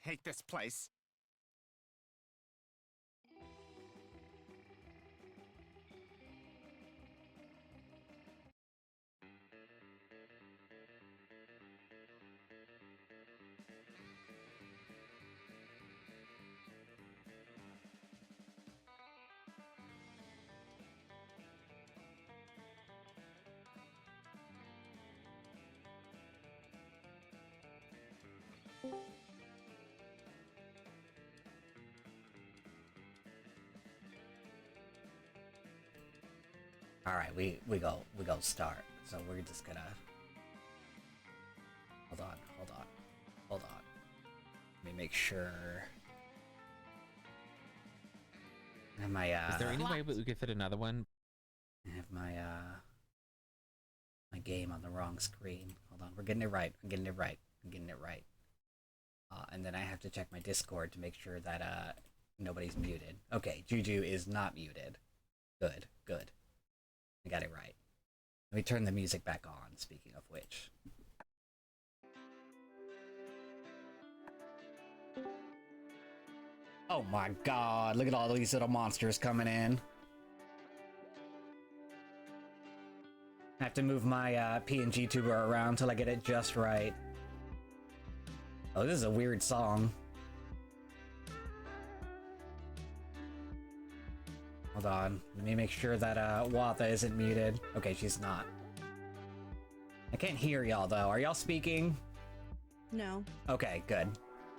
hate this place. All right, we go start. So we're just gonna hold on. Let me make sure. I have my Is there any way we could fit another one? I have my my game on the wrong screen. Hold on, we're getting it right. I'm getting it right. And then I have to check my Discord to make sure that nobody's muted. Okay, Juju is not muted. Good. I got it right. Let me turn the music back on, speaking of which. Oh my god, look at all these little monsters coming in. I have to move my PNG tuber around till I get it just right. Oh, this is a weird song. Hold on, let me make sure that Watha isn't muted. Okay, she's not. I can't hear y'all though. Are y'all speaking? No. Okay, good.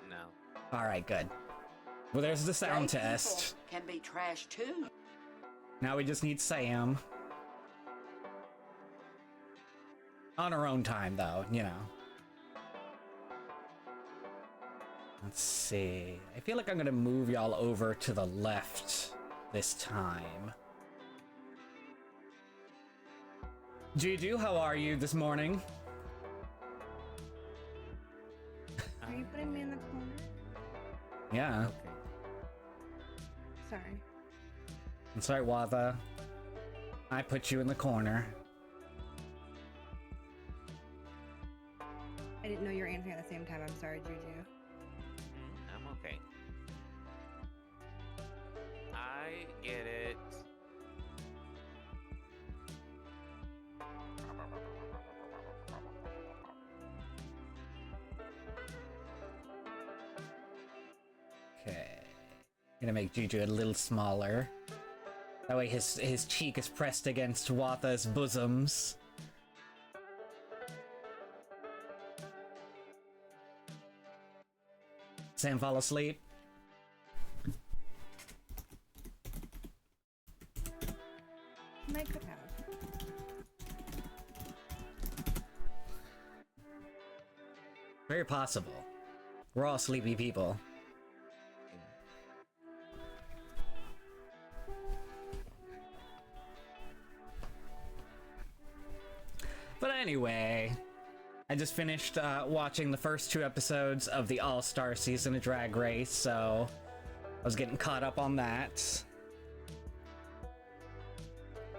No. Alright, good. Well, there's the sound Gay test. people can be trash too. Now we just need Sam. On her own time, though, you know. Let's see. I feel like I'm gonna move y'all over to the left this time. Juju, how are you this morning? Are you putting me in the corner? Yeah. Okay. Sorry. I'm sorry, Watha. I put you in the corner. I didn't know you were answering at the same time. I'm sorry, Juju. I'm okay. I get it. Okay. Gonna make Juju a little smaller. That way his cheek is pressed against Watha's bosoms. Sam, fall asleep. I could have. Very possible. We're all sleepy people. But anyway, I just finished watching the first 2 episodes of the All-Star season of Drag Race, so I was getting caught up on that.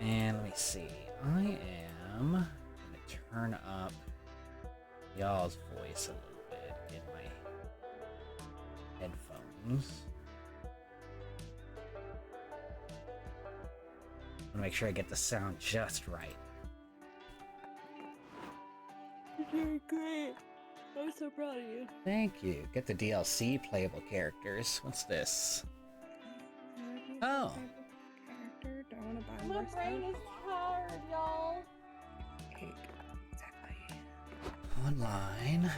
And let me see. I am gonna turn up y'all's voice a little bit in my headphones. I'm gonna make sure I get the sound just right. You're doing great. I'm so proud of you. Thank you. Get the DLC playable characters. What's this? Oh. Character. Don't want to buy My more brain stuff. is tired, y'all. Cake. Exactly. Online.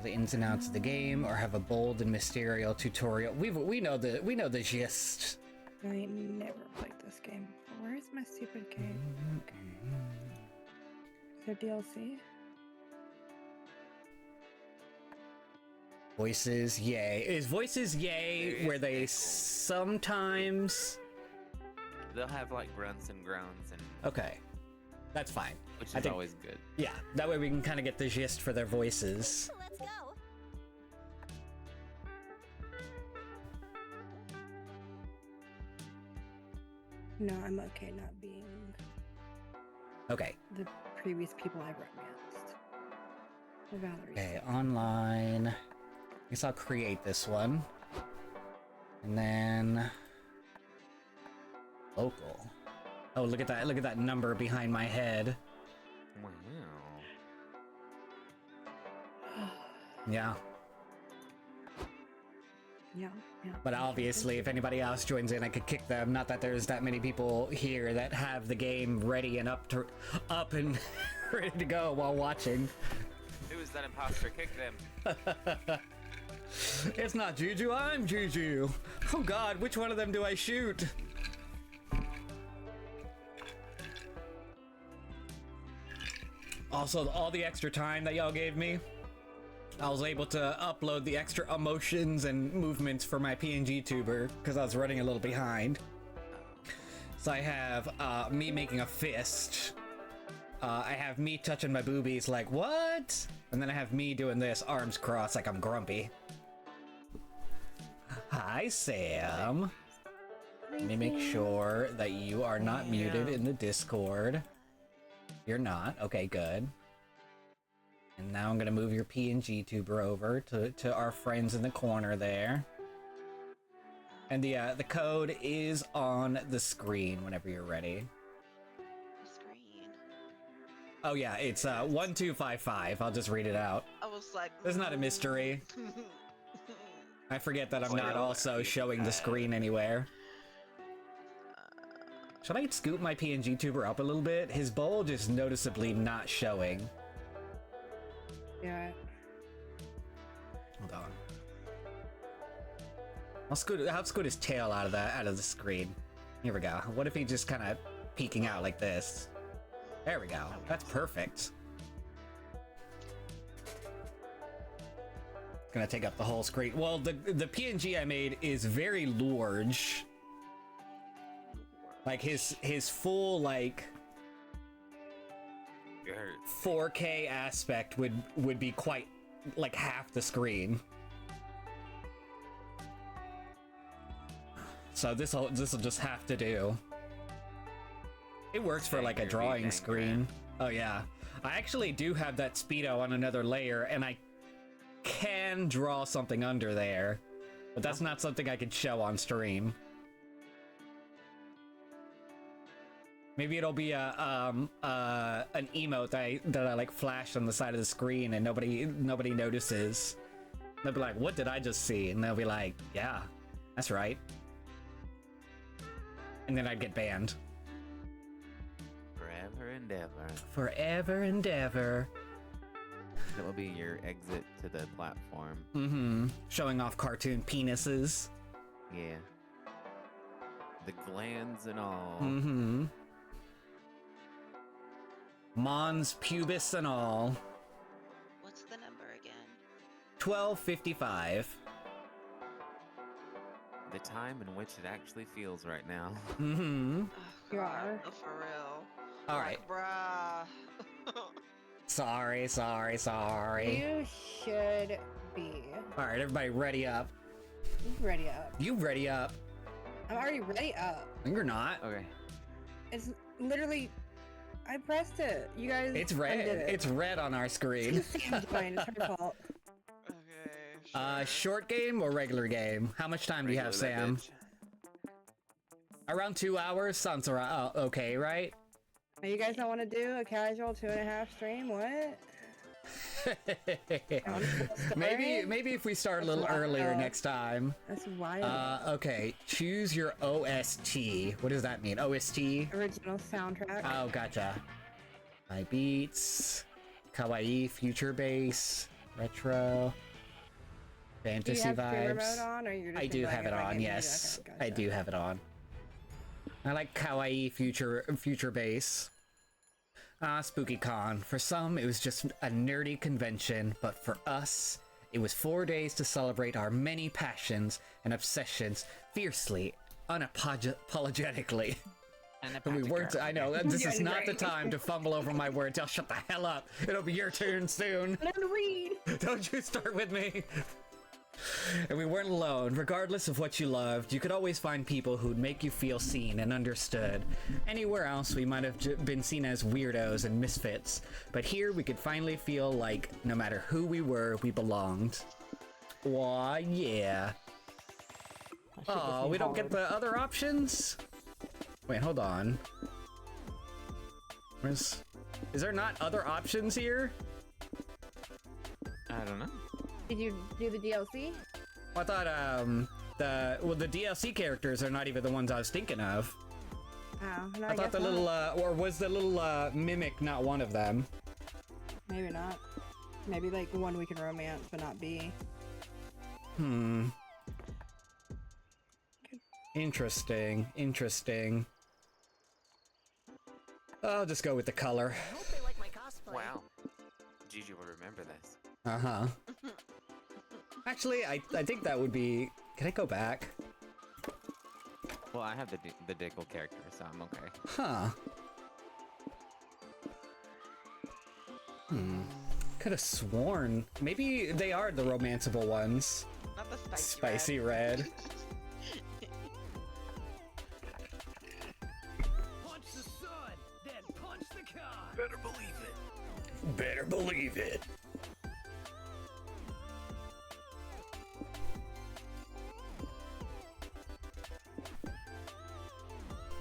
The ins and outs of the game, or have a bold and mysterious tutorial. We know the gist. I ain't never played this game before. Where's my stupid cake? Is there DLC? Voices, yay. Is voices, yay, where they sometimes... They'll have like grunts and groans and Okay. That's fine. which I is think- always good. Yeah, that way we can kind of get the gist for their voices. Let's go. No, I'm okay not being Okay. the previous people I've romanced. The Valerie. Okay, online. guess I'll create this one. And then... local. Oh, look at that number behind my head. Wow. Yeah. Yeah. But obviously, if anybody else joins in, I could kick them. Not that there's that many people here that have the game ready and up and ready to go while watching. Who is that imposter? Kick them. It's not Juju, I'm Juju. Oh god, which one of them do I shoot? Also, all the extra time that y'all gave me, I was able to upload the extra emotions and movements for my PNG tuber because I was running a little behind. So I have me making a fist. I have me touching my boobies like, what? And then I have me doing this, arms crossed like I'm grumpy. Hi, Sam. Let me make sure that you are not muted in the Discord. You're not. Okay, good. And now I'm gonna move your PNG tuber over to our friends in the corner there. And the code is on the screen whenever you're ready. The screen. Oh yeah, it's 1255. I'll just read it out. I was like, It's not a mystery. I forget that I'm not also showing the screen anywhere. Should I scoop my PNG tuber up a little bit? His bulge is noticeably not showing. Yeah. Hold on. I'll scoot his tail out of the screen. Here we go. What if he just kind of peeking out like this? There we go. That's perfect. Gonna take up the whole screen. Well, the PNG I made is very large. Like his full like 4K aspect would be quite like half the screen. So this'll just have to do. It works for like a drawing screen. Oh yeah. I actually do have that speedo on another layer and I can draw something under there. But that's not something I could show on stream. Maybe it'll be an emote that I like flash on the side of the screen and nobody notices. They'll be like, "What did I just see?" And they'll be like, "Yeah, that's right." And then I'd get banned. Forever and ever. Forever and ever. That will be your exit to the platform. Mm-hmm. Showing off cartoon penises. Yeah. The glands and all. Mm-hmm. Mons pubis and all. what's the number again? 12:55. The time in which it actually feels right now. Mm-hmm. Oh, You God, are. oh, for real. All right. Bruh. Sorry. You should be. All right, everybody ready up. Ready up. You ready up. I'm already ready up. You're not. Okay. It's literally. I pressed it. You guys. It's red. undid it. It's red on our screen. Sam's point. It's her fault. Okay. Short game or regular game? How much time do you have, Sam? Around 2 hours? Sounds around, okay, right? Now you guys don't want to do a casual 2.5 stream? What? maybe if we start a little earlier next time. That's wild. Okay. Choose your OST. What does that mean? OST? Original soundtrack. Oh, gotcha. My beats, kawaii, future bass, retro, fantasy do you have streamer vibes. mode on, or you're just I do enjoying have it by on. getting Yes, music? I Okay, do gotcha. have it on. I like kawaii future bass. Spooky Con. For some, it was just a nerdy convention, but for us, it was 4 days to celebrate our many passions and obsessions fiercely, unapologetically. And we weren't. I know this is not the time to fumble over my words. I'll shut the hell up. It'll be your turn soon. Learn to read. Don't you start with me. And we weren't alone. Regardless of what you loved, you could always find people who'd make you feel seen and understood. Anywhere else, we might have been seen as weirdos and misfits. But here, we could finally feel like no matter who we were, we belonged. Why, yeah. That shit gets Oh, me we don't get hard. the other options? Wait, hold on. Is there not other options here? I don't know. Did you do the DLC? I thought, the DLC characters are not even the ones I was thinking of. Oh, no, I thought guess the not. little, or was the little, mimic not one of them? Maybe not. Maybe like one we can romance, but not B. Hmm. Interesting, interesting. I'll just go with the color. I hope they like my cosplay. Wow. Gigi will remember this. Uh-huh. Actually, I think that would be... Can I go back? Well, I have the Dickle character, so I'm okay. Huh. Could have sworn. Maybe they are the romanceable ones. Not the Spicy red. Punch the sun, then punch the card. Better believe it. Better believe it.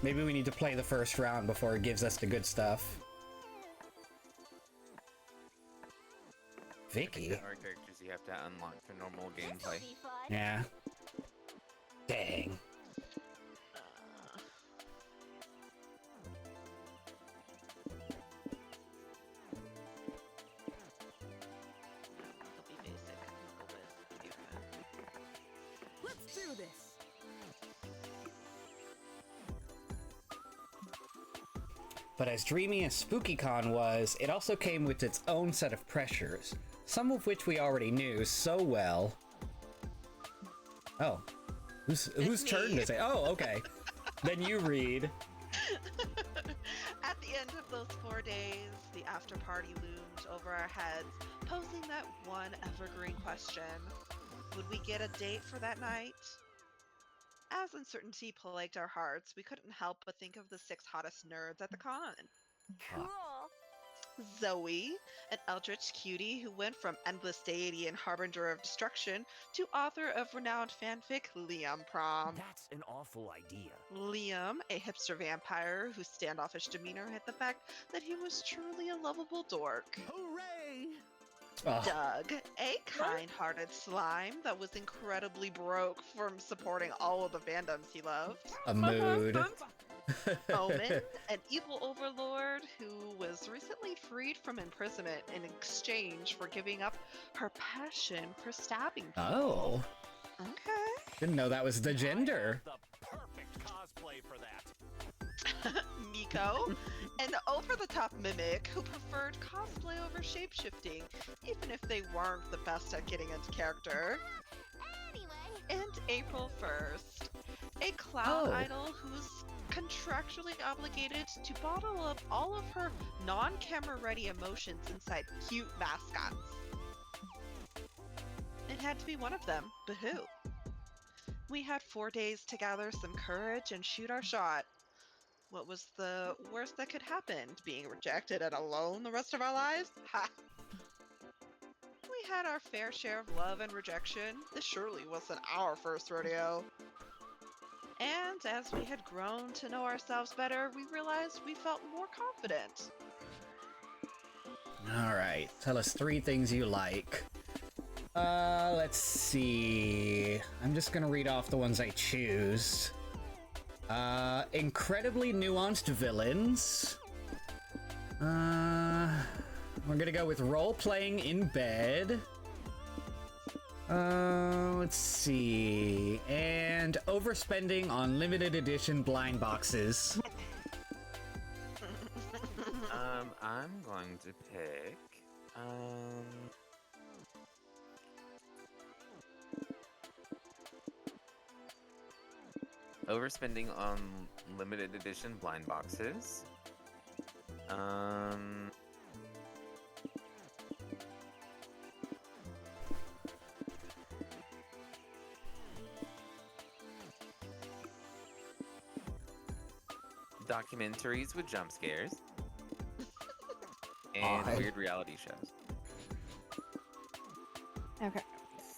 Maybe we need to play the first round before it gives us the good stuff. Vicky? There are characters you have to unlock for normal gameplay. This'll be fun. Yeah. Dang. It'll be basic. We'll go with Yuka. Let's do this. But as dreamy as SpookyCon was, it also came with its own set of pressures, some of which we already knew so well. Oh. Whose turn me. is it? Oh, okay. Then you read. At the end of those 4 days, the after party loomed over our heads, posing that one evergreen question. Would we get a date for that night? As uncertainty plagued our hearts, we couldn't help but think of the 6 hottest nerds at the con. Cool. Zoe, an eldritch cutie who went from endless deity and harbinger of destruction to author of renowned fanfic Liam Prom. That's an awful idea. Liam, a hipster vampire whose standoffish demeanor hid the fact that he was truly a lovable dork. Hooray! Oh, Doug, a kind-hearted slime that was incredibly broke from supporting all of the fandoms he loved. a mood. Omen, an evil overlord who was recently freed from imprisonment in exchange for giving up her passion for stabbing people. Oh. Okay. Didn't know that was the gender. The perfect cosplay for that. Miko, an over-the-top mimic who preferred cosplay over shapeshifting, even if they weren't the best at getting into character. Anyway. And April 1st, a clown Oh. idol who's contractually obligated to bottle up all of her non-camera ready emotions inside cute mascots. It had to be one of them, but who? We had 4 days to gather some courage and shoot our shot. What was the worst that could happen? Being rejected and alone the rest of our lives? Ha! We had our fair share of love and rejection. This surely wasn't our first rodeo. And as we had grown to know ourselves better, we realized we felt more confident. Alright, tell us 3 things you like. Let's see. I'm just gonna read off the ones I choose. Incredibly nuanced villains. We're gonna go with role-playing in bed. Let's see. And overspending on limited edition blind boxes. I'm going to pick, overspending on limited edition blind boxes. Documentaries with jump scares. And Odd. weird reality shows. Okay.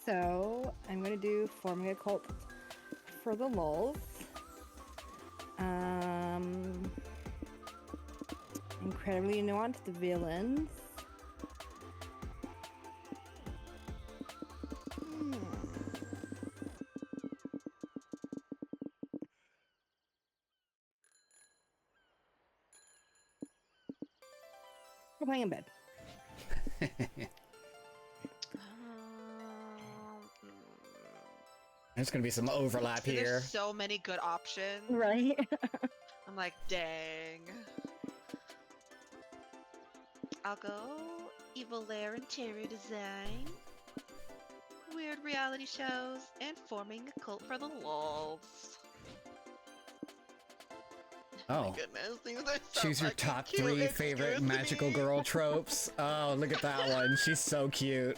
So I'm gonna do forming a cult for the lulz. Incredibly nuanced villains. We're playing in bed. There's gonna be some overlap There's here. so many good options. Right? I'm like, dang. I'll go evil lair interior design, weird reality shows, and forming a cult for the lulz. Oh. My goodness, these are so Choose your fucking top cute, 3 favorite excuse magical me. girl tropes. Oh, look at that one. She's so cute.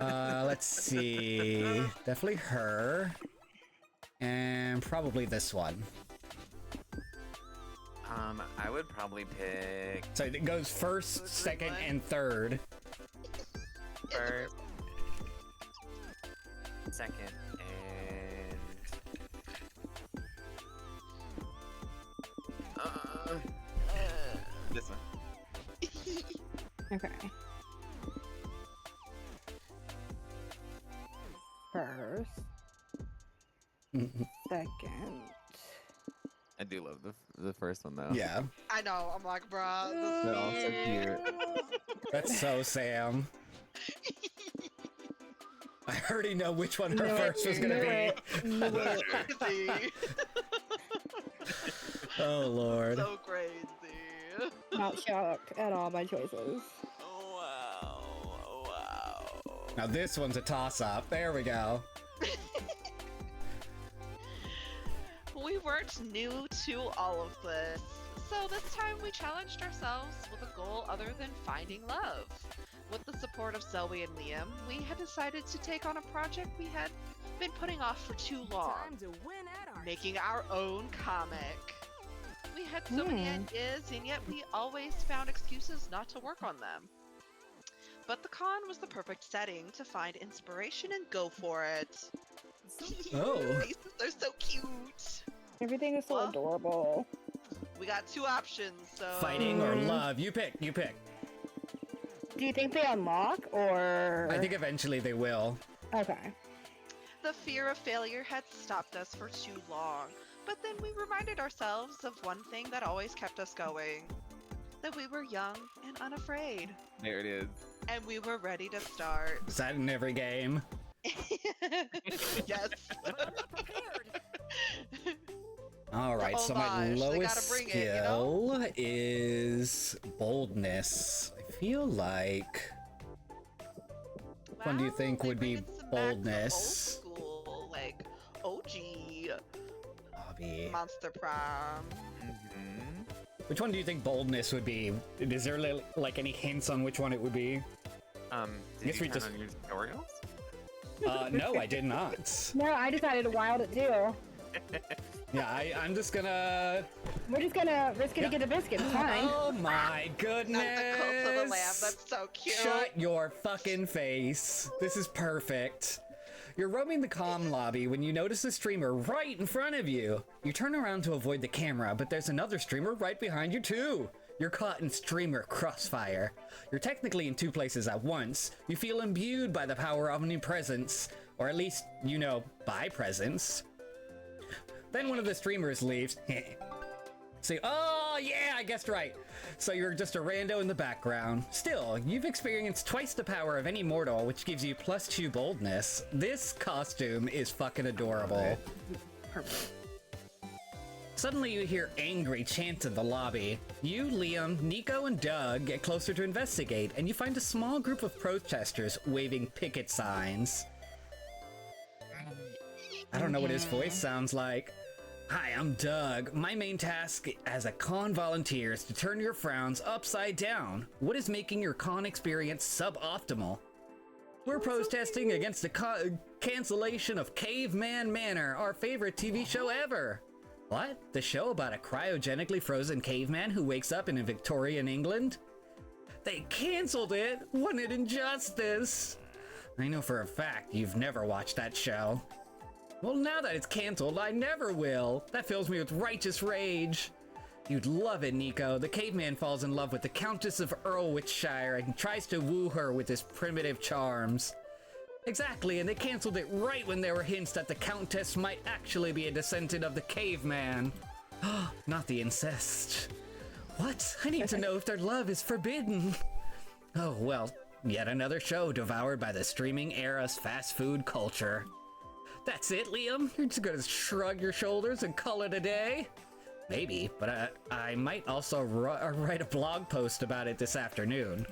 Let's see. Definitely her. And probably this one. I would probably pick So it goes first, Those second, three and third. first, second, and this one. Okay. First. Second. I do love the first one though. Yeah, I know, I'm like, bruh. They're all so cute. that's so Sam. I already know which one her Knew it, first was gonna knew be. it, knew it. Crazy. Oh lord. So crazy. Not shocked at all by choices. Wow. Wow. Now this one's a toss-up. There we go. We weren't new to all of this, so this time we challenged ourselves with a goal other than finding love. With the support of Zoe and Liam, we had decided to take on a project we had been putting off for too long, Time to win at art. making our own comic. We had so many ideas, and yet we always found excuses not to work on them. But the con was the perfect setting to find inspiration and go for it. Oh. Faces are so cute. Everything is so Well, adorable. We got 2 options, so Fighting or love? You pick. You pick. Do you think they unlock or? I think eventually they will. Okay. the fear of failure had stopped us for too long. But then we reminded ourselves of one thing that always kept us going. That we were young and unafraid. There it is. And we were ready to start. Is that in every game? Yes. Prepared. All right, so my homage, they lowest gotta bring it, you know? skill is boldness. I feel like one do you Wow, think they would be bring it back to boldness? Old school, like OG Hobby. Monster Prom. Mm-hmm. Which one do you think boldness would be? Is there like any hints on which one it would be? Did Guess you we turn just- on your tutorials? No, I did not. No, I decided to wild it too. Yeah, I'm just gonna. We're just gonna get a biscuit. It's fine. Oh my goodness! Not the cult of the lamb. That's so cute. Shut your fucking face. This is perfect. You're roaming the comm lobby when you notice a streamer right in front of you. You turn around to avoid the camera, but there's another streamer right behind you too. You're caught in streamer crossfire. You're technically in 2 places at once. You feel imbued by the power of omnipresence, or at least, you know, by presence. Then one of the streamers leaves. Say, oh yeah, I guessed right. So you're just a rando in the background. Still, you've experienced twice the power of any mortal, which gives you +2 boldness. This costume is fucking adorable. Perfect. Suddenly you hear angry chants in the lobby. You, Liam, Nico, and Doug get closer to investigate, and you find a small group of protesters waving picket signs. I don't know what his voice sounds like. Hi, I'm Doug. My main task as a con volunteer is to turn your frowns upside down. What is making your con experience suboptimal? We're protesting against the cancellation of Caveman Manor, our favorite TV show ever. What? The show about a cryogenically frozen caveman who wakes up in Victorian England? They canceled it! What an injustice! I know for a fact you've never watched that show. Well, now that it's canceled, I never will. That fills me with righteous rage. You'd love it, Nico. The caveman falls in love with the Countess of Earlwitchshire and tries to woo her with his primitive charms. Exactly, and they canceled it right when there were hints that the Countess might actually be a descendant of the caveman. Not the incest. What? I need to know if their love is forbidden. Oh, well, yet another show devoured by the streaming era's fast food culture. That's it, Liam? You're just gonna shrug your shoulders and call it a day? Maybe, but I might also write a blog post about it this afternoon.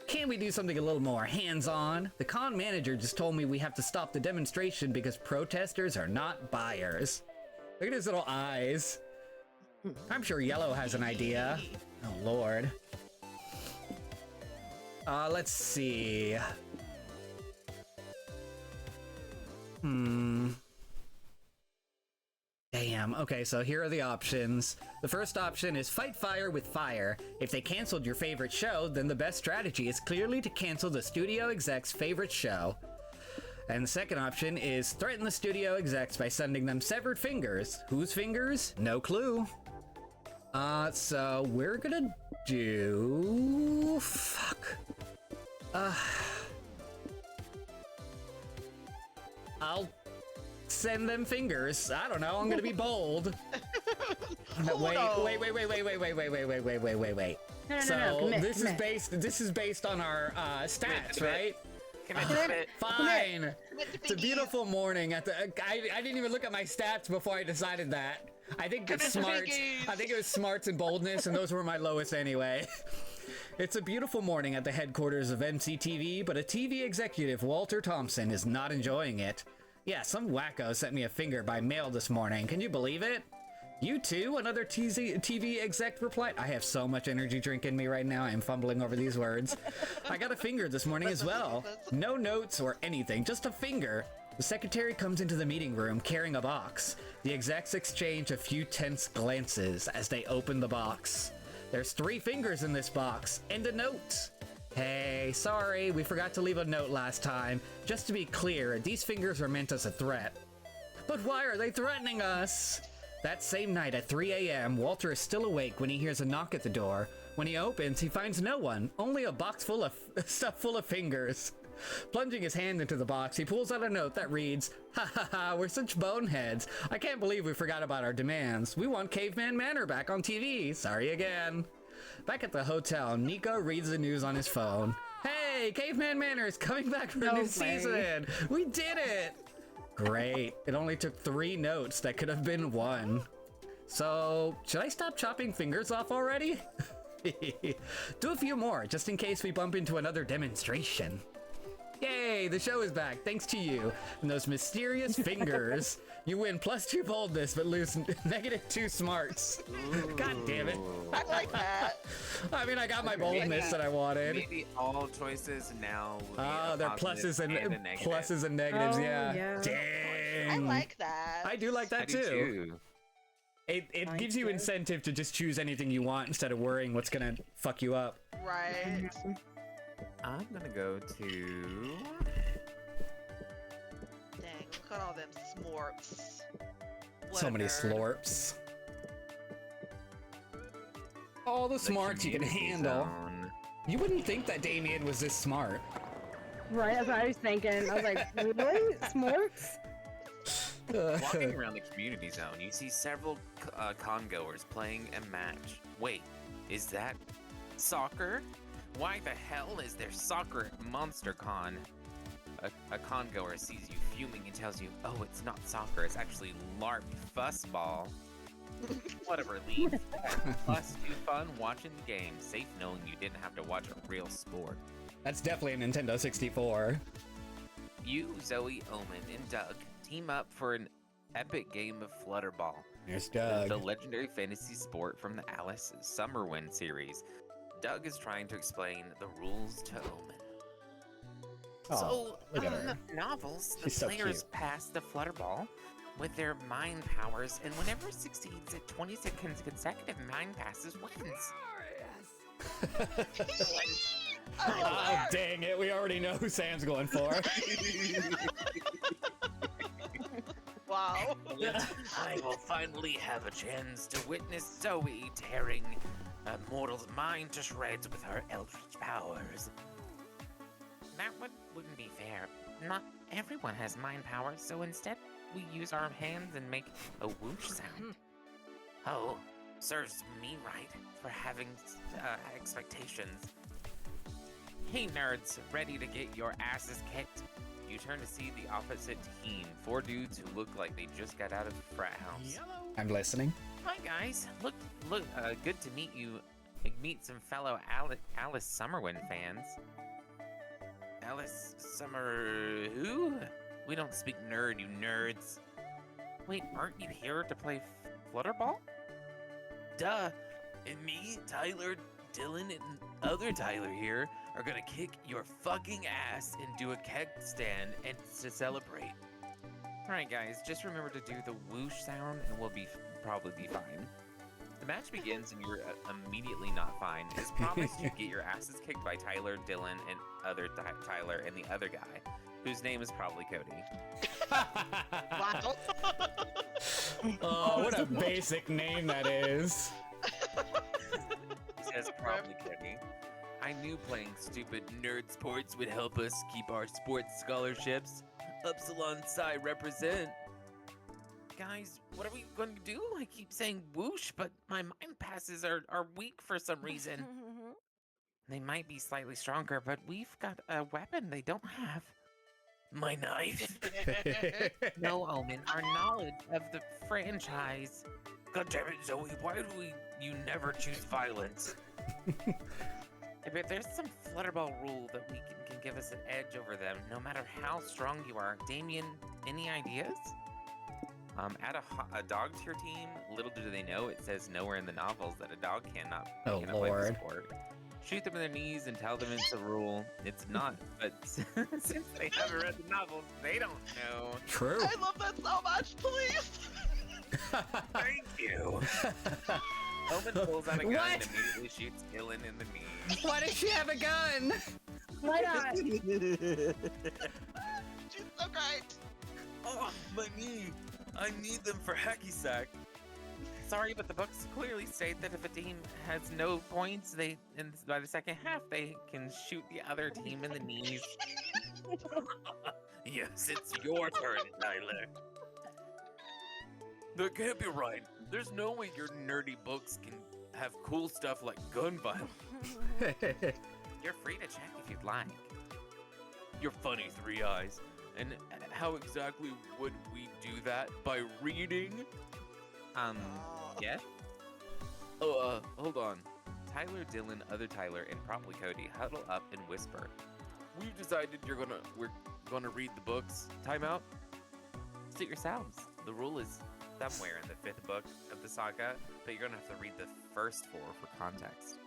Can't we do something a little more hands-on? The con manager just told me we have to stop the demonstration because protesters are not buyers. Look at his little eyes. I'm sure Yellow has an idea. Oh, Lord. Let's see. Damn, okay, so here are the options. The first option is fight fire with fire. If they canceled your favorite show, then the best strategy is clearly to cancel the studio exec's favorite show. And the second option is threaten the studio execs by sending them severed fingers. Whose fingers? No clue. So we're gonna do... Fuck. I'll send them fingers. I don't know. I'm gonna be bold. Wait. No, So commit, this commit. is based on our stats, right? Commit. Fine. It's a beautiful morning at the. I didn't even look at my stats before I decided that. I think it's smarts. I think it was smarts and boldness, and those were my lowest anyway. It's a beautiful morning at the headquarters of NCTV, but a TV executive, Walter Thompson, is not enjoying it. Yeah, some wacko sent me a finger by mail this morning. Can you believe it? You too? Another TV exec replied. I have so much energy drink in me right now. I am fumbling over these words. I got a finger this morning as well. No notes or anything, just a finger. The secretary comes into the meeting room carrying a box. The execs exchange a few tense glances as they open the box. There's 3 fingers in this box and a note. Hey, sorry, we forgot to leave a note last time. Just to be clear, these fingers are meant as a threat. But why are they threatening us? That same night at 3 a.m., Walter is still awake when he hears a knock at the door. When he opens, he finds no one, only a box full of stuff full of fingers. Plunging his hand into the box, he pulls out a note that reads, "Ha ha ha, we're such boneheads. I can't believe we forgot about our demands. We want Caveman Manor back on TV. Sorry again." Back at the hotel, Nico reads the news on his phone. Hey, Caveman Manor is coming back for a new season. We did it. Great. It only took 3 notes that could have been 1. So, should I stop chopping fingers off already? Do a few more, just in case we bump into another demonstration. Yay, the show is back, thanks to you and those mysterious fingers. You win +2 boldness, but lose -2 smarts. God damn it. I like that. I mean, I got my boldness that I wanted. Maybe all choices now will be a They're positive pluses and a negative. pluses and negatives, Oh, yeah. yeah. Dang. I like that. I do like I that do too. It Mine gives you too. incentive to just choose anything you want instead of worrying what's gonna fuck you up. Right. I'm gonna go to... Dang, look at all them smorps. So many What a nerd. slorps. All the smarts you can community handle. zone. You wouldn't think that Damien was this smart. Right, that's what I was thinking. I was like, really? Smorts? Walking around the community zone, you see several con-goers playing a match. Wait, is that soccer? Why the hell is there soccer at Monster Con? A con-goer sees you fuming and tells you, oh, it's not soccer, it's actually LARP fussball. What a relief. Plus, do fun watching the game, safe knowing you didn't have to watch a real sport. That's definitely a Nintendo 64. You, Zoe, Omen, and Doug team up for an epic game of Flutterball. There's The Doug. legendary fantasy sport from the Alice Summerwind series. Doug is trying to explain the rules to Omen. Oh, look at her. Novels, the She's so players cute. pass the Flutterball with their mind powers, and whenever succeeds at 26 consecutive mind passes wins. I love Oh, that. dang it. We already know who Sam's going for. Wow. I will finally have a chance to witness Zoe tearing a mortal's mind to shreds with her eldritch powers. That wouldn't be fair. Not everyone has mind powers, so instead we use our hands and make a whoosh sound. Oh, serves me right for having expectations. Hey nerds, ready to get your asses kicked? You turn to see the opposite team, 4 dudes who look like they just got out of the frat house. Yellow. I'm listening. Hi guys, look, good to meet you. Meet some fellow Alice Summerwind fans. Alice Summer who? We don't speak nerd, you nerds. Wait, aren't you here to play Flutterball? Duh. And me, Tyler, Dylan, and other Tyler here are gonna kick your fucking ass and do a keg stand and to celebrate. Alright guys, just remember to do the whoosh sound and we'll probably be fine. The match begins and you're immediately not fine. As promised, you get your asses kicked by Tyler, Dylan, and other Tyler, and the other guy, whose name is probably Cody. Wow. Oh, what a basic name that is. He says probably Cody. I knew playing stupid nerd sports would help us keep our sports scholarships. Upsilon Psi represent. Guys, what are we going to do? I keep saying whoosh, but my mind passes are weak for some reason. They might be slightly stronger, but we've got a weapon they don't have. My knife? No, Omen, our knowledge of the franchise. God damn it, Zoe, why do you never choose violence? If there's some Flutterball rule that we can give us an edge over them, no matter how strong you are. Damien, any ideas? Add a dog to your team. Little do they know, it says nowhere in the novels that a dog cannot Oh, play the Lord. sport. Shoot them in their knees and tell them it's a rule. It's not, but since they haven't read the novels, they don't know. True. I love that so much, please. Thank you. Omen pulls out a gun What? and immediately shoots Dylan in the knee. Why does she have a gun? Why not? She's so great. Oh, my knee. I need them for hacky sack. Sorry, but the books clearly state that if a team has no points, by the second half they can shoot the other team in the knees. Yes, it's your turn, Tyler. That can't be right. There's no way your nerdy books can have cool stuff like gun violence. You're free to check if you'd like. You're funny, Three Eyes. And how exactly would we do that? By reading? Yeah? Oh, hold on. Tyler, Dylan, other Tyler, and probably Cody huddle up and whisper. We've decided we're gonna read the books. Time out. Suit yourselves. The rule is somewhere in the 5th book of the saga, but you're gonna have to read the first 4 for context.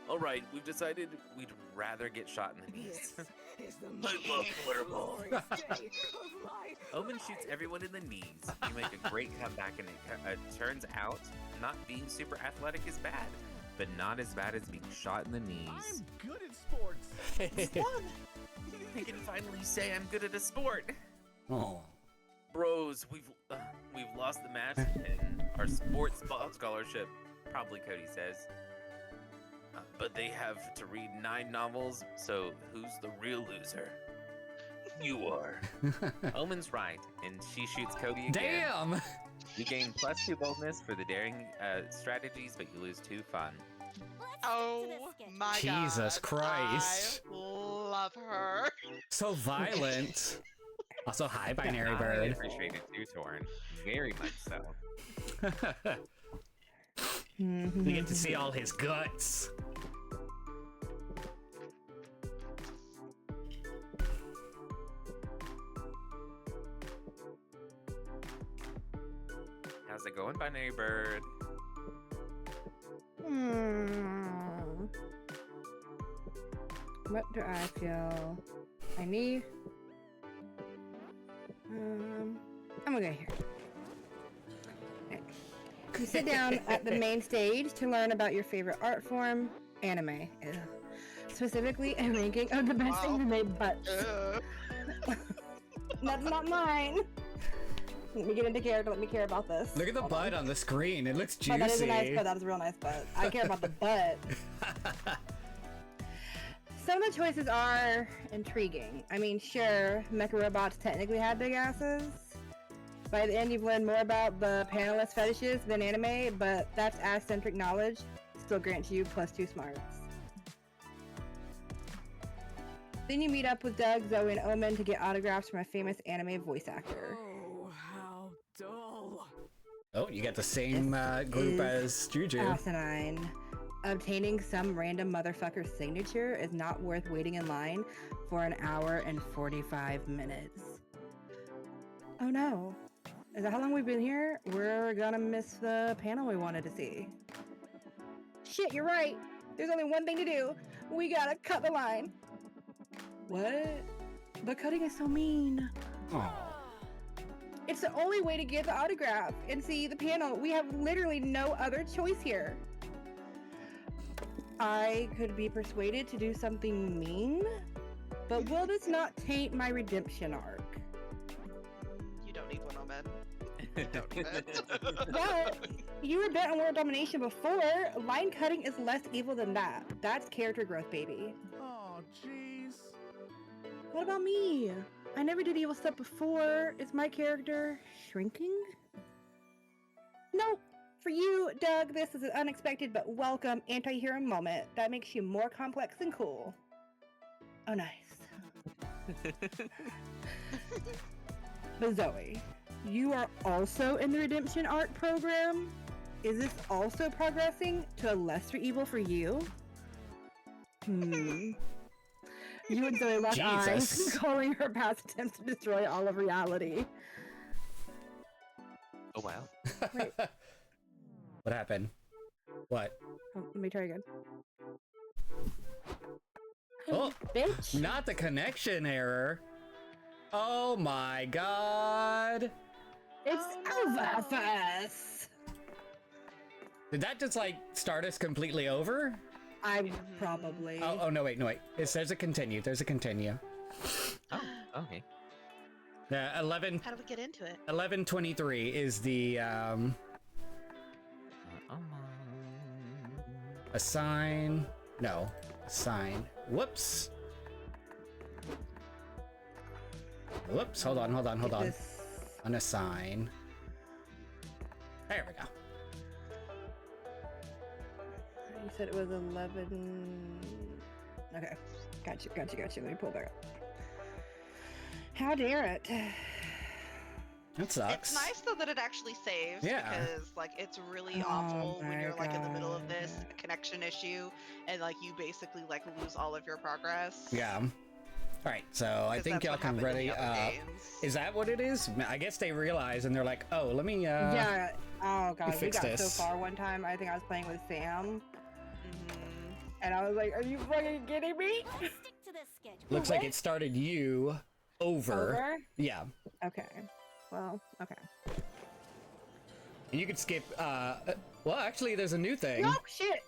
Alright, we've decided we'd rather get shot in the knees. Is the I love Flutterball. glorious day of my Omen shoots everyone in the knees. You make a great comeback, and it turns out not being super athletic is bad, but not as bad as being shot in the knees. I'm good at sports. I can finally say I'm good at a sport. Oh. Bros, we've lost the match and our sports ball scholarship. Probably Cody says. But they have to read 9 novels, so who's the real loser? You are. Omen's right, and she shoots Cody again. Damn! You gain +2 boldness for the daring strategies, but you lose 2 fun. Oh my god. Jesus Christ. I love her. So violent. Also, hi, Binary I Bird. appreciate it too, Torn. Very much so. We get to see all his guts. How's it going, Binary Bird? What do I feel I need? I'm gonna go here. Okay. You sit down at the main stage to learn about your favorite art form, anime. Ugh. specifically a ranking of the best things made butts. That's not mine. Let me get into character. Let me care about this. Look at the Hold butt on. on the screen. It looks juicy. Oh, that is a nice butt. That is a real nice butt. I care about the butt. Some of the choices are intriguing. I mean, sure, mecha robots technically have big asses. By the end, you've learned more about the panelist fetishes than anime, but that's ass-centric knowledge. Still grants you +2 smarts. Then you meet up with Doug, Zoe, and Omen to get autographs from a famous anime voice actor. Oh, how dull. Oh, you got the same group as Juju. Asinine. Obtaining some random motherfucker's signature is not worth waiting in line for an hour and 45 minutes. Oh no. Is that how long we've been here? We're gonna miss the panel we wanted to see. Shit, you're right. There's only one thing to do. We gotta cut the line. What? The cutting is so mean. Aw. It's the only way to get the autograph and see the panel. We have literally no other choice here. I could be persuaded to do something mean, but will this not taint my redemption arc? You don't need one, Omen. You don't need it. Well, you were bent on world domination before. Line cutting is less evil than that. That's character growth, baby. Oh, jeez. What about me? I never did evil stuff before. Is my character shrinking? Nope. For you, Doug, this is an unexpected but welcome anti-hero moment that makes you more complex and cool. Oh, nice. But Zoe, you are also in the Redemption Arc program? Is this also progressing to a lesser evil for you? You and Zoe lock eyes, Jesus. calling her past attempts to destroy all of reality. Oh wow. Wait. What happened? What? Oh, let me try again. Oh, Bitch! not the connection error. Oh my god. It's over for us! Did that just like start us completely over? I probably. Oh no, wait. There's a continue. There's a continue. Oh, okay. 11 How do we get into it? 11:23 is the assign. No, assign. Whoops. Hold on. This- Unassign. There we go. You said it was 11. Okay. Gotcha. Let me pull back up. How dare it? That sucks. It's nice though that it actually saves Yeah. because like it's really Oh awful when my you're like in the middle of God. this connection issue and like you basically like lose all of your progress. Yeah. All right, so I 'Cause think that's y'all what can happened in ready the other up. games. Is that what it is? I guess they realize and they're like, oh, let me Yeah. Oh god, we fix got this. so far one time. I think I was playing with Sam, Mhm. and I was like, "Are you fucking kidding me?" Let's stick to this schedule. looks like it started you over. Over? Yeah. Okay. Well, okay. And you could skip well, actually there's a new thing. No shit.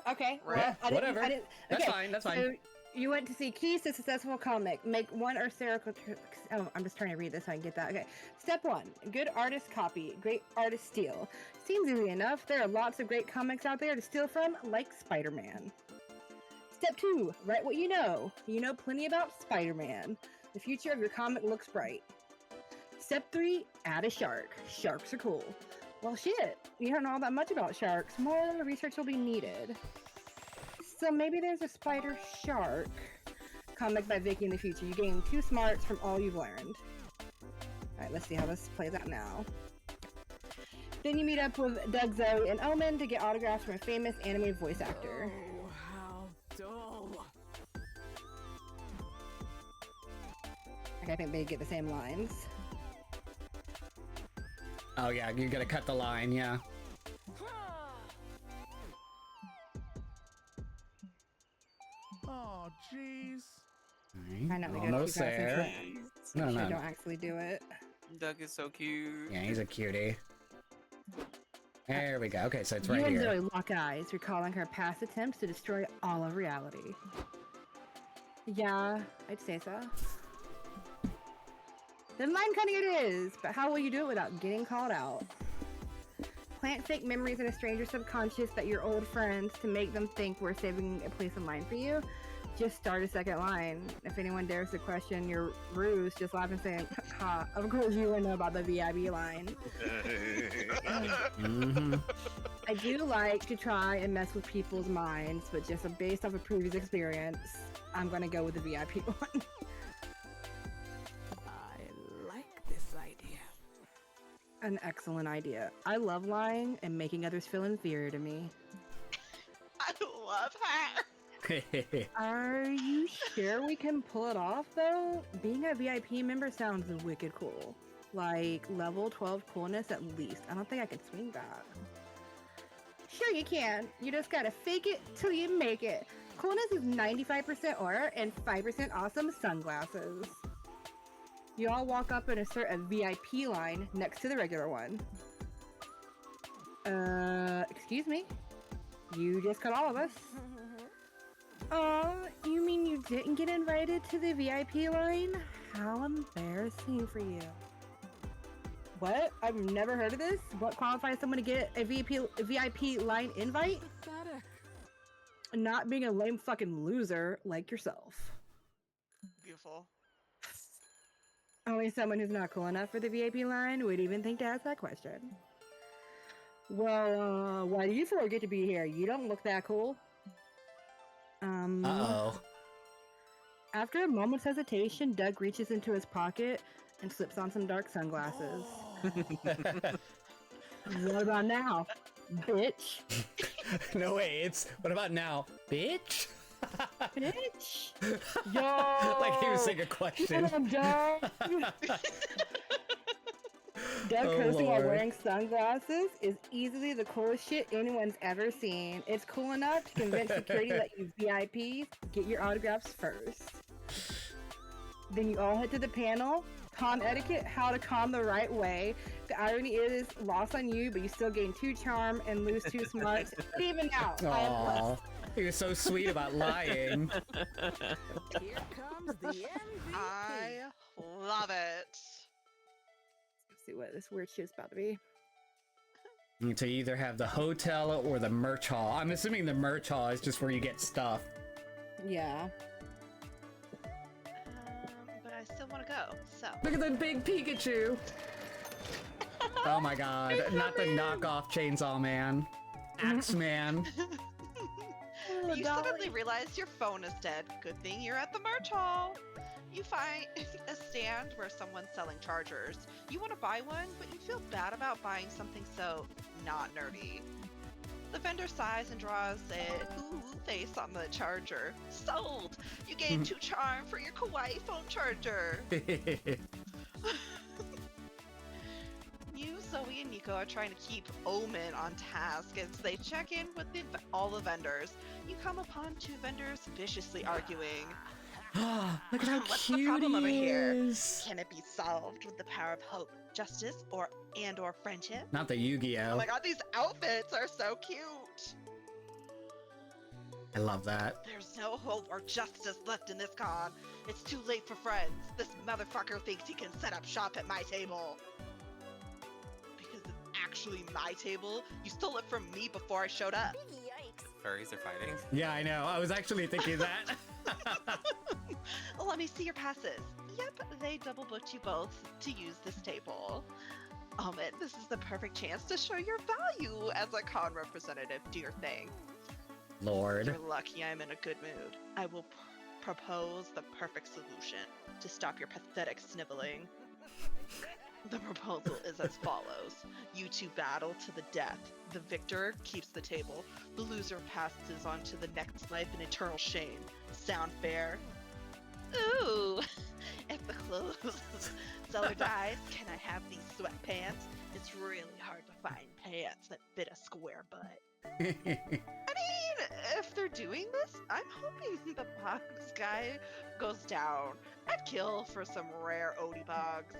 Okay. Right. Well, I didn't, Whatever. I didn't, That's okay. fine. That's So fine. you went to see keys to successful comic. Make one or serial. Oh, I'm just trying to read this so I can get that. Okay. Step 1. Good artist copy. Great artist steal. Seems easy enough. There are lots of great comics out there to steal from, like Spider-Man. Step 2. Write what you know. You know plenty about Spider-Man. The future of your comic looks bright. Step 3. Add a shark. Sharks are cool. Well, shit. You don't know all that much about sharks. More research will be needed. So maybe there's a spider shark comic by Vicky in the future. You gain 2 smarts from all you've learned. Alright, let's see how this plays out now. Then you meet up with Doug, Zoe, and Omen to get autographs from a famous anime voice actor. Oh, how dull. Like, I think they get the same lines. Oh yeah, you gotta cut the line, yeah. Oh, jeez. I know we gotta Almost keep our there. sense No, of- no. don't actually do it. Doug is so cute. Yeah, he's a cutie. There we go. Okay, so it's You right and here. Zoe lock eyes, recalling her past attempts to destroy all of reality. Yeah, I'd say so. Then mine cutting it is, but how will you do it without getting called out? Plant fake memories in a stranger's subconscious that you're old friends to make them think we're saving a place in line for you. Just start a second line. If anyone dares to question your ruse, just laugh and say, ha, of course you wouldn't know about the VIP line. Mhm. I do like to try and mess with people's minds, but just based off of previous experience, I'm gonna go with the VIP one. I like this idea. An excellent idea. I love lying and making others feel inferior to me. I love her. Are you sure we can pull it off, though? Being a VIP member sounds wicked cool. Like, level 12 coolness at least. I don't think I can swing that. Sure you can. You just gotta fake it till you make it. Coolness is 95% aura and 5% awesome sunglasses. You all walk up and insert a VIP line next to the regular one. Excuse me? You just cut all of us. Oh, you mean you didn't get invited to the VIP line? How embarrassing for you. What? I've never heard of this? What qualifies someone to get a VIP line invite? Pathetic. Not being a lame fucking loser like yourself. Beautiful. Only someone who's not cool enough for the VIP line would even think to ask that question. Well, why do you four get to be here? You don't look that cool. Uh-oh. After a moment's hesitation, Doug reaches into his pocket and slips on some dark sunglasses. What about now, bitch? No way, it's what about now, bitch? Bitch! Yo! Like he was saying a question. What up, Doug? Doug Oh, cursing while Lord. wearing sunglasses is easily the coolest shit anyone's ever seen. It's cool enough to convince security to let you VIPs get your autographs first. Then you all head to the panel. Con etiquette, how to con the right way. The irony is lost on you, but you still gain 2 charm and lose 2 smarts. But even now, I am Aw, blessed. he was so sweet about lying. Here comes the MVP. I love it. Let's see what this weird shit's about to be. To either have the hotel or the merch hall. I'm assuming the merch hall is just where you get stuff. Yeah. But I still want to go. So Look at the big Pikachu. Oh my god, not the knockoff Chainsaw Man. Axeman. Oh, you suddenly realize your phone is dead. Good thing you're at the merch hall. You find a stand where someone's selling chargers. You want to buy one, but you feel bad about buying something so not nerdy. The vendor sighs and draws a ooh face on the charger. Sold! You gain 2 charm for your kawaii phone charger. You, Zoe, and Nico are trying to keep Omen on task as they check in with all the vendors. You come upon 2 vendors viciously arguing. Look at how What's the cute problem over he here? is. Can it be solved with the power of hope, justice, or friendship? Not the Yu-Gi-Oh. Oh my god, these outfits are so cute! I love that. There's no hope or justice left in this con. It's too late for friends. This motherfucker thinks he can set up shop at my table. Because it's actually my table? You stole it from me before I showed up. Furries are fighting. Yeah, I know. I was actually thinking that. Let me see your passes. Yep, they double booked you both to use this table. Man, this is the perfect chance to show your value as a con representative. Do your thing. Lord. You're lucky I'm in a good mood. I will propose the perfect solution to stop your pathetic sniveling. The proposal is as follows. You 2 battle to the death. The victor keeps the table. The loser passes on to the next life in eternal shame. Sound fair? Ooh! If the clothes seller dies, can I have these sweatpants? It's really hard to find pants that fit a square butt. I mean, if they're doing this, I'm hoping the bugs guy goes down. I'd kill for some rare Odie bugs.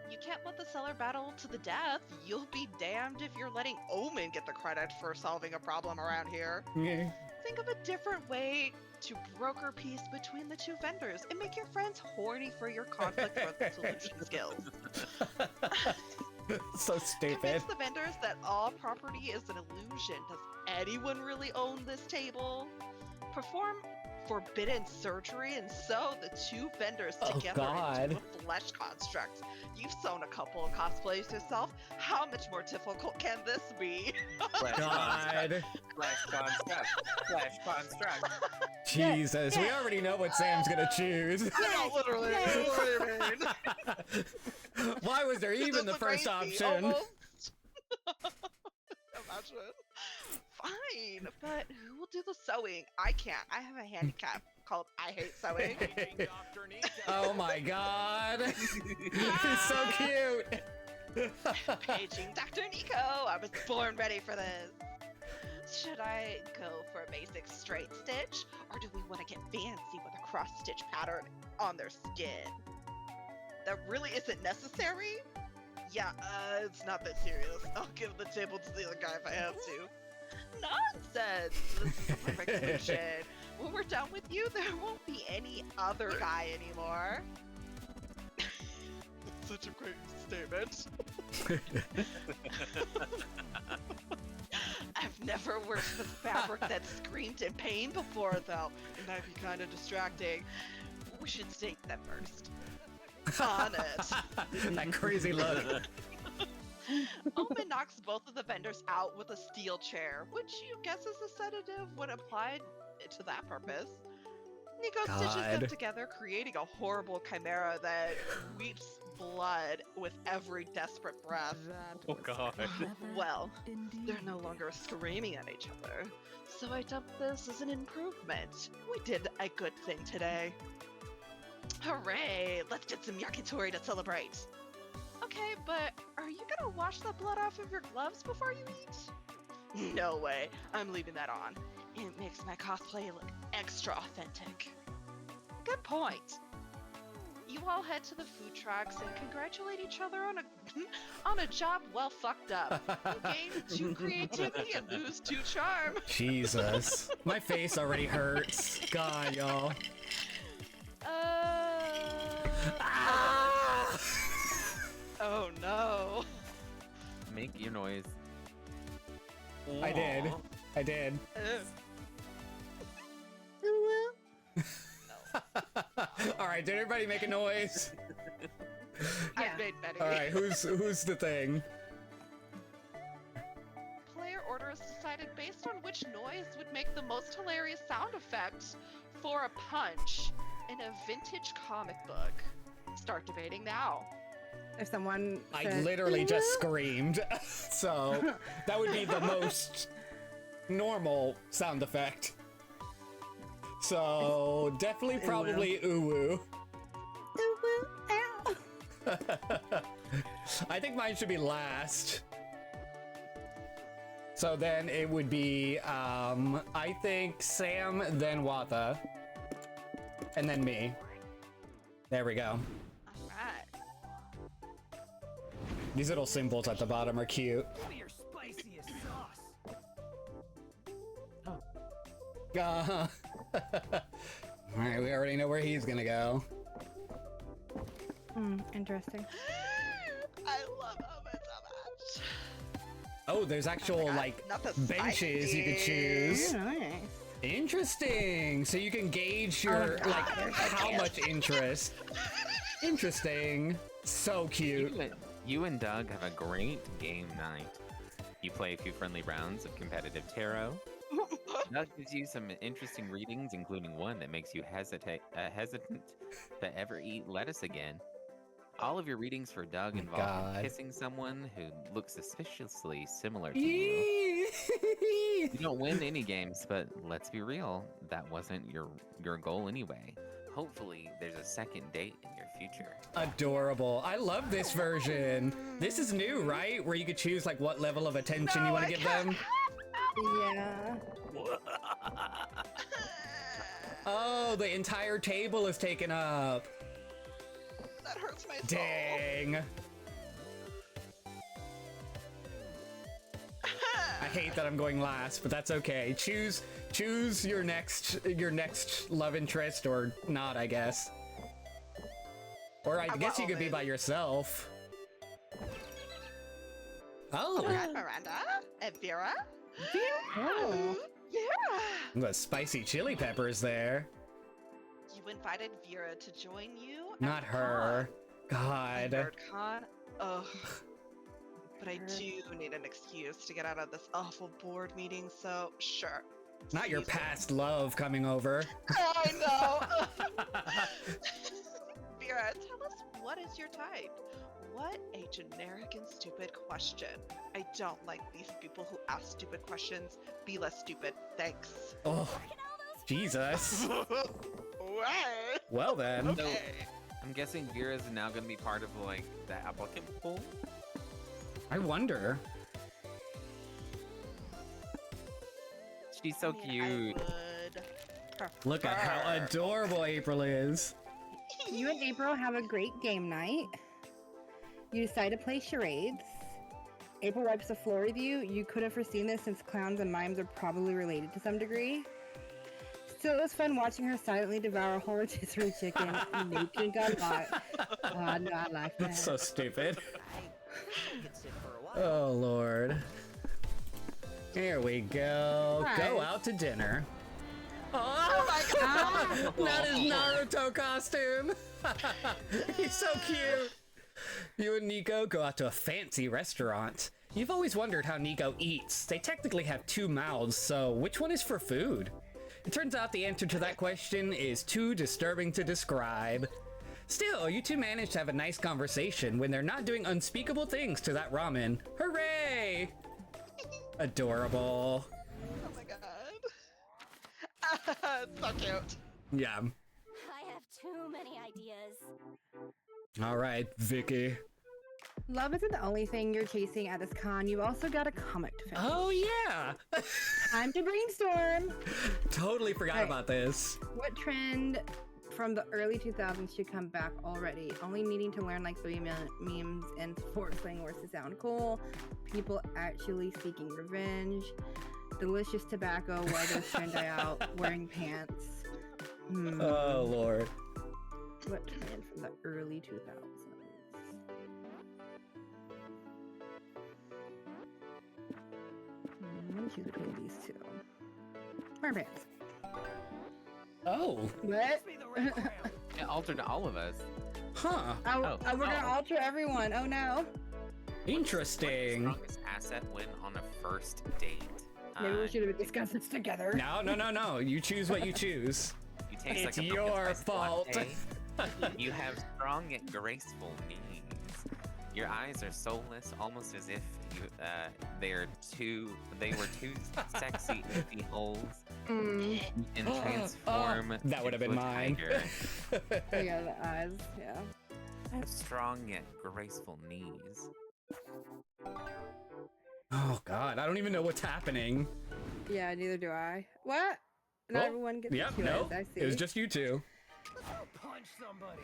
You can't let the seller battle to the death. You'll be damned if you're letting Omen get the credit for solving a problem around here. Yeah. Think of a different way to broker peace between the two vendors and make your friends horny for your conflict resolution skills. So stupid. Convince the vendors that all property is an illusion. Does anyone really own this table? Perform forbidden surgery and sew the two vendors Oh, together God. into a flesh construct. You've sewn a couple of cosplays yourself. How much more difficult can this be? Flesh God. construct. Flesh construct. Jesus, we already know what Sam's gonna choose. No, literally. What do you mean? Why was there even the That's first crazy, option? almost. Imagine. Fine, but who will do the sewing? I can't. I have a handicap called I hate sewing. Oh my God. He's so cute. Paging Dr. Nico. I was born ready for this. Should I go for a basic straight stitch, or do we want to get fancy with a cross stitch pattern on their skin? That really isn't necessary? Yeah, it's not that serious. I'll give the table to the other guy if I have to. Nonsense! This is the perfect solution. When we're done with you, there won't be any other guy anymore. That's such a great statement. I've never worked with fabric that screamed in pain before, though. It might be kind of distracting. We should stake them first. On it. That crazy look. Omen knocks both of the vendors out with a steel chair, which you guess is a sedative when applied to that purpose. Nico stitches them God. together, creating a horrible chimera that weeps blood with every desperate breath. Oh god. Well, they're no longer screaming at each other, so I dub this as an improvement. We did a good thing today. Hooray! Let's get some yakitori to celebrate. Okay, but are you gonna wash the blood off of your gloves before you eat? No way. I'm leaving that on. It makes my cosplay look extra authentic. Good point. You all head to the food trucks and congratulate each other on a on a job well fucked up. You gain 2 creativity and lose 2 charm. Jesus. My face already hurts. God, y'all. Ah! Oh no. Make your noise. I did. I did. All right, did everybody make a noise? I've made many. All right, who's the thing? Player order is decided based on which noise would make the most hilarious sound effect for a punch in a vintage comic book. Start debating now. If someone I said, literally just screamed, so that would be the most normal sound effect. So definitely, probably uwu. ow. I think mine should be last. So then it would be, I think Sam, then Watha, and then me. There we go. Alright. These little symbols at the bottom are cute. Give me your spiciest sauce. Alright, we already know where he's gonna go. Interesting. I love Omen so much. Oh, there's actual, God, like, not the benches you could spicy. choose. Nice. Interesting. So you can gauge your, God, like, there's how much interest. Interesting. So cute. You and Doug have a great game night. You play a few friendly rounds of competitive tarot. Doug gives you some interesting readings, including one that makes you hesitant to ever eat lettuce again. All of your readings for Doug My involve God. kissing someone who looks suspiciously similar to you. You don't win any games, but let's be real, that wasn't your goal anyway. Hopefully, there's a second date in your future. Adorable. I love this version. This is new, right? Where you could choose like what level of attention you want to give them. Yeah. Oh, the entire table is taken up. That hurts my soul. Dang. hate that I'm going last, but that's okay. Choose your next love interest or not, I guess. Or I guess you could be by yourself. Oh, Alright, Miranda and Vera. Oh. Yeah. the spicy chili peppers there. You invited Vera to join you. at Not the her. con. God. NerdCon. Ugh. But I do need an excuse to get out of this awful board meeting, so sure. Not your Excuse me. past love coming over. I know. Vera, tell us, what is your type? What a generic and stupid question. I don't like these people who ask stupid questions. Be less stupid. Thanks. Oh, Jesus. What? Well then. So, I'm guessing Vera's now going to be part of like the applicant pool. I wonder. She's so I cute. would Look at how prefer- adorable April is. You and April have a great game night. You decide to play charades. April wipes the floor with you. You could have foreseen this since clowns and mimes are probably related to some degree. Still, it was fun watching her silently devour a whole rotisserie chicken and naked got hot. Oh, no, I like that. That's so stupid. I could sit for a while. Oh, Lord. Here we go. Go Hi. out to dinner. Oh, my God! Not his Naruto costume! He's so cute! You and Nico go out to a fancy restaurant. You've always wondered how Nico eats. They technically have two mouths, so which one is for food? It turns out the answer to that question is too disturbing to describe. Still, you two manage to have a nice conversation when they're not doing unspeakable things to that ramen. Hooray! Adorable. Oh my god. So cute. Yeah. I have too many ideas. All right, Vicky. Love isn't the only thing you're chasing at this con. You've also got a comic to finish. Oh, yeah! Time to brainstorm. Totally forgot Right. about this. What trend from the early 2000s should come back already? Only needing to learn like 3 memes and sports playing worse to sound cool. People actually seeking revenge. Delicious tobacco. Why does trend die out? Wearing pants. Oh, Lord. What trend from the early 2000s? I'm gonna choose between these two. Wearing pants. Oh, What? Pass me the red crown. It altered all of us. huh. We're gonna alter everyone. Oh no. Interesting. Strongest asset win on a first date. Maybe we should have discussed this together. No. You choose what you choose. You taste It's like a your pumpkin spice fault. latte. You have strong yet graceful knees. Your eyes are soulless, almost as if they were two sexy empty holes. Mm. And transform. That would have been into a mine. tiger. Yeah, the eyes. Yeah. Have strong yet graceful knees. Oh, God. I don't even know what's happening. Yeah, neither do I. What? Not Well, everyone gets Yep, to no. choose, I see. It was just you two. Let's go punch somebody.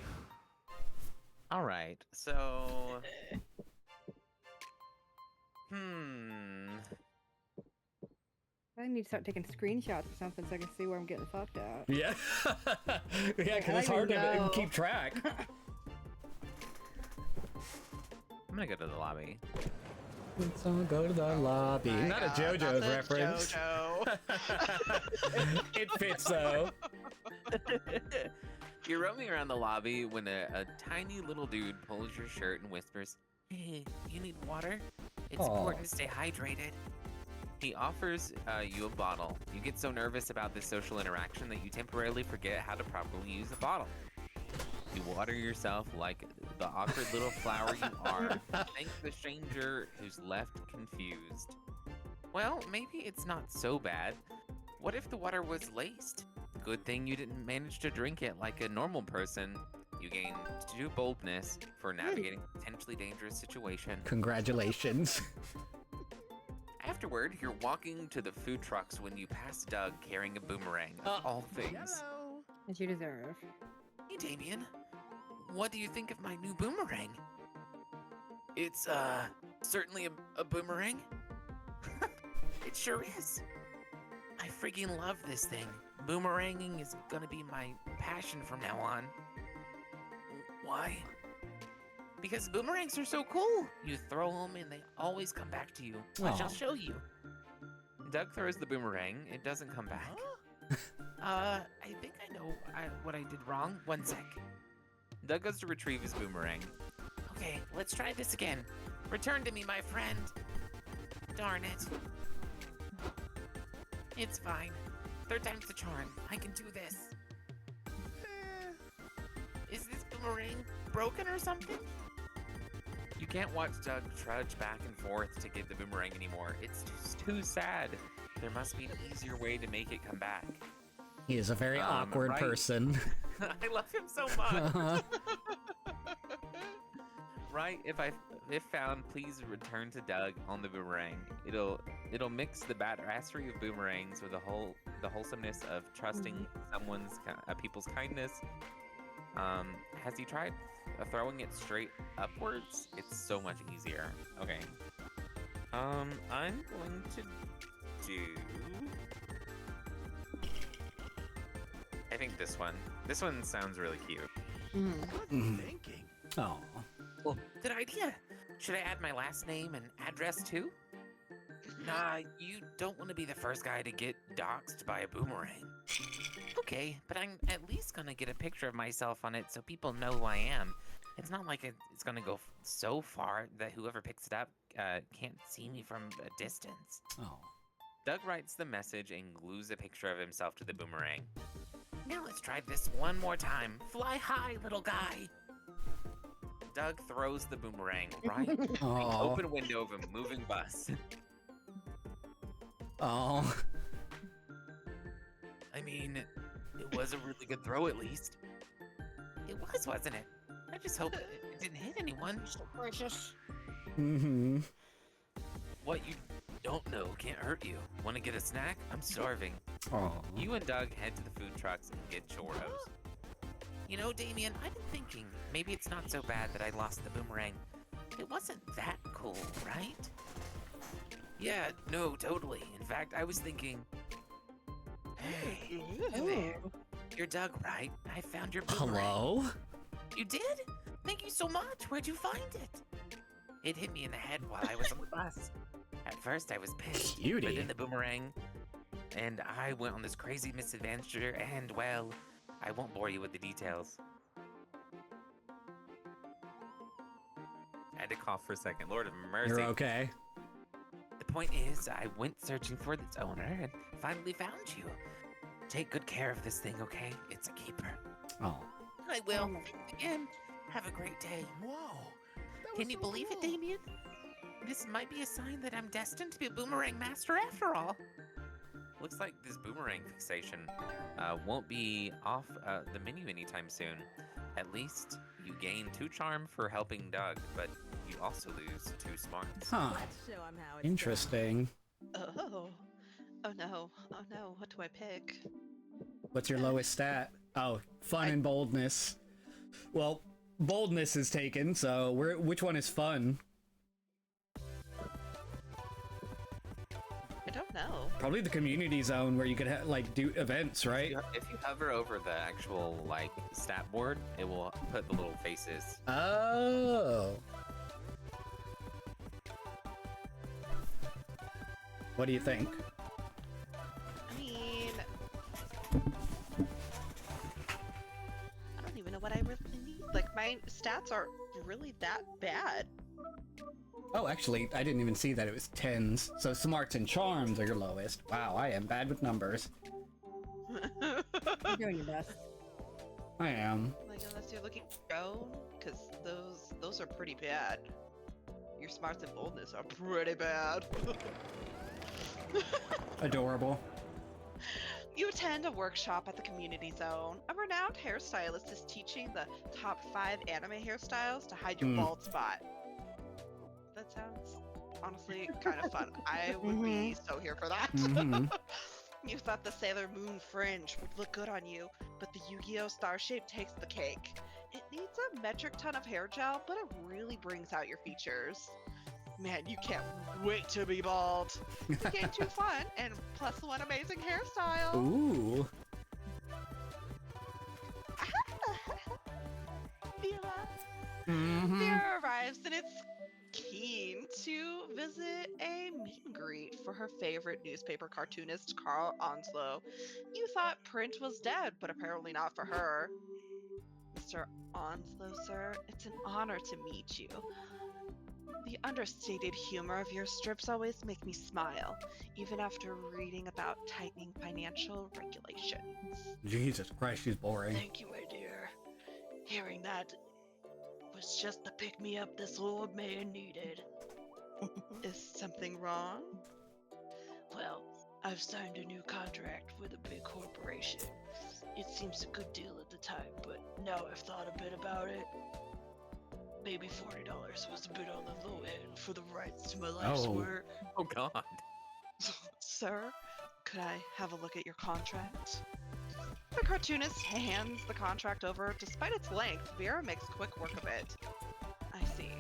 All right, so. I need to start taking screenshots or something so I can see where I'm getting fucked at. Yeah. Yeah, because I it's hard to know. keep track. I'm gonna go to the lobby. Let's all go to the lobby. My Not God, a JoJo's not the reference. JoJo. It fits, though. You're roaming around the lobby when a tiny little dude pulls your shirt and whispers, "Hey, you need water? It's Aw. important to stay hydrated." He offers you a bottle. You get so nervous about this social interaction that you temporarily forget how to properly use a bottle. You water yourself like the awkward little flower you are. Thank the stranger who's left confused. Well, maybe it's not so bad. What if the water was laced? Good thing you didn't manage to drink it like a normal person. You gain 2 boldness for navigating a potentially dangerous situation. Congratulations. Afterward, you're walking to the food trucks when you pass Doug carrying a boomerang, of all things. Hello. As you deserve. Hey, Damien. What do you think of my new boomerang? It's, certainly a boomerang. It sure is. I freaking love this thing. Boomeranging is gonna be my passion from now on. Why? Because boomerangs are so cool. You throw them and they always come back to you. Watch, I'll Aw. show you. Doug throws the boomerang. It doesn't come back. I think I know what I did wrong. One sec. Doug goes to retrieve his boomerang. Okay, let's try this again. Return to me, my friend. Darn it. It's fine. Third time's the charm. I can do this. Is this boomerang broken or something? You can't watch Doug trudge back and forth to get the boomerang anymore. It's just too sad. There must be an easier way to make it come back. He is a very awkward right. person. I love him so much. Right, if found, please return to Doug on the boomerang. It'll mix the badassery of boomerangs with the wholesomeness of trusting people's kindness. Has he tried throwing it straight upwards? It's so much easier. Okay. I'm going to do. I think this one. This one sounds really cute. Good thinking. Oh. Well, good idea. Should I add my last name and address too? Nah, you don't want to be the first guy to get doxxed by a boomerang. Okay, but I'm at least gonna get a picture of myself on it so people know who I am. It's not like it's gonna go so far that whoever picks it up can't see me from a distance. Oh. Doug writes the message and glues a picture of himself to the boomerang. Now let's try this one more time. Fly high, little guy. Doug throws the boomerang right through the Oh. open window of a moving bus. Oh. I mean, it was a really good throw at least. It was, wasn't it? I just hope it didn't hit anyone. Precious. Mm-hmm. What you don't know can't hurt you. Want to get a snack? I'm starving. Oh. You and Doug head to the food trucks and get churros. You know, Damien, I've been thinking maybe it's not so bad that I lost the boomerang. It wasn't that cool, right? Yeah, no, totally. In fact, I was thinking, hey, there. You're Doug, right? I found your boomerang. Hello? You did? Thank you so much. Where'd you find it? It hit me in the head while I was on the bus. At first, I was pissed. Cutie. But then the boomerang, and I went on this crazy misadventure, and well, I won't bore you with the details. I had to cough for a second. Lord of mercy. You're okay. The point is, I went searching for its owner and finally found you. Take good care of this thing, okay? It's a keeper. Oh. I will. Thanks again. Have a great day. Whoa. Can you believe it, Damien? This might be a sign that I'm destined to be a boomerang master after all. Looks like this boomerang fixation won't be off the menu anytime soon. At least you gain 2 charm for helping Doug, but you also lose 2 smarts. Huh. Let's show 'em how it's Interesting. Oh. Oh no. Oh no. What do I pick? What's your lowest stat? Oh, fun and boldness. Well, boldness is taken, so which one is fun? I don't know. Probably the community zone where you could like do events, right? If you hover over the actual like stat board, it will put the little faces. Oh. What do you think? I mean, I don't even know what I really need. Like, my stats aren't really that bad. Oh, actually, I didn't even see that it was 10s. So smarts and charms are your lowest. Wow, I am bad with numbers. You're doing your best. I am. Like, unless you're looking for your own, because those are pretty bad. Your smarts and boldness are pretty bad. Adorable. You attend a workshop at the community zone. A renowned hairstylist is teaching the top 5 anime hairstyles to hide your bald spot. That sounds honestly kind of fun. I would be so here for that. Mhm. You thought the Sailor Moon fringe would look good on you, but the Yu-Gi-Oh! Star shape takes the cake. It needs a metric ton of hair gel, but it really brings out your features. Man, you can't wait to be bald. The game too fun, and plus one amazing hairstyle. Ooh. Vera. Mm-hmm. Vera arrives and it's keen to visit a meet and greet for her favorite newspaper cartoonist, Carl Onslow. You thought print was dead, but apparently not for her. Mr. Onslow, sir, it's an honor to meet you. The understated humor of your strips always make me smile, even after reading about tightening financial regulations. Jesus Christ, she's boring. Thank you, my dear. Hearing that was just the pick-me-up this old man needed. Is something wrong? Well, I've signed a new contract with a big corporation. It seems a good deal at the time, but now I've thought a bit about it. Maybe $40 was a bit on the low end for the rights to my life's Oh. work. Oh God. Sir, could I have a look at your contract? The cartoonist hands the contract over. Despite its length, Vera makes quick work of it. I see.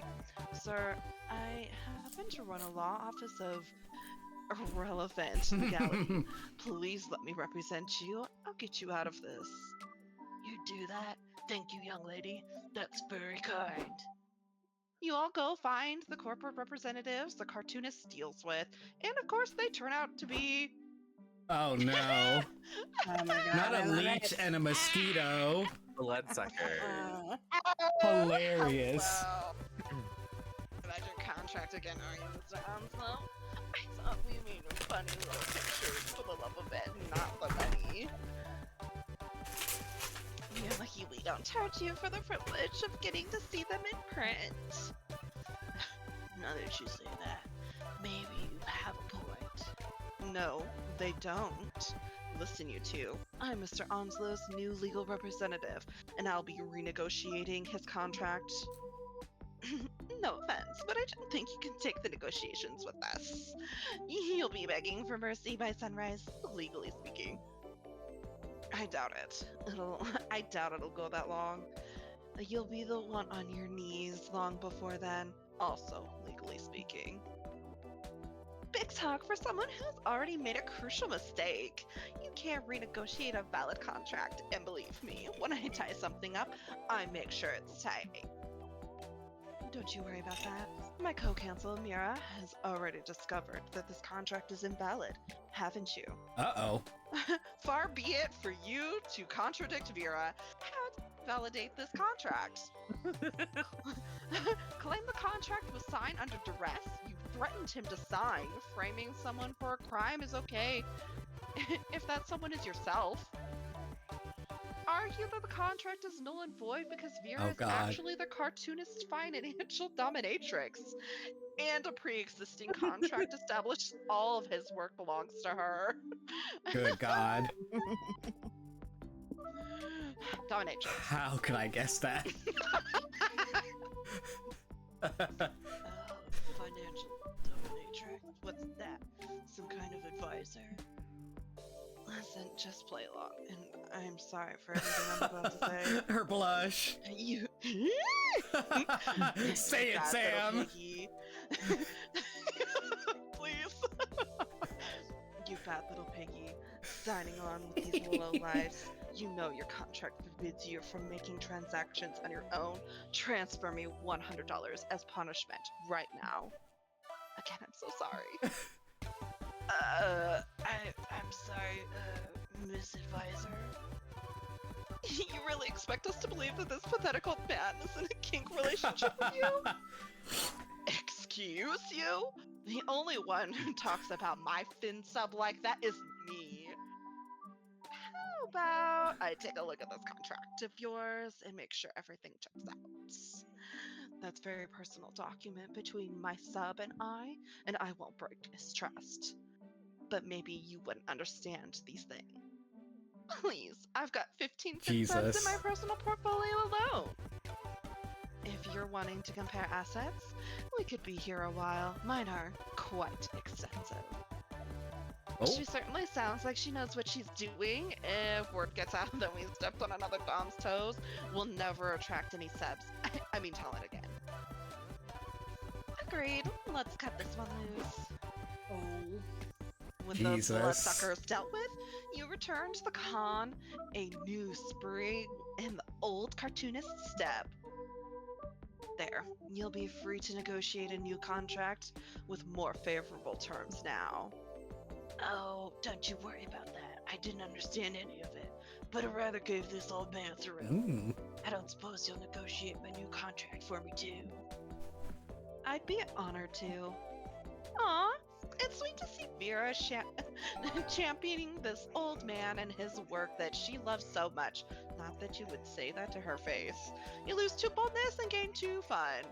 Sir, I happen to run a law office of irrelevant legality. Please let me represent you. I'll get you out of this. You do that? Thank you, young lady. That's very kind. You all go find the corporate representatives the cartoonist deals with, and of course they turn out to be Oh no. Oh my god. Not I a love leech it. and a mosquito. Bloodsucker. Hilarious. Hello. About your contract again, are you, Mr. Onslow? I thought we made funny little pictures for the love of it, not the money. You're lucky we don't charge you for the privilege of getting to see them in print. Now that you say that, maybe you have a point. No, they don't. Listen, you two. I'm Mr. Onslow's new legal representative, and I'll be renegotiating his contract. No offense, but I don't think you can take the negotiations with us. You'll be begging for mercy by sunrise, legally speaking. I doubt it. I doubt it'll go that long. You'll be the one on your knees long before then, also legally speaking. Big talk for someone who's already made a crucial mistake. You can't renegotiate a valid contract, and believe me, when I tie something up, I make sure it's tight. Don't you worry about that. My co-counsel, Mira, has already discovered that this contract is invalid, haven't you? Uh-oh. Far be it for you to contradict Vera. How to validate this contract? Claim the contract was signed under duress. You threatened him to sign. Framing someone for a crime is okay if that someone is yourself. Argue that the contract is null and void because Vera Oh, is God. actually the cartoonist's financial dominatrix. And a pre-existing contract established all of his work belongs to her. Good God. Dominatrix. How could I guess that? Financial dominatrix. What's that? Some kind of advisor? Listen, just play along, and I'm sorry for everything I'm about to say. Her blush. You Say it, bad Sam. little piggy. Please. You bad little piggy. Signing on with these low lives. You know your contract forbids you from making transactions on your own. Transfer me $100 as punishment right now. Again, I'm so sorry. I'm sorry, Miss Advisor. You really expect us to believe that this pathetic old man is in a kink relationship with you? Excuse you? The only one who talks about my fin sub like that is me. How about I take a look at this contract of yours and make sure everything checks out? That's a very personal document between my sub and I won't break his trust. But maybe you wouldn't understand these things. Please, I've got 15 fin subs in Jesus. my personal portfolio alone. If you're wanting to compare assets, we could be here a while. Mine are quite extensive. Oh, She certainly sounds like she knows what she's doing. If word gets out that we stepped on another Dom's toes, we'll never attract any subs. I mean talent again. Agreed. Let's cut this one loose. Oh. When the Jesus. bloodsucker is dealt with, you return to the con, a new spring in the old cartoonist step. There, you'll be free to negotiate a new contract with more favorable terms now. Oh, don't you worry about that. I didn't understand any of it, but I'd rather give this old man a thrill. Mm. I don't suppose you'll negotiate my new contract for me too. I'd be honored to. Aw, it's sweet to see Vera championing this old man and his work that she loves so much. Not that you would say that to her face. You lose 2 boldness and gain 2 fun.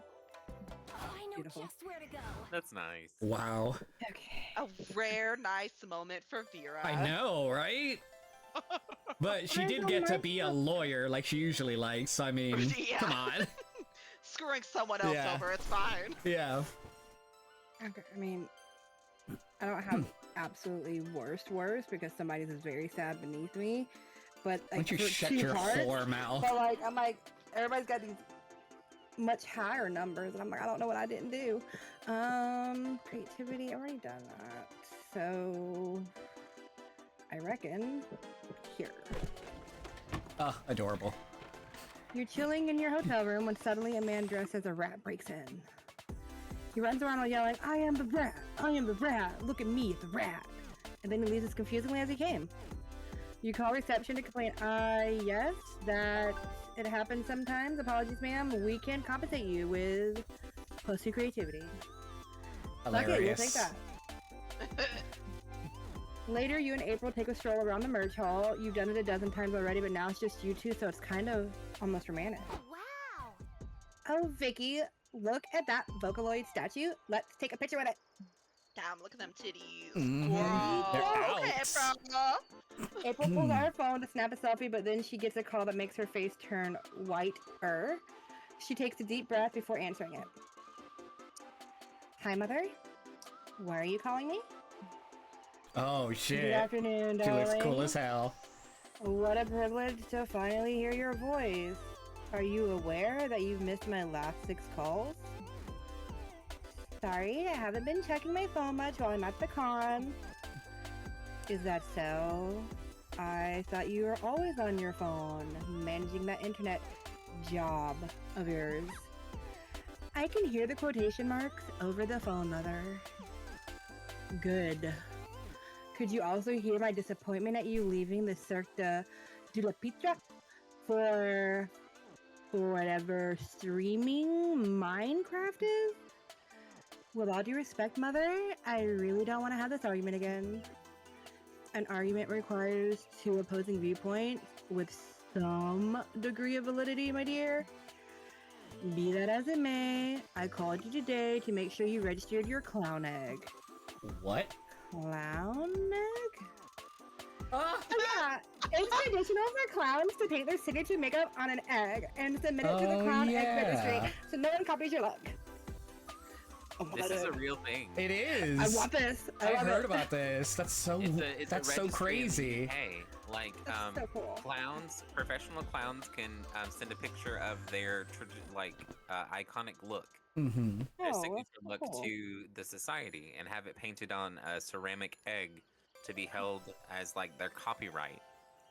Oh, I know Beautiful. just where to go. That's nice. Wow. Okay. A rare, nice moment for Vera. I know, right? But she did get to be a lawyer like she usually likes. I mean, Yeah. come on. Screwing someone else Yeah. over, it's fine. Yeah. Okay. I mean, I don't have absolutely worst because somebody's is very sad beneath me. But Why like don't you for shut 2 your parts, whore mouth? but like I'm like everybody's got these much higher numbers, and I'm like I don't know what I didn't do. Creativity. I've already done that, so I reckon here. Oh, adorable. You're chilling in your hotel room when suddenly a man dressed as a rat breaks in. He runs around all yelling, "I am the rat! I am the rat! Look at me, the rat!" And then he leaves as confusingly as he came. You call reception to complain, yes, that it happens sometimes. Apologies, ma'am. We can compensate you with pussy creativity. Fuck it, you'll take Hilarious. that. Later, you and April take a stroll around the merch hall. You've done it a dozen times already, but now it's just you two, so it's kind of almost romantic. Wow. Oh, Vicky, look at that Vocaloid statue. Let's take a picture with it. Damn, look at them titties. Mhm. Whoa. They're Okay, out. bro. April pulls out her phone to snap a selfie, but then she gets a call that makes her face turn whiter. She takes a deep breath before answering it. Hi, Mother. Why are you calling me? Oh Good shit. afternoon, She darling. looks cool as hell. What a privilege to finally hear your voice. Are you aware that you've missed my last 6 calls? Sorry, I haven't been checking my phone much while I'm at the con. Is that so? I thought you were always on your phone, managing that internet job of yours. I can hear the quotation marks over the phone, Mother. Good. Could you also hear my disappointment at you leaving the Cirque de la Pitra for whatever streaming Minecraft is? With all due respect, Mother, I really don't want to have this argument again. An argument requires 2 opposing viewpoints with some degree of validity, my dear. Be that as it may, I called you today to make sure you registered your clown egg. What? Clown egg? Ah! Oh yeah, it's traditional for clowns to paint their signature makeup on an egg and submit it to the Oh, clown egg yeah. registry so no one copies your luck. Oh my This God, is a real thing. It is. I want this. I love heard it. about this. That's so. It's that's a so registry in the crazy. UK. Like That's so cool. clowns, professional clowns can send a picture of their iconic look, Mm-hmm. their Oh, signature that's look cool. to the society, and have it painted on a ceramic egg to be held as like their copyright.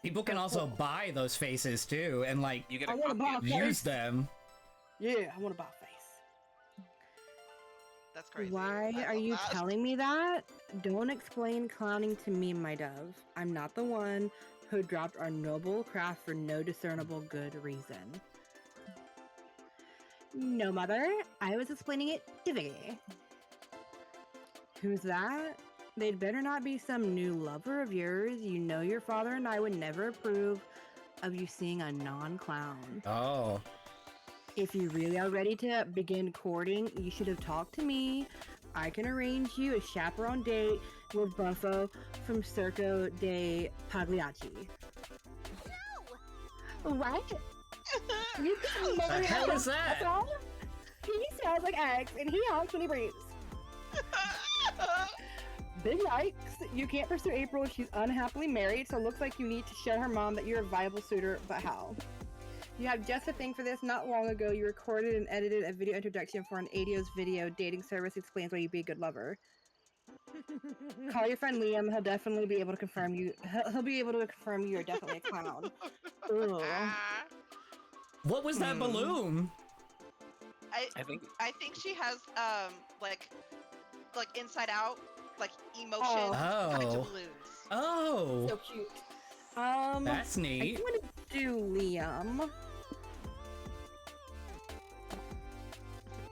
People can That's also cool. buy those faces too, and like You get I a wanna copy buy of a it. face. use them. Yeah, I want to buy a face. That's crazy. Why I are love you that. telling me that? Don't explain clowning to me, my dove. I'm not the one who dropped our noble craft for no discernible good reason. No, Mother. I was explaining it to Vicky. Who's that? They'd better not be some new lover of yours. You know your father and I would never approve of you seeing a non-clown. Oh. If you really are ready to begin courting, you should have talked to me. I can arrange you a chaperone date with Buffo from Circo de Pagliacci. What? You can The marry hell him, is that? that's all? He smells like eggs and he honks when he breathes. Big yikes. You can't pursue April if she's unhappily married, so it looks like you need to show her mom that you're a viable suitor, but how? You have just a thing for this. Not long ago, you recorded and edited a video introduction for an Adios video dating service. Explains why you'd be a good lover. Call your friend Liam. He'll definitely be able to confirm you. He'll be able to confirm you are definitely a clown. Ooh. What was that balloon? I think I think she has like inside out like emotion Oh. kind of balloons. Oh, So cute. that's I neat. want to do Liam.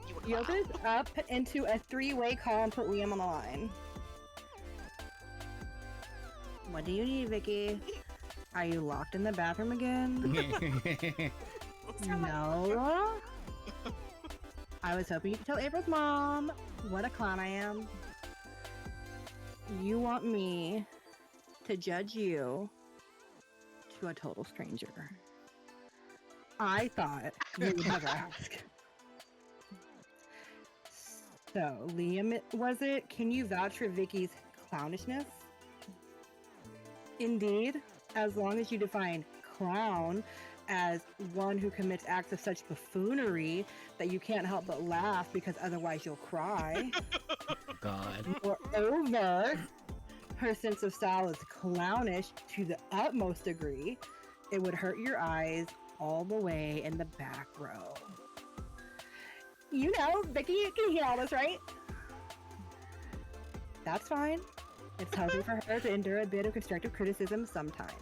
You a You'll clown. this up into a three-way call and put Liam on the line. What do you need, Vicky? Are you locked in the bathroom again? No. I was hoping you could tell April's mom what a clown I am. You want me to judge you to a total stranger. I thought you would never ask. So, Liam, was it? Can you vouch for Vicky's clownishness? Indeed, as long as you define clown as one who commits acts of such buffoonery that you can't help but laugh because otherwise you'll cry. God. Moreover, her sense of style is clownish to the utmost degree. It would hurt your eyes all the way in the back row. You know, Vicky can hear all this, right? That's fine. It's healthy for her to endure a bit of constructive criticism sometimes.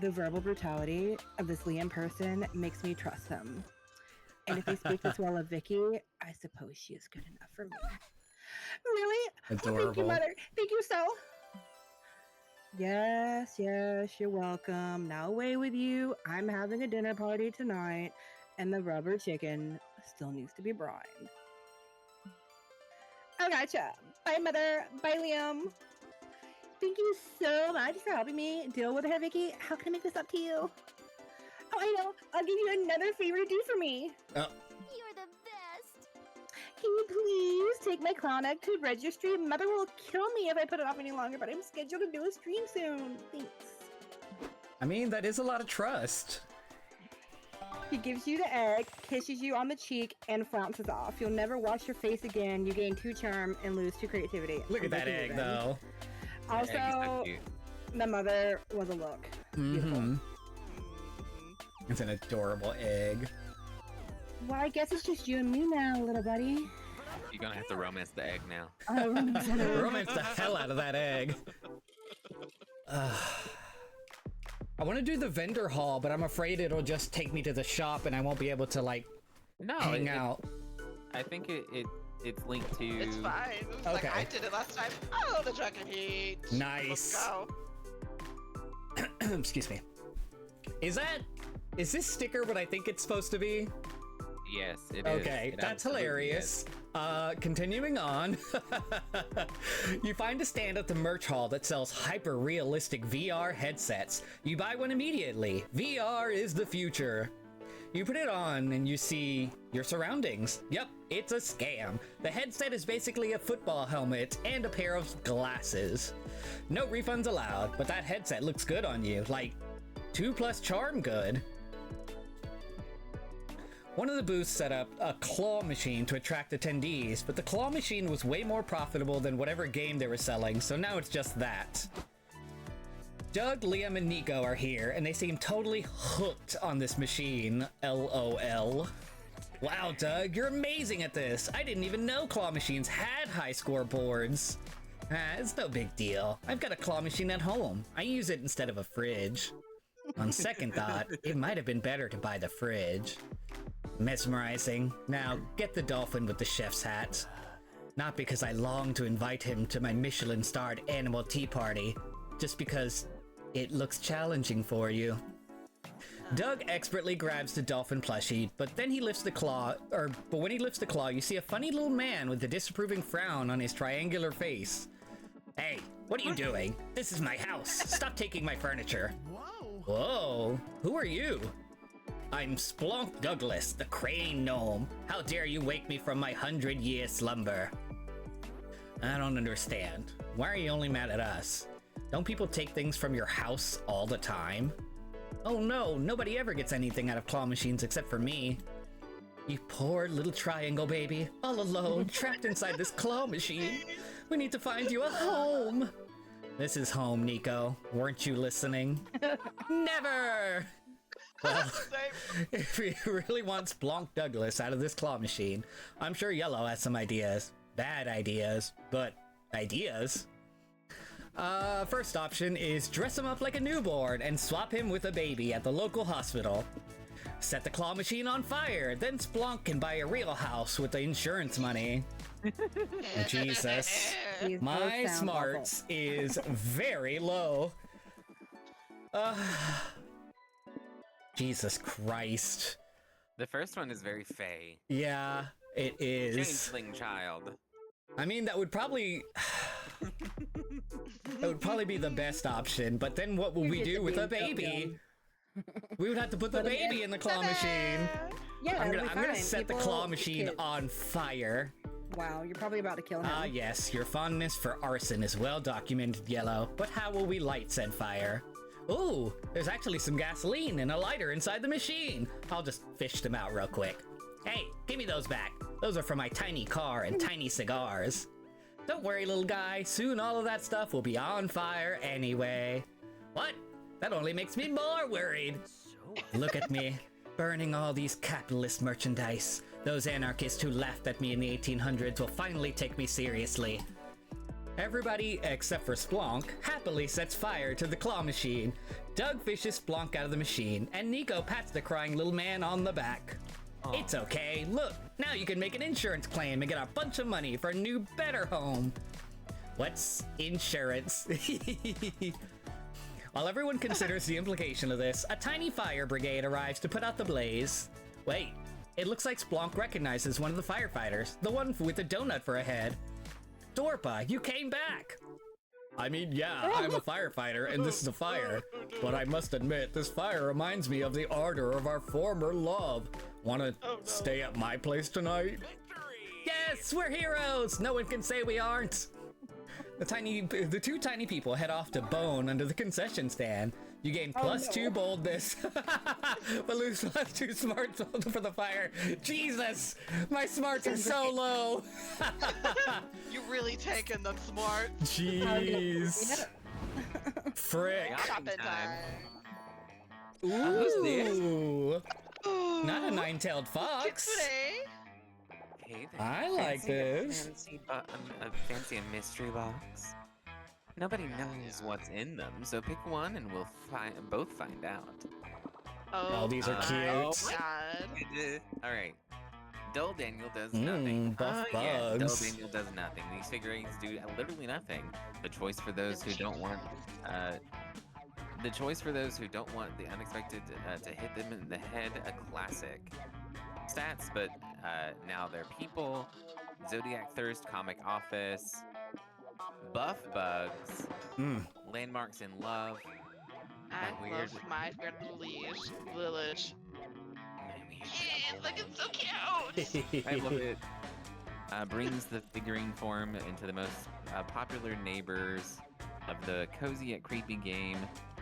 The verbal brutality of this Liam person makes me trust him. And if he speaks as well of Vicky, I suppose she is good enough for me. Really? Oh, thank you, Adorable. Mother. Thank you so. Yes, you're welcome. Now away with you. I'm having a dinner party tonight, and the rubber chicken still needs to be brined. I gotcha. Bye, Mother. Bye, Liam. Thank you so much for helping me deal with her, Vicky. How can I make this up to you? Oh, I know. I'll give you another favor to do for me. You're the best. Can you please take my clown egg to registry? Mother will kill me if I put it off any longer, but I'm scheduled to do a stream soon. Thanks. I mean, that is a lot of trust. He gives you the egg, kisses you on the cheek, and flounces off. You'll never wash your face again. You gain 2 charm and lose 2 creativity. Look at I'm that breaking egg, even. though. Egg is so Also, cute. the mother was a look. Beautiful. Mm-hmm. It's an adorable egg. Well, I guess it's just you and me now, little buddy. You're gonna have to romance the egg now. Romance the hell out of that egg. I want to do the vendor hall, but I'm afraid it'll just take me to the shop and I won't be able to, like, No, hang out. I think it's linked to. It's fine. It's like Okay. I did it last time. Oh, the Drunken Heat. Nice. Let's go. Excuse me. Is this sticker what I think it's supposed to be? Yes, it is. Okay, It that's absolutely hilarious. Continuing on. You find a stand at the merch hall that sells hyper-realistic VR headsets. You buy one immediately. VR is the future. You put it on and you see your surroundings. Yep, it's a scam. The headset is basically a football helmet and a pair of glasses. No refunds allowed, but that headset looks good on you. Like, 2+ charm good. One of the booths set up a claw machine to attract attendees, but the claw machine was way more profitable than whatever game they were selling, so now it's just that. Doug, Liam, and Nico are here, and they seem totally hooked on this machine. LOL. Wow, Doug, you're amazing at this. I didn't even know claw machines had high scoreboards. It's no big deal. I've got a claw machine at home. I use it instead of a fridge. On second thought, it might have been better to buy the fridge. Mesmerizing. Now, get the dolphin with the chef's hat. Not because I long to invite him to my Michelin-starred animal tea party, just because it looks challenging for you. Doug expertly grabs the dolphin plushie, but then he lifts the claw, but when he lifts the claw, you see a funny little man with a disapproving frown on his triangular face. Hey, what are you doing? This is my house. Stop taking my furniture. Whoa, who are you? I'm Splunk Douglas, the crane gnome. How dare you wake me from my 100-year slumber? I don't understand. Why are you only mad at us? Don't people take things from your house all the time? Oh no, nobody ever gets anything out of claw machines except for me. You poor little triangle baby, all alone, trapped inside this claw machine. We need to find you a home. This is home, Nico. Weren't you listening? Never! Well, if we really want Splonk Douglas out of this claw machine, I'm sure Yellow has some ideas. Bad ideas, but ideas. First option is dress him up like a newborn and swap him with a baby at the local hospital. Set the claw machine on fire, then Splonk can buy a real house with the insurance money. Jesus. These both My sound smarts is very low. Jesus Christ. The first one is very fey. Yeah, it is. Changeling child. I mean, that would probably be the best option, but then what will You we get do to with be a so baby? young. We would have to put the Put it baby in the claw machine. Yeah, I'm it'll be gonna fine. set the People- claw machine kids. on fire. Wow, you're probably about to kill him. Ah, yes, your fondness for arson is well documented, Yellow. But how will we light said fire? Ooh, there's actually some gasoline and a lighter inside the machine. I'll just fish them out real quick. Hey, give me those back. Those are for my tiny car and tiny cigars. Don't worry, little guy. Soon all of that stuff will be on fire anyway. What? That only makes me more worried. Look at me, burning all these capitalist merchandise. Those anarchists who laughed at me in the 1800s will finally take me seriously. Everybody, except for Splonk, happily sets fire to the claw machine. Doug fishes Splonk out of the machine, and Nico pats the crying little man on the back. It's okay, look, now you can make an insurance claim and get a bunch of money for a new, better home. What's insurance? While everyone considers the implication of this, a tiny fire brigade arrives to put out the blaze. Wait, it looks like Splonk recognizes one of the firefighters, the one with the donut for a head. Dorpa, you came back! I mean, yeah, I'm a firefighter, and this is a fire. But I must admit, this fire reminds me of the ardor of our former love. Wanna stay at my place tonight? Yes, we're heroes! No one can say we aren't! The two tiny people head off to Bone under the concession stand. You gain +2 boldness, but lose +2 smarts for the fire. Jesus, my smarts are so low. You really taking them smart. Jeez. Frick. Shopping time. Who's this? Ooh. Ooh. Not a nine-tailed fox. Today. Hey there. I like this. Fancy a mystery box. Nobody knows what's in them, so pick one and we'll both find out. Oh, these are cute. my God. All right. Dull Daniel does nothing. Buff Yeah, Dull bugs. Daniel does nothing. These figurines do literally nothing. The choice for those who don't want, the unexpected to hit them in the head, a classic. Stats, but now they're people. Zodiac Thirst Comic Office. Buff Bugs. Landmarks in Love. I weird- love my village. Yeah, look, it's so cute. I love it. Brings the figurine form into the most popular neighbors of the cozy yet creepy game.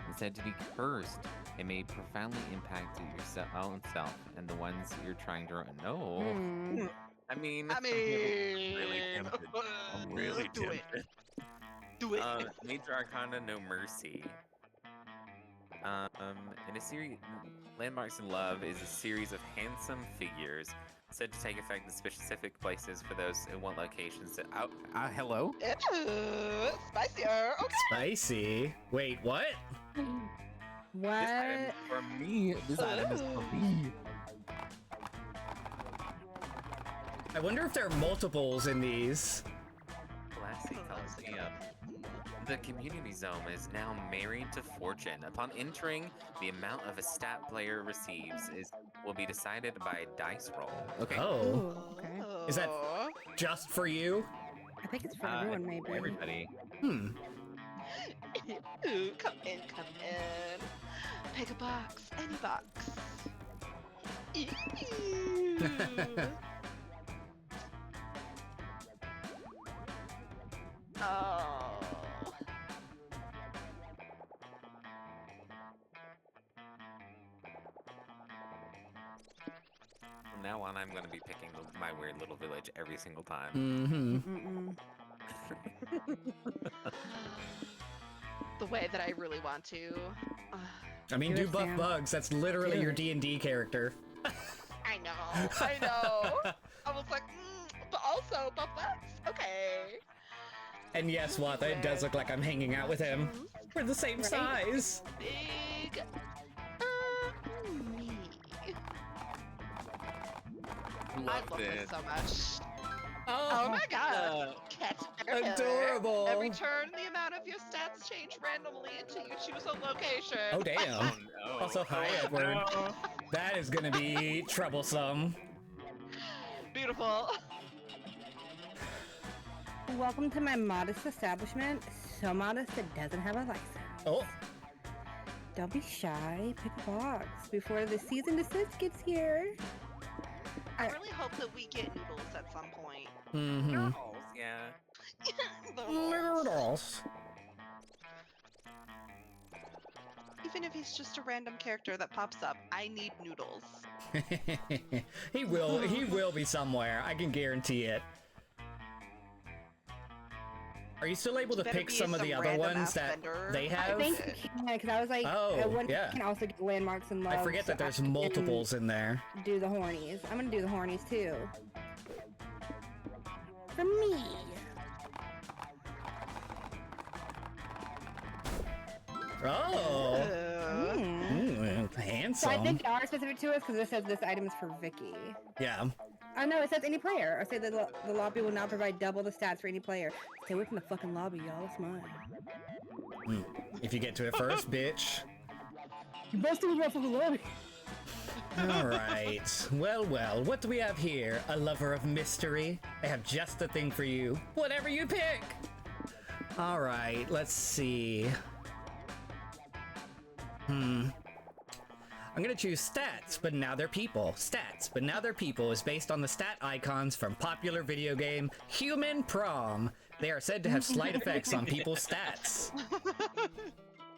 And said to be cursed. It may profoundly impact your own self and the ones you're trying to know. I mean, I'm really tempted. I'm really do tempted. it. Do it. Major Arcana, No Mercy. In a series, Landmarks in Love is a series of handsome figures said to take effect in specific places for those who want locations that. Hello? Ew, spicier. Okay. Spicy. Wait, what? This item What? is for me. This item is for me. I wonder if there are multiples in these. Classy Coliseum. The community zone is now married to fortune. Upon entering, the amount of a stat player receives will be decided by a dice roll. Okay. Oh, Ooh, okay. Is that- Oh. just for you? I think it's for everyone, maybe. Everybody. Hmm. Ooh, come in, come in. Pick a box, any box. Ew. Oh. now on, I'm gonna be picking my weird little village every single time. Mm-hmm. The way that I really want to. I mean, Do do it, buff Sam. bugs. That's literally Do your it. D&D character. I know. I know. I was like, but also buff bugs. Okay. And yes, Watha, it does look like I'm hanging out with him. We're the same Right? size. Big. Me. I Loved love it. this so much. Oh Oh, my god. Cat's adorable. Every turn, the amount of your stats change randomly until you choose a location. oh damn. Oh no. Also, hi, Oh, Edward. no. That is gonna be troublesome. Beautiful. Welcome to my modest establishment. So modest it doesn't have a license. Oh, Don't be shy. Pick a box before the season desist gets here. I really hope that we get noodles at some point. mm-hmm. Girls, yeah. Noodles. Even if he's just a random character that pops up, I need noodles. He will be somewhere. I can guarantee it. Are you still able to Better pick be some of the some other random ones ass that vendor. they I have? think you can, because I was like, Oh, one yeah. can also get landmarks and love. I forget that so there's I can multiples in there. Do the hornies. I'm gonna do the hornies too. For me. Oh, Uh, handsome. So I think they are specific to us because it says this item is for Vicky. Yeah. Oh no, it says any player. I say that the lobby will not provide double the stats for any player. Stay away from the fucking lobby, y'all. It's mine. If you get to it first, bitch. You busted with my fucking lobby. All right. Well, what do we have here? A lover of mystery? I have just the thing for you. Whatever you pick. All right, let's see. I'm gonna choose stats, but now they're people. Stats, but now they're people is based on the stat icons from popular video game Human Prom. They are said to have slight effects on people's stats.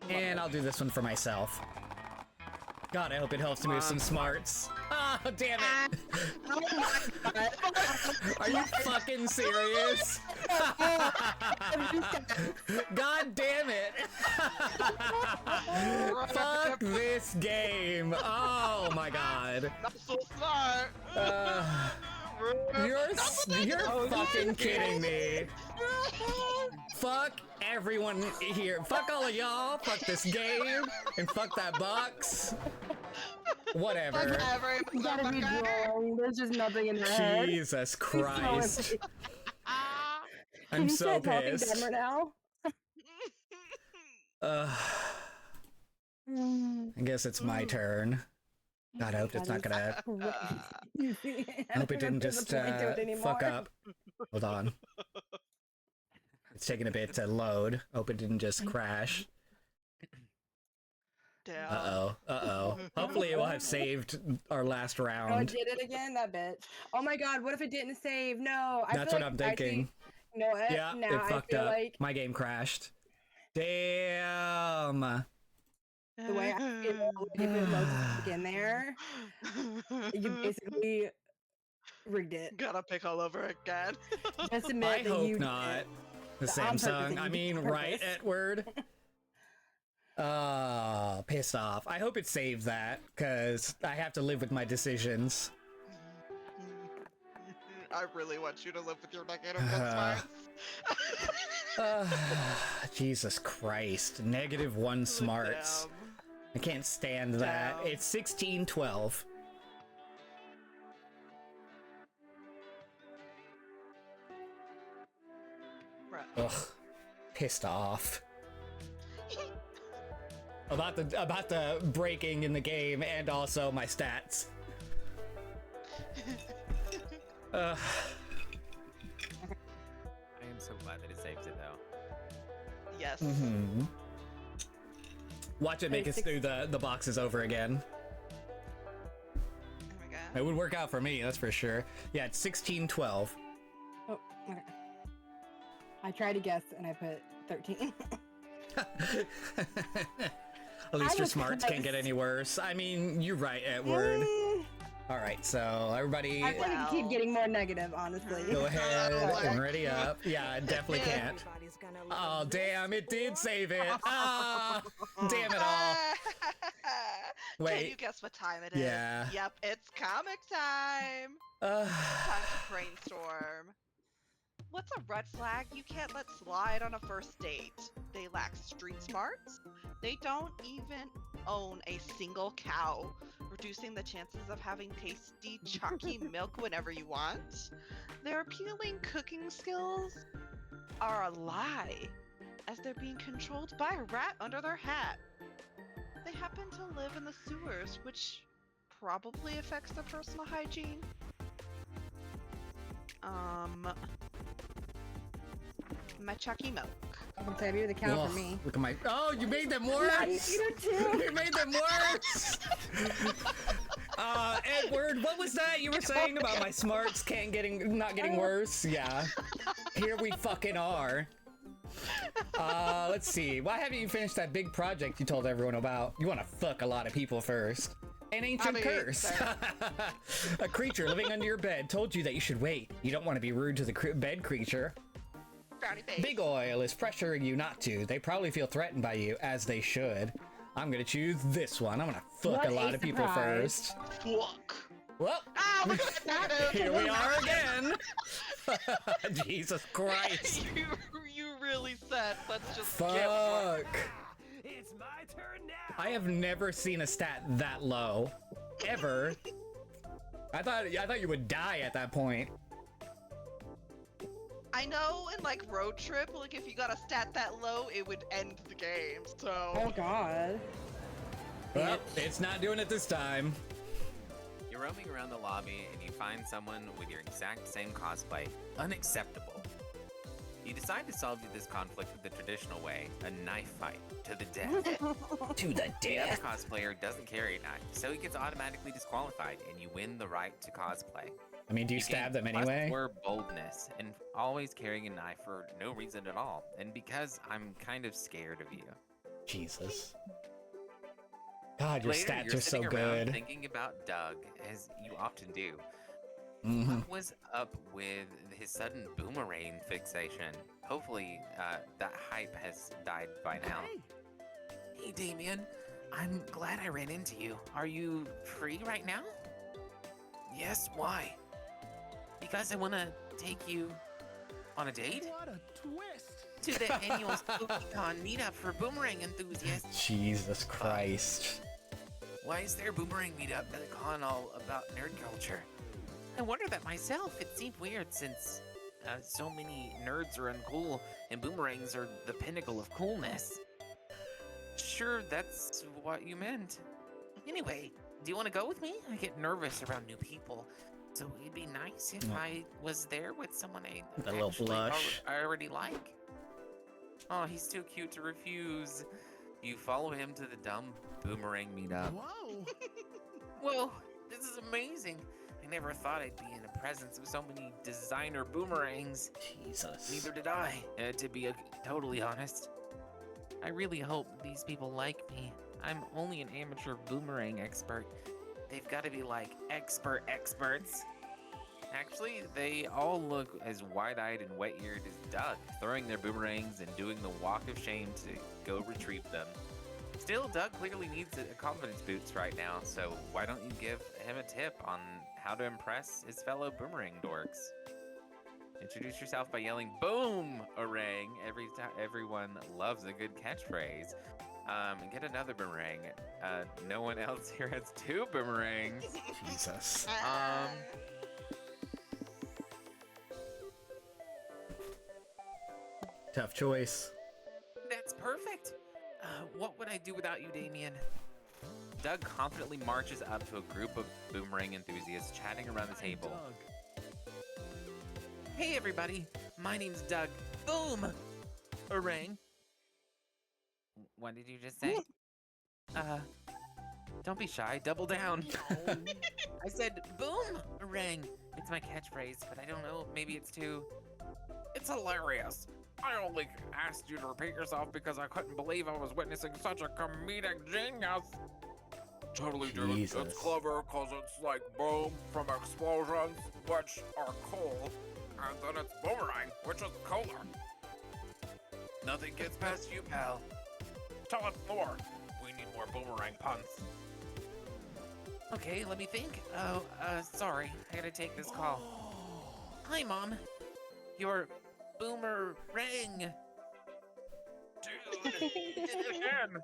And I'll do this one for myself. God, I hope it helps me with some smarts. Oh, damn it. Oh my god. Are you fucking serious? God damn it. Fuck this game. Oh my god. not so smart. You're fucking kidding me. Fuck everyone here. Fuck all of y'all. Fuck this game. And fuck that box. Whatever. You gotta be wrong. There's just nothing in their head. Jesus Christ. Can I'm you so start talking pissed. dumber now? I guess it's my turn. God, I hope it's not gonna. I hope it didn't just fuck up. Hold on. It's taking a bit to load. Hope it didn't just crash. Damn. Uh-oh. Hopefully it will have saved our last Oh, it round. did it again? That bitch. Oh my god, what if it didn't save? No. That's what I'm thinking. No, Yeah, now it fucked I feel up. like My game crashed. Damn. the way I feel, if it loads again there, you basically rigged it. Gotta pick all over again. Just admit I that hope you did not. it. The On purpose, Samsung. you I did mean, on right, purpose. Edward? Pissed off. I hope it saves that, because I have to live with my decisions. I really want you to live with your negative smarts. Jesus Christ. -1 smarts. Damn. I can't stand that. Damn. It's 1612. Right. Ugh. Pissed off. About the breaking in the game and also my stats. I am so glad that it saves it though. Yes. Watch it make us do the boxes over again. There we go. It would work out for me, that's for sure. Yeah, it's 1612. Oh, okay. I tried to guess and I put 13. At least your was smarts can't get close. any worse. I mean, you're right, Edward. All right, so everybody I think Wow. keep getting more negative, honestly. go ahead Oh, and ready up. Yeah, I definitely can't. Everybody's gonna Oh, love this. damn, it did save it. Ah, damn it all. Can Wait. you guess what time it is? Yeah. Yep, it's comic time. Time to brainstorm. What's a red flag you can't let slide on a first date? They lack street smarts. They don't even own a single cow, reducing the chances of having tasty, chalky milk whenever you want. Their appealing cooking skills are a lie, as they're being controlled by a rat under their hat. They happen to live in the sewers, which probably affects their personal hygiene. My chalky milk. I'm gonna say, you're the cow Ugh, for me. look at my. Oh, you made them Yeah, worse. you do too. You made them worse. Edward, what was that you were saying about my smarts not getting worse? Yeah. Here we fucking are. Let's see. Why haven't you finished that big project you told everyone about? You want to fuck a lot of people first. An ancient curse. A creature living under your bed told you that you should wait. You don't want to be rude to the bed creature. Brownie face. Big Oil is pressuring you not to. They probably feel threatened by you, as they should. I'm gonna choose this one. I'm gonna fuck What a lot a of people surprise. first. Fuck. Well, Ah, look at that negative. here we are again. Jesus Christ. you really said, let's just get one. Fuck. It's my turn now. I have never seen a stat that low. Ever. I thought you would die at that point. I know in like Road Trip, like if you got a stat that low, it would end the game. So Oh god. Well, it's not doing it this time. You're roaming around the lobby and you find someone with your exact same cosplay. Unacceptable. You decide to solve this conflict the traditional way, a knife fight to the death. To the The other death. cosplayer doesn't carry a knife, so he gets automatically disqualified and you win the right to cosplay. I mean, do you stab them anyway? Plus 4 boldness and always carrying a knife for no reason at all, and because I'm kind of scared of you. Jesus. God, your Later, stats you're are so sitting around good. thinking about Doug, as you often do. Mhm. What was up with his sudden boomerang fixation? Hopefully, that hype has died by now. Hey, Damien. I'm glad I ran into you. Are you free right now? Yes, why? Because I want to take you on a date What a twist. to the annual SpookyCon meetup for boomerang enthusiasts. Jesus Christ. Why is there a boomerang meetup at a con all about nerd culture? I wonder that myself. It seemed weird since so many nerds are uncool and boomerangs are the pinnacle of coolness. Sure, that's what you meant. Anyway, do you want to go with me? I get nervous around new people, so it'd be nice if I was there with someone The little blush. I already like. Oh, he's too cute to refuse. You follow him to the dumb boomerang meetup. Whoa. Whoa, this is amazing. I never thought I'd be in the presence of so many designer boomerangs. Jesus. Neither did I, to be totally honest. I really hope these people like me. I'm only an amateur boomerang expert. They've got to be like experts. Actually, they all look as wide-eyed and wet-eared as Doug, throwing their boomerangs and doing the walk of shame to go retrieve them. Still, Doug clearly needs a confidence boost right now, so why don't you give him a tip on how to impress his fellow boomerang dorks? Introduce yourself by yelling "Boom-erang" every time. Everyone loves a good catchphrase. And get another boomerang. No one else here has 2 boomerangs. Jesus. Tough choice. That's perfect. What would I do without you, Damien? Doug confidently marches up to a group of boomerang enthusiasts chatting around the table. Hey, everybody. My name's Doug. Boom-erang. What did you just say? Don't be shy. Double down. I said boom-erang. It's my catchphrase, but I don't know. Maybe it's too... It's hilarious. I only asked you to repeat yourself because I couldn't believe I was witnessing such a comedic genius. Totally, dude. Jesus. It's clever because it's like boom from explosions, which are cool, and then it's boomerang, which is cooler. Nothing gets past you, pal. Tell us more. We need more boomerang puns. Okay, let me think. Oh, sorry. I gotta take this call. Hi, Mom. Your boomerang. Dude, he did it again.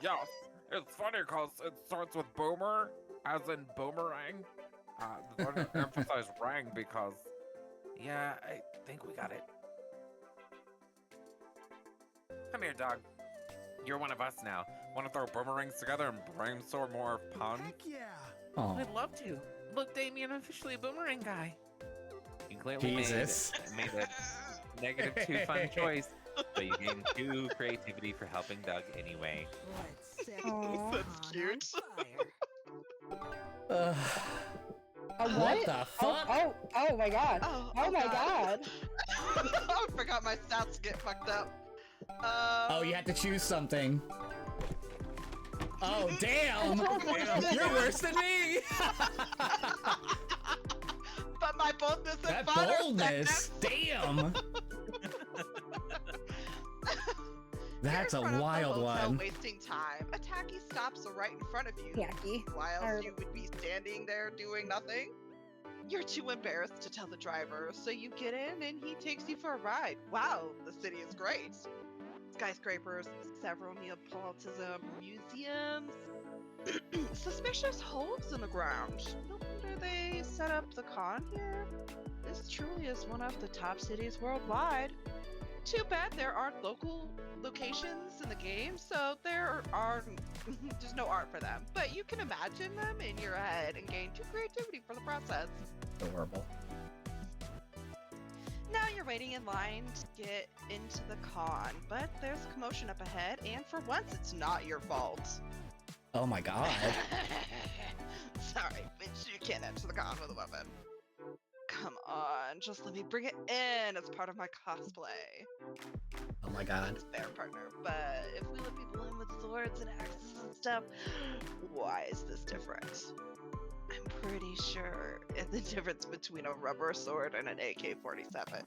Yes, it's funny because it starts with boomer, as in boomerang. I want to emphasize rang because, yeah, I think we got it. Come here, dog. You're one of us now. Want to throw boomerangs together and brainstorm more puns? Heck yeah! Oh, I'd love to. Look, Damien, I'm officially a boomerang guy. You clearly Jesus. made a -2 fun choice, but you gained 2 creativity for helping Doug anyway. Let's set Aw. this That's pond cute. on fire. Ugh. What? What the fuck? Oh my god. Oh, Oh my god. I forgot my stats get fucked up. Oh, you had to choose something. Oh, damn! Damn. You're worse than me! But my boldness and That fun are boldness! second. Damn! That's a You're in front of the wild hotel one. wasting time. A taxi stops right in front of you. Yucky. While Or- you would be standing there doing nothing. You're too embarrassed to tell the driver, so you get in and he takes you for a ride. Wow, the city is great. Skyscrapers, several Neapolitanism museums, suspicious holes in the ground. No wonder they set up the con here. This truly is one of the top cities worldwide. Too bad there aren't local locations in the game, so there's no art for them. But you can imagine them in your head and gain 2 creativity for the process. Adorable. Now you're waiting in line to get into the con, but there's commotion up ahead, and for once it's not your fault. Oh my god. Sorry, bitch, you can't enter the con with a weapon. Come on, just let me bring it in as part of my cosplay. Oh my god. It's fair, partner, but if we let people in with swords and axes and stuff, why is this different? I'm pretty sure it's the difference between a rubber sword and an AK-47.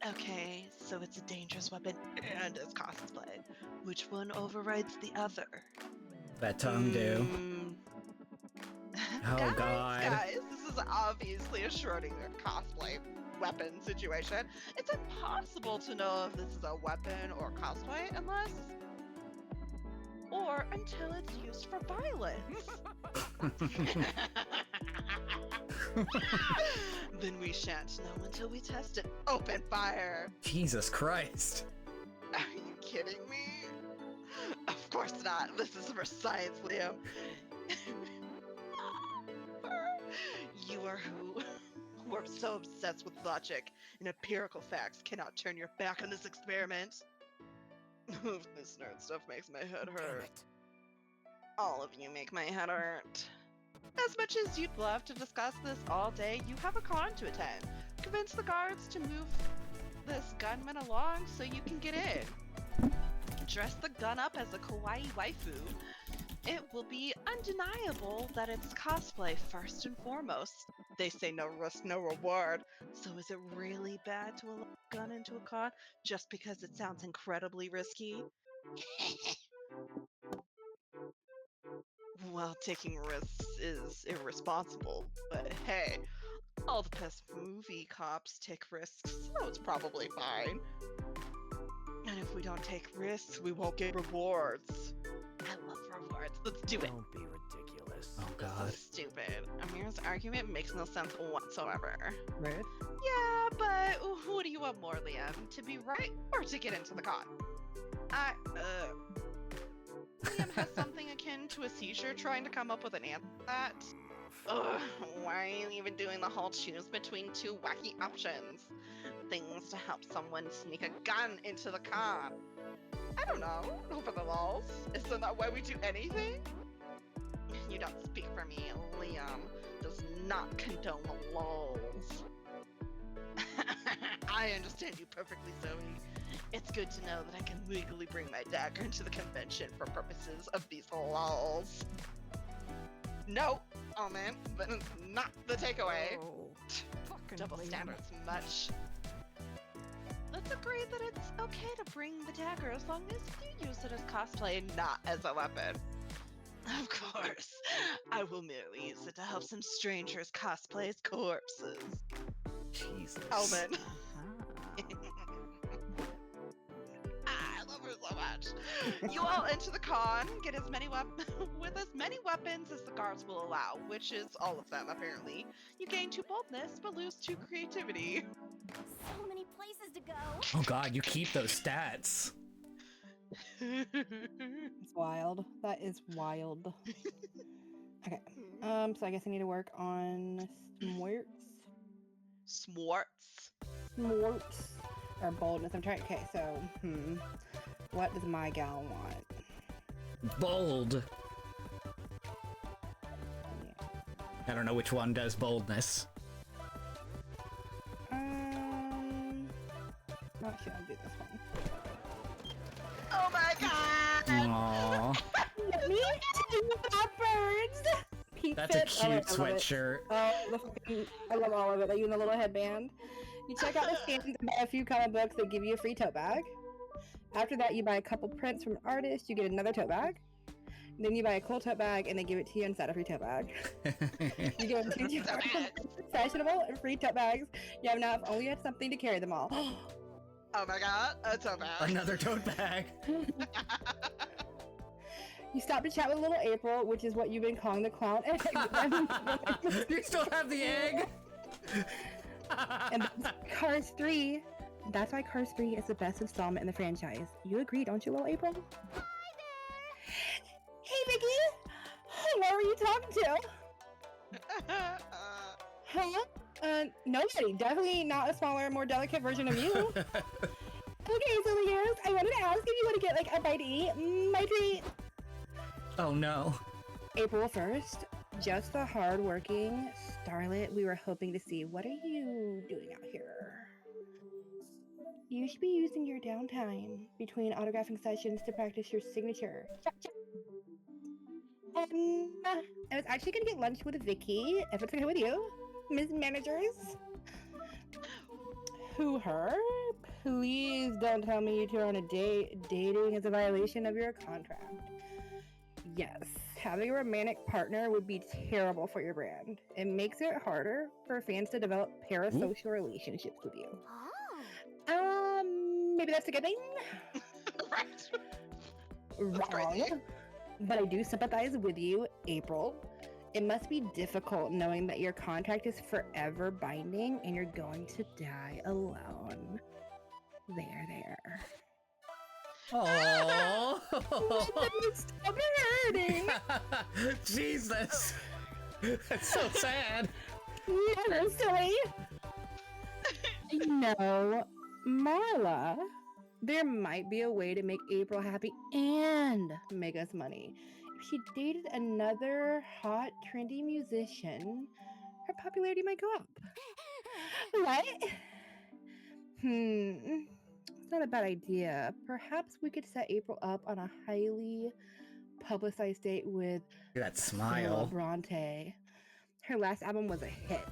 Okay, so it's a dangerous weapon and it's cosplay. Which one overrides the other? That tongue do. Mm. Oh, guys, God. Guys, this is obviously a Schrodinger cosplay weapon situation. It's impossible to know if this is a weapon or cosplay until it's used for violence. Then we shan't know until we test it. Open fire! Jesus Christ. Are you kidding me? Of course not. This is for science, Liam. You are who are so obsessed with logic and empirical facts cannot turn your back on this experiment. This nerd stuff makes my head hurt. All of you make my head hurt. As much as you'd love to discuss this all day, you have a con to attend. Convince the guards to move this gunman along so you can get in. Dress the gun up as a kawaii waifu. It will be undeniable that it's cosplay first and foremost. They say no risk, no reward. So is it really bad to allow a gun into a con just because it sounds incredibly risky? Well, taking risks is irresponsible, but hey, all the best movie cops take risks, so it's probably fine. And if we don't take risks, we won't get rewards. I love rewards. Let's do it. Don't be ridiculous. Oh This god. is stupid. Amir's argument makes no sense whatsoever. Rude. Yeah, but who do you want more, Liam? To be right or to get into the con? Liam has something akin to a seizure trying to come up with an answer to that. Ugh, why are you even doing the whole choose between 2 wacky options? Things to help someone sneak a gun into the con. I don't know, over the walls. Isn't that why we do anything? You don't speak for me. Liam does not condone the lulls. I understand you perfectly, Zoe. It's good to know that I can legally bring my dagger into the convention for purposes of these lulls. No, oh man, but not the takeaway. Oh, fucking Double lame. standards much. Let's agree that it's okay to bring the dagger as long as you use it as cosplay and not as a weapon. Of course, I will merely use it to help some strangers cosplay as corpses. Jesus. Elman. Uh-huh. I love her so much. You all enter the con, get as many with as many weapons as the guards will allow, which is all of them apparently. You gain 2 boldness, but lose 2 creativity. So many places to go. Oh god, you keep those stats. It's wild. That is wild. Okay. So I guess I need to work on smorts. Smarts. Smorts. Or boldness. I'm trying. Okay, so, what does my gal want? Bold. Yeah. I don't know which one does boldness. Actually, I'll do this one. Oh my god! Aww. Let me see my birds. Pink That's a fit. cute I love it. sweatshirt. I love all of it. Like even the little headband. You check out the stands and buy a few comic books that give you a free tote bag. After that, you buy a couple prints from an artist. You get another tote bag. Then you buy a cool tote bag, and they give it to you inside a free tote bag. You get 2 Tote bags. fashionable and free tote bags. You have now only had something to carry them all. Oh my god, a tote bag. Another tote bag. You stop to chat with little April, which is what you've been calling the clown. You still have the egg? And that's Cars 3. That's why Cars 3 is the best installment in the franchise. You agree, don't you, little April? Hi Hey, Vicky! What were you talking to? Huh? Nobody. Definitely not a smaller, more delicate version of you. Okay, so here's, I wanted to ask if you want to get like a bite to eat. My treat. Oh no. April 1st, just the hardworking starlet we were hoping to see. What are you doing out here? You should be using your downtime between autographing sessions to practice your signature. I was actually gonna get lunch with Vicky, if it's okay with you, Ms. Managers. Who, her? Please don't tell me you two are on a date. Dating is a violation of your contract. Yes, having a romantic partner would be terrible for your brand. It makes it harder for fans to develop parasocial relationships with you. Oh. Maybe that's a good thing? Right. Wrong. But I do sympathize with you, April. It must be difficult knowing that your contract is forever binding and you're going to die alone. There. Oh. Stop hurting. Jesus. That's so sad. Yeah, that's silly. No, Marla, there might be a way to make April happy and make us money. If she dated another hot, trendy musician, her popularity might go up. What? It's not a bad idea. Perhaps we could set April up on a highly publicized date with That smile. Bronte. Her last album was a hit.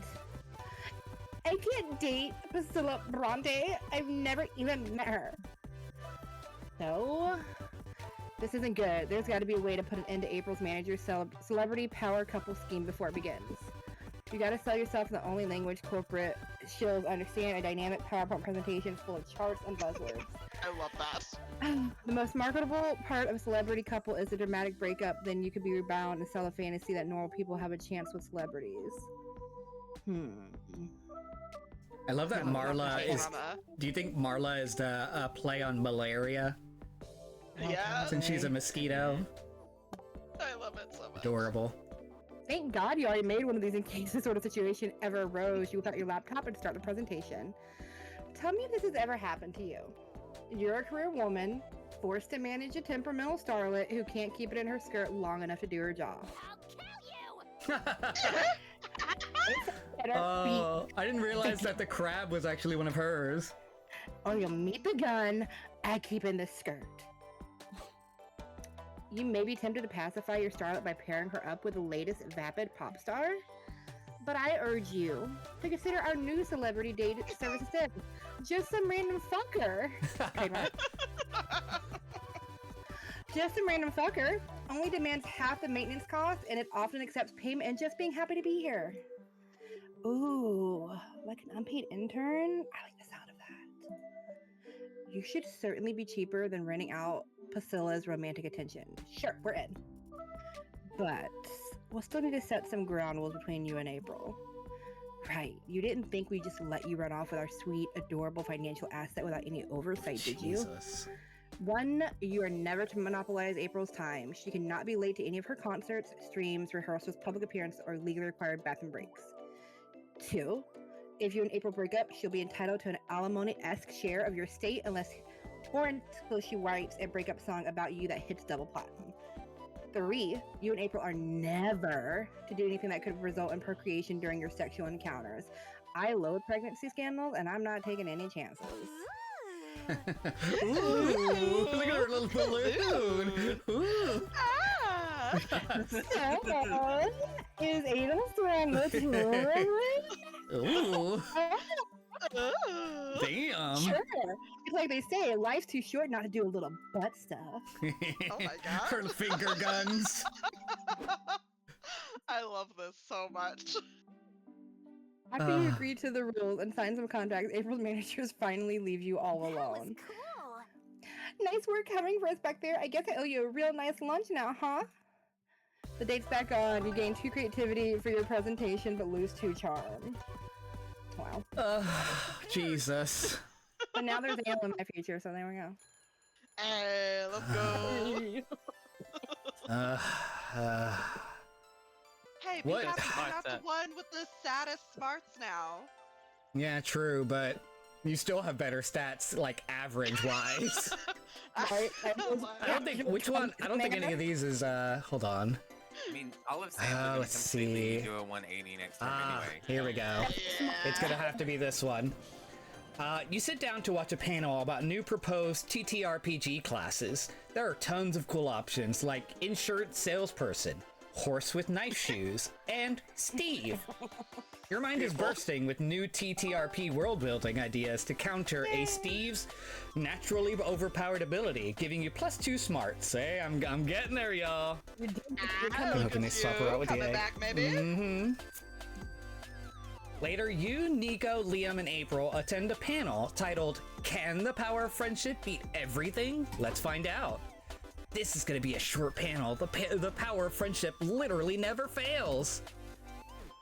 I can't date Priscilla Bronte. I've never even met her. So, this isn't good. There's got to be a way to put an end to April's manager's celebrity power couple scheme before it begins. You got to sell yourself in the only language corporate shills understand, a dynamic PowerPoint presentation full of charts and buzzwords. I love that. The most marketable part of a celebrity couple is a dramatic breakup. Then you could be rebound and sell a fantasy that normal people have a chance with celebrities. I love that No, Marla is. Drama. Do you think Marla is the play on malaria? Yeah. Since she's a mosquito. I love it so much. Adorable. Thank God you already made one of these in case this sort of situation ever arose. You whip out your laptop and start the presentation. Tell me if this has ever happened to you. You're a career woman, forced to manage a temperamental starlet who can't keep it in her skirt long enough to do her job. I'll kill you. Oh, I didn't realize that the crab was actually one of hers. Or you'll meet the gun I keep in the skirt. You may be tempted to pacify your starlet by pairing her up with the latest vapid pop star, but I urge you to consider our new celebrity date service instead. Just some random fucker. Trademark. Just some random fucker only demands half the maintenance cost, and it often accepts payment and just being happy to be here. Ooh, like an unpaid intern? I like the sound of that. You should certainly be cheaper than renting out Priscilla's romantic attention. Sure, we're in. But we'll still need to set some ground rules between you and April. Right, you didn't think we'd just let you run off with our sweet, adorable financial asset without any oversight, did you? Jesus. 1, you are never to monopolize April's time. She cannot be late to any of her concerts, streams, rehearsals, public appearances, or legally required bathroom breaks. 2, if you and April break up, she'll be entitled to an alimony-esque share of your estate until she writes a breakup song about you that hits double platinum. 3, you and April are never to do anything that could result in procreation during your sexual encounters. I loathe pregnancy scandals, and I'm not taking any chances. Ooh, look at her little balloon. Ooh. Ah! So, is Ada on the tour? Ooh. Oh. Damn. Sure. It's like they say, life's too short not to do a little butt stuff. Oh my god. Her finger guns. I love this so much. After you agree to the rules and sign some contracts, April's managers finally leave you all That was alone. cool. Nice work covering for us back there. I guess I owe you a real nice lunch now, huh? The date's back on. You gain 2 creativity for your presentation, but lose 2 charm. Wow. Jesus. But now there's Ale in my future, so there we go. Hey, let's go. Hey, we What? got What's the that? one with the saddest smarts now. Yeah, true, but you still have better stats, like average-wise. Right? I don't think which one. I don't think any of these is. Hold on. I mean, Olive Sam's gonna let's completely see. do a 180 next time anyway. Here we go. It's gonna have to be this one. You sit down to watch a panel about new proposed TTRPG classes. There are tons of cool options like insured salesperson, horse with knife shoes, and Steve. Your mind is bursting with new TTRP world building ideas to counter a Steve's naturally overpowered ability, giving you +2 smarts. Hey, I'm getting there, y'all. How can they swap her out with the Coming egg? back, maybe? Mm-hmm. Later, you, Nico, Liam, and April attend a panel titled, "Can the Power of Friendship Beat Everything? Let's find out." This is going to be a short panel. The power of friendship literally never fails.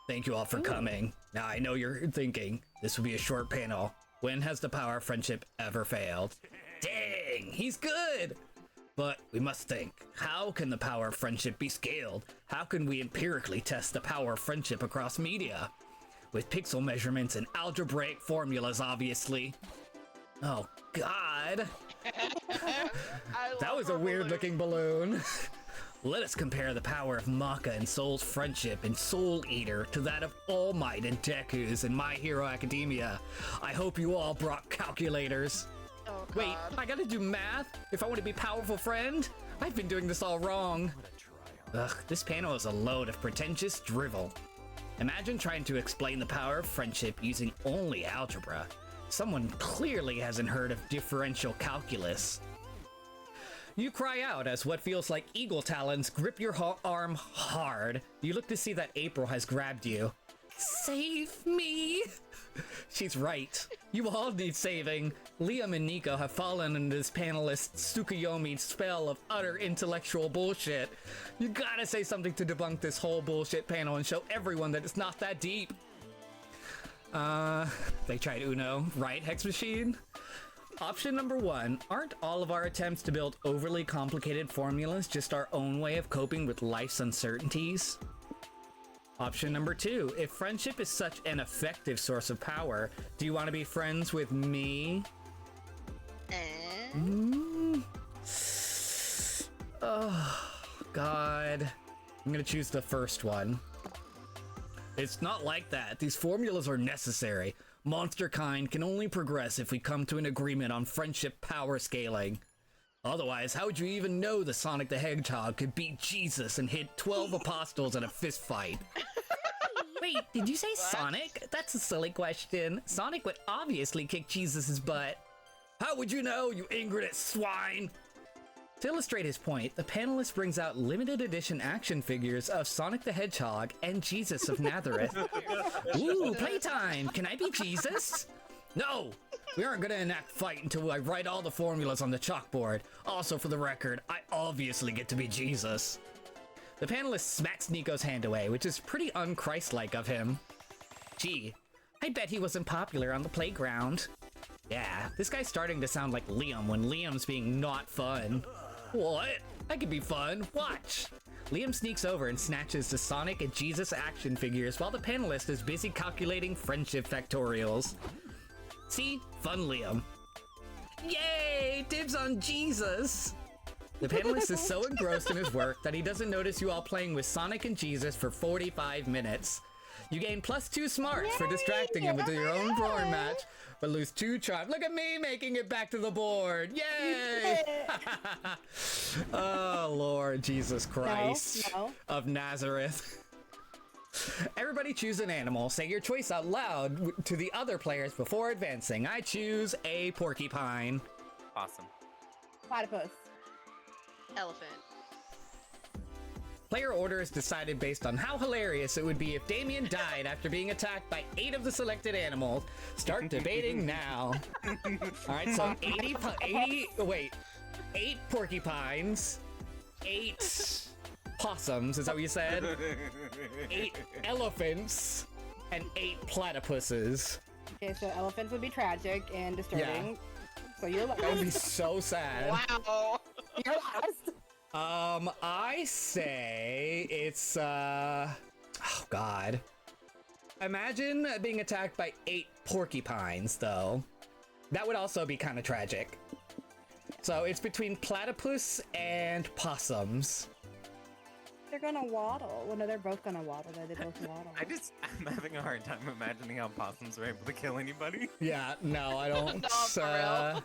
Thank you all for coming. Now, I know you're thinking, this will be a short panel. When has the power of friendship ever failed? Dang, he's good! But we must think, how can the power of friendship be scaled? How can we empirically test the power of friendship across media? With pixel measurements and algebraic formulas, obviously. Oh, God. That was a weird looking balloon. Let us compare the power of Maka and Soul's friendship in Soul Eater to that of All Might and Deku's in My Hero Academia. I hope you all brought calculators. Oh, Wait, God. I gotta do math if I want to be powerful friend? I've been doing this all wrong. Ugh, this panel is a load of pretentious drivel. Imagine trying to explain the power of friendship using only algebra. Someone clearly hasn't heard of differential calculus. You cry out as what feels like eagle talons grip your arm hard. You look to see that April has grabbed you. Save me! She's right. You all need saving. Liam and Nico have fallen into this panelist Tsukuyomi's spell of utter intellectual bullshit. You gotta say something to debunk this whole bullshit panel and show everyone that it's not that deep. They tried Uno, right, Hex Machine? Option number 1, aren't all of our attempts to build overly complicated formulas just our own way of coping with life's uncertainties? Option number 2, if friendship is such an effective source of power, do you want to be friends with me? Oh, God. I'm gonna choose the first one. It's not like that. These formulas are necessary. Monster kind can only progress if we come to an agreement on friendship power scaling. Otherwise, how would you even know the Sonic the Hedgehog could beat Jesus and hit 12 apostles in a fist fight? Wait, did you say Sonic? That's a silly question. Sonic would obviously kick Jesus' butt. How would you know, you ignorant swine? To illustrate his point, the panelist brings out limited edition action figures of Sonic the Hedgehog and Jesus of Nazareth. Ooh, playtime! Can I be Jesus? No! We aren't gonna enact fight until I write all the formulas on the chalkboard. Also, for the record, I obviously get to be Jesus. The panelist smacks Nico's hand away, which is pretty un-Christ-like of him. Gee, I bet he wasn't popular on the playground. Yeah, this guy's starting to sound like Liam when Liam's being not fun. What? I could be fun. Watch. Liam sneaks over and snatches the Sonic and Jesus action figures while the panelist is busy calculating friendship factorials. See? Fun Liam. Yay! Dibs on Jesus! The panelist is so engrossed in his work that he doesn't notice you all playing with Sonic and Jesus for 45 minutes. You gain +2 smarts for distracting him with your own drawing match, but lose 2 charms. Look at me making it back to the board! Yay! Oh, Lord Jesus Christ of Nazareth. Everybody choose an animal. Say your choice out loud to the other players before advancing. I choose a porcupine. Awesome. Platypus. Elephant. Player order is decided based on how hilarious it would be if Damien died after being attacked by 8 of the selected animals. Start debating now. Alright, so 8 porcupines, 8 possums, is that what you said? 8 elephants, and 8 platypuses. Okay, so elephants would be tragic and disturbing. Yeah. So you're last. That would be so sad. Wow. You're last. I say it's, oh god. Imagine being attacked by 8 porcupines, though. That would also be kind of tragic. So it's between platypus and possums. They're gonna waddle. Well, no, they're both gonna waddle. They both waddle. I'm having a hard time imagining how possums are able to kill anybody. Yeah, no, I don't. No, for real.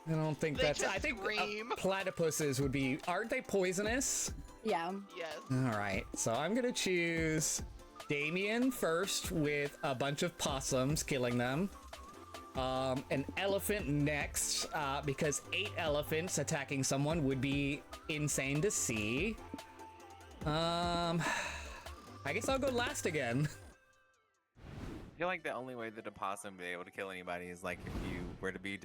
I don't think They that's. just I think scream. platypuses would be. Aren't they poisonous? Yeah. Yes. All right, so I'm gonna choose Damien first with a bunch of possums killing them. An elephant next, because 8 elephants attacking someone would be insane to see. I guess I'll go last again. I feel like the only way that a possum would be able to kill anybody is like if you were to be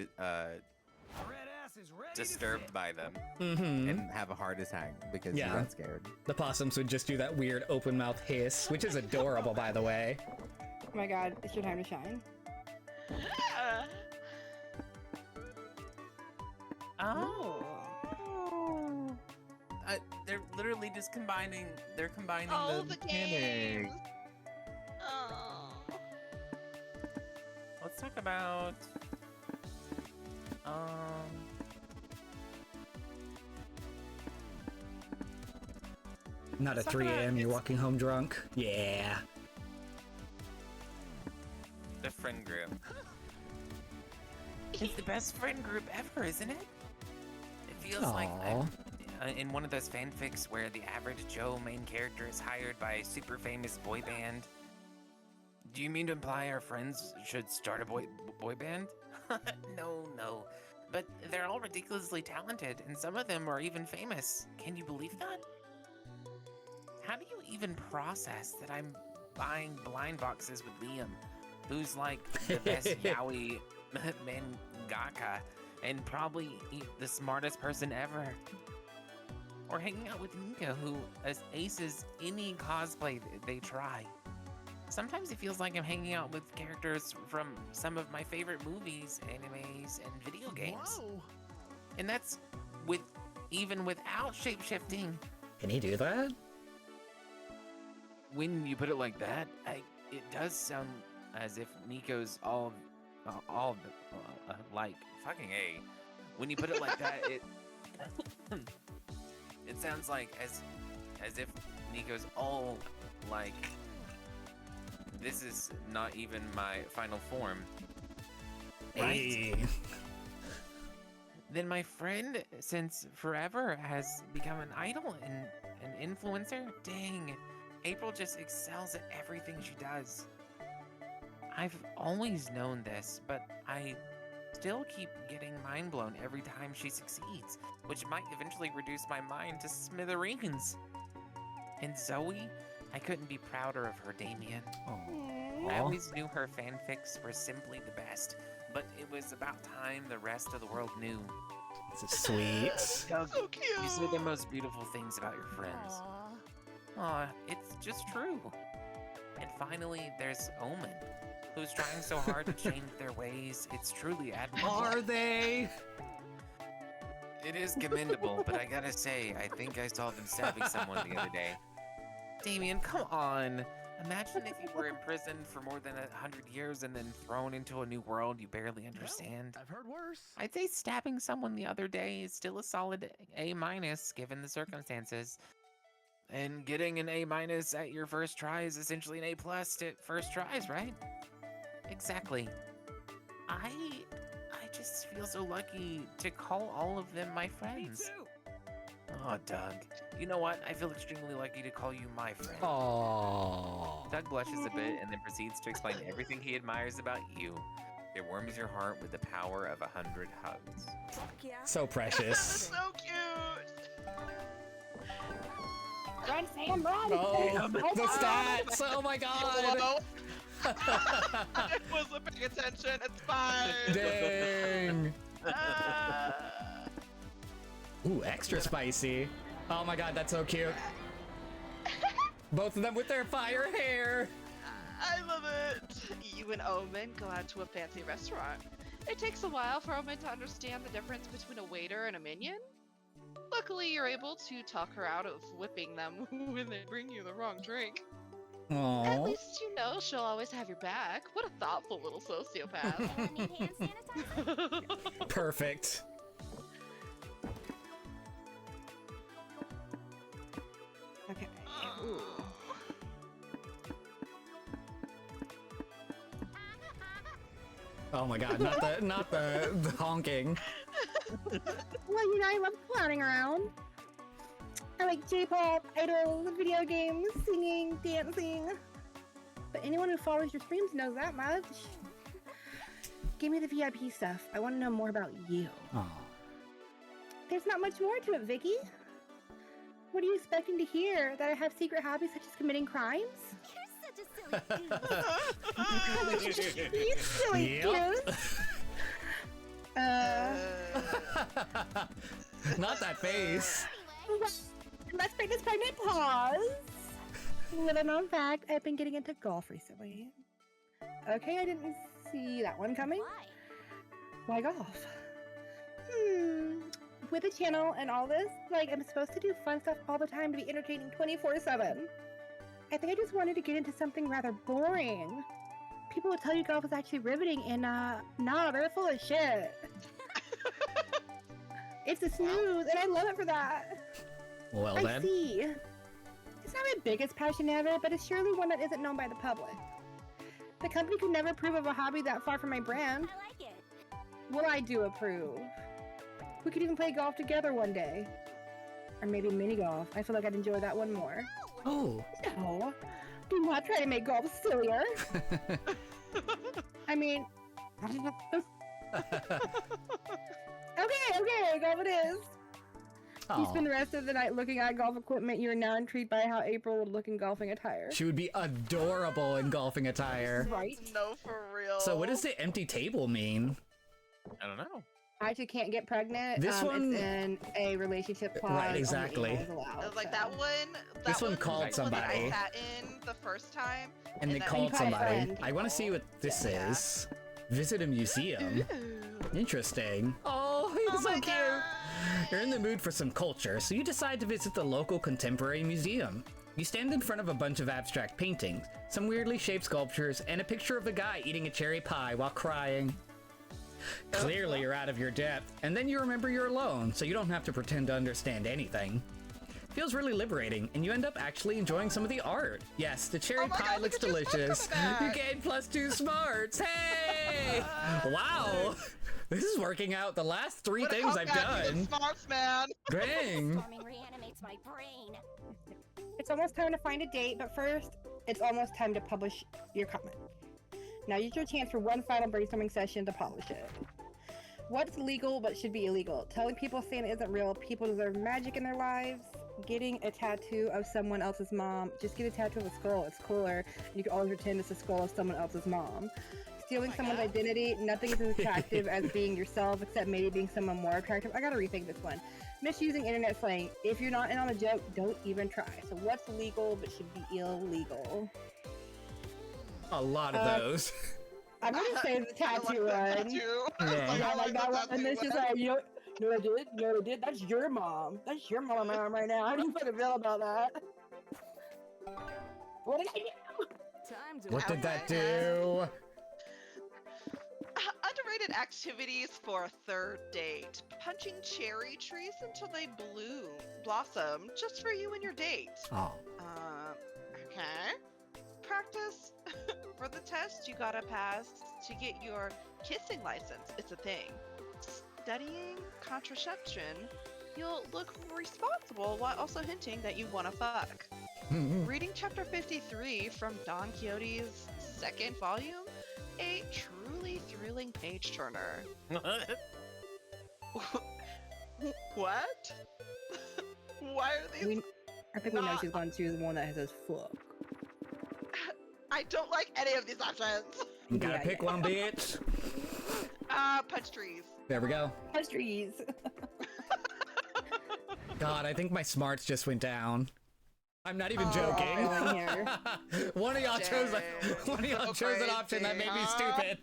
disturbed by them and have a heart attack because you got scared. The possums would just do that weird open mouth hiss, which is adorable, by the way. Oh my god, it's your time to shine. Oh. They're literally just combining. They're combining Oh, the the games. mechanics. Oh. Let's talk about. Not at Let's talk 3 about a.m. You're it's- walking home drunk. Yeah. The friend group. It's the best friend group ever, isn't it? It feels like Aw. in one of those fanfics where the average Joe main character is hired by a super famous boy band. Do you mean to imply our friends should start a boy band? No. But they're all ridiculously talented, and some of them are even famous. Can you believe that? How do you even process that I'm buying blind boxes with Liam, who's like the best yaoi mangaka and probably the smartest person ever? Or hanging out with Nika, who aces any cosplay they try. Sometimes it feels like I'm hanging out with characters from some of my favorite movies, animes, and video games. Whoa. And that's even without shapeshifting. Can he do that? When you put it like that, it does sound as if Nico's all like fucking A. When you put it like that, it sounds like as if Nico's all like this is not even my final form. Hey. Then my friend, since forever, has become an idol and an influencer? Dang, April just excels at everything she does. I've always known this, but I still keep getting mind blown every time she succeeds, which might eventually reduce my mind to smithereens. And Zoe, I couldn't be prouder of her, Damien. I always knew her fanfics were simply the best, but it was about time the rest of the world knew. This is sweet. Doug, So cute. you say the most beautiful things about your friends. Aw, it's just true. And finally, there's Omen, who's trying so hard to change their ways. It's truly admirable. Are they? It is commendable, but I gotta say, I think I saw them stabbing someone the other day. Damien, come on. Imagine if you were imprisoned for more than 100 years and then thrown into a new world you barely understand. I've heard worse. I'd say stabbing someone the other day is still a solid A- given the circumstances. And getting an A- at your first try is essentially an A+ at first tries, right? Exactly. I just feel so lucky to call all of them my friends. Oh, Doug. You know what? I feel extremely lucky to call you my friend. Aww. Doug blushes a bit and then proceeds to explain everything he admires about you. It warms your heart with the power of 100 hugs. Fuck yeah. So precious. So cute. Run, Sam, run! Oh, the God. stats! Oh my god! Whoa. I wasn't paying attention. It's fine. Dang! Ah. Ooh, extra spicy. Oh my god, that's so cute. Both of them with their fire hair. I love it. You and Omen go out to a fancy restaurant. It takes a while for Omen to understand the difference between a waiter and a minion. Luckily, you're able to talk her out of whipping them when they bring you the wrong drink. At Aww. least you know she'll always have your back. What a thoughtful little sociopath. Need hand sanitizer? Perfect. Okay. Ooh. Oh my god, not the honking. Well, you know, I love clowning around. I like J-pop, idols, video games, singing, dancing. But anyone who follows your streams knows that much. Give me the VIP stuff. I want to know more about you. Aw. There's not much more to it, Vicky. What are you expecting to hear? That I have secret hobbies such as committing crimes? You're such a silly goose. You silly Yep. goose. Not that face. Let's break this pregnant pause. Little known fact, I've been getting into golf recently. Okay, I didn't see that one coming. Why? Why golf? With the channel and all this, like, I'm supposed to do fun stuff all the time to be entertaining 24/7. I think I just wanted to get into something rather boring. People would tell you golf is actually riveting, and nah, they're full of shit. It's a snooze, and I love it for that. Well I then. see. It's not my biggest passion ever, but it's surely one that isn't known by the public. The company could never approve of a hobby that far from my brand. I like it. Well, I do approve. We could even play golf together one day. Or maybe mini golf. I feel like I'd enjoy that one more. Oh. No, do not try to make golf sillier. I mean... Okay, golf it is. You Aw. spend the rest of the night looking at golf equipment. You're now intrigued by how April would look in golfing attire. She would be adorable in golfing attire. Right? No, for real. So what does the empty table mean? I don't know. I actually can't get pregnant. This one- It's in a relationship clause. Right, only exactly. email is allowed, Like so. that one. This one was called the one that somebody. I sat in the first time. And they that called you call a somebody. friend. I want to see what this Yeah. is. Visit a museum. Ooh. Interesting. Oh, he's Oh so my cute. God. You're in the mood for some culture, so you decide to visit the local contemporary museum. You stand in front of a bunch of abstract paintings, some weirdly shaped sculptures, and a picture of a guy eating a cherry pie while crying. Clearly you're out of your depth, and then you remember you're alone, so you don't have to pretend to understand anything. feels really liberating, and you end up actually enjoying some of the art. Yes, the cherry Oh my pie God, looks look at your delicious. smarts coming You back. gained +2 smarts. Hey! Wow, this is working out. The last 3 What a things I've comeback, you done. get smarts, man. Dang. Storming reanimates my brain. It's almost time to find a date, but first, it's almost time to publish your comment. Now use your chance for one final brainstorming session to polish it. What's legal but should be illegal? Telling people Santa isn't real, people deserve magic in their lives. Getting a tattoo of someone else's mom. Just get a tattoo of a skull, it's cooler. And you can always pretend it's the skull of someone else's mom. Stealing my someone's God. identity, nothing is as attractive as being yourself, except maybe being someone more attractive. I gotta rethink this one. Misusing internet slang. If you're not in on the joke, don't even try. So what's legal but should be illegal? A lot of those. I'm gonna say the I like tattoo that one. tattoo. Yeah. I Yeah, like that the one. And tattoo it's just one. like, you know what I did? You know what I did? That's your mom. That's your mom on my arm right now. How do you fucking feel about that? What did I do? Time to What did that Okay. do? Underrated activities for a third date. Punching cherry trees until they blossom, just for you and your date. Oh. Okay. Practice for the test you gotta pass to get your kissing license. It's a thing. Studying contraception, you'll look responsible while also hinting that you wanna fuck. Reading chapter 53 from Don Quixote's second volume, a truly thrilling page turner. What? Why are these? I think we know Not- she's gonna choose one that says fuck. I don't like any of these options. You gotta Yeah, pick yeah. one, bitch. Punch trees. There we go. Pastries. God, I think my smarts just went down. I'm not even Oh. joking. Going here. One of y'all chose Dang, one of y'all so chose an option that made me crazy, stupid.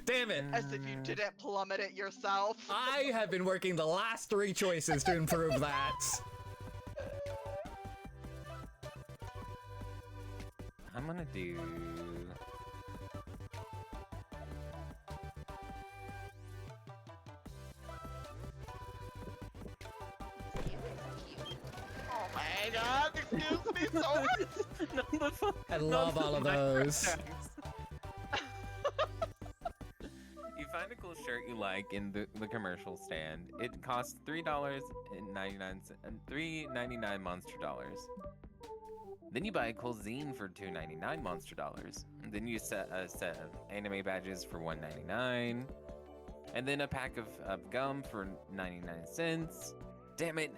Damn it. As if you didn't plummet it yourself. I have been working the last 3 choices to improve that. I'm gonna do. Oh my god, excuse me so much. I love all of those. You find a cool shirt you like in the commercial stand. It costs $3.99 monster dollars. Then you buy a cool zine for $2.99 monster dollars. And then you set a set of anime badges for $1.99. And then a pack of gum for 99 cents. Damn it,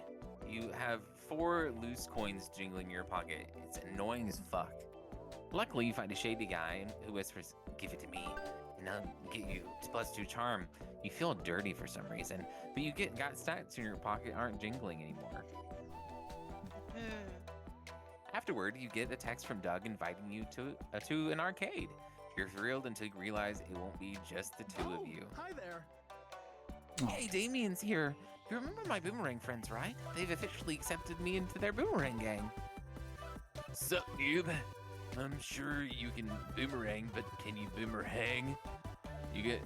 you have 4 loose coins jingling in your pocket. It's annoying as fuck. Luckily, you find a shady guy who whispers, "Give it to me, and I'll get you +2 charm." You feel dirty for some reason, but you got stats in your pocket aren't jingling anymore. Afterward, you get a text from Doug inviting you to an arcade. You're thrilled until you realize it won't be just the two of you. Hi there. Hey, Damien's here. You remember my boomerang friends, right? They've officially accepted me into their boomerang gang. Sup, noob? I'm sure you can boomerang, but can you boomerang? You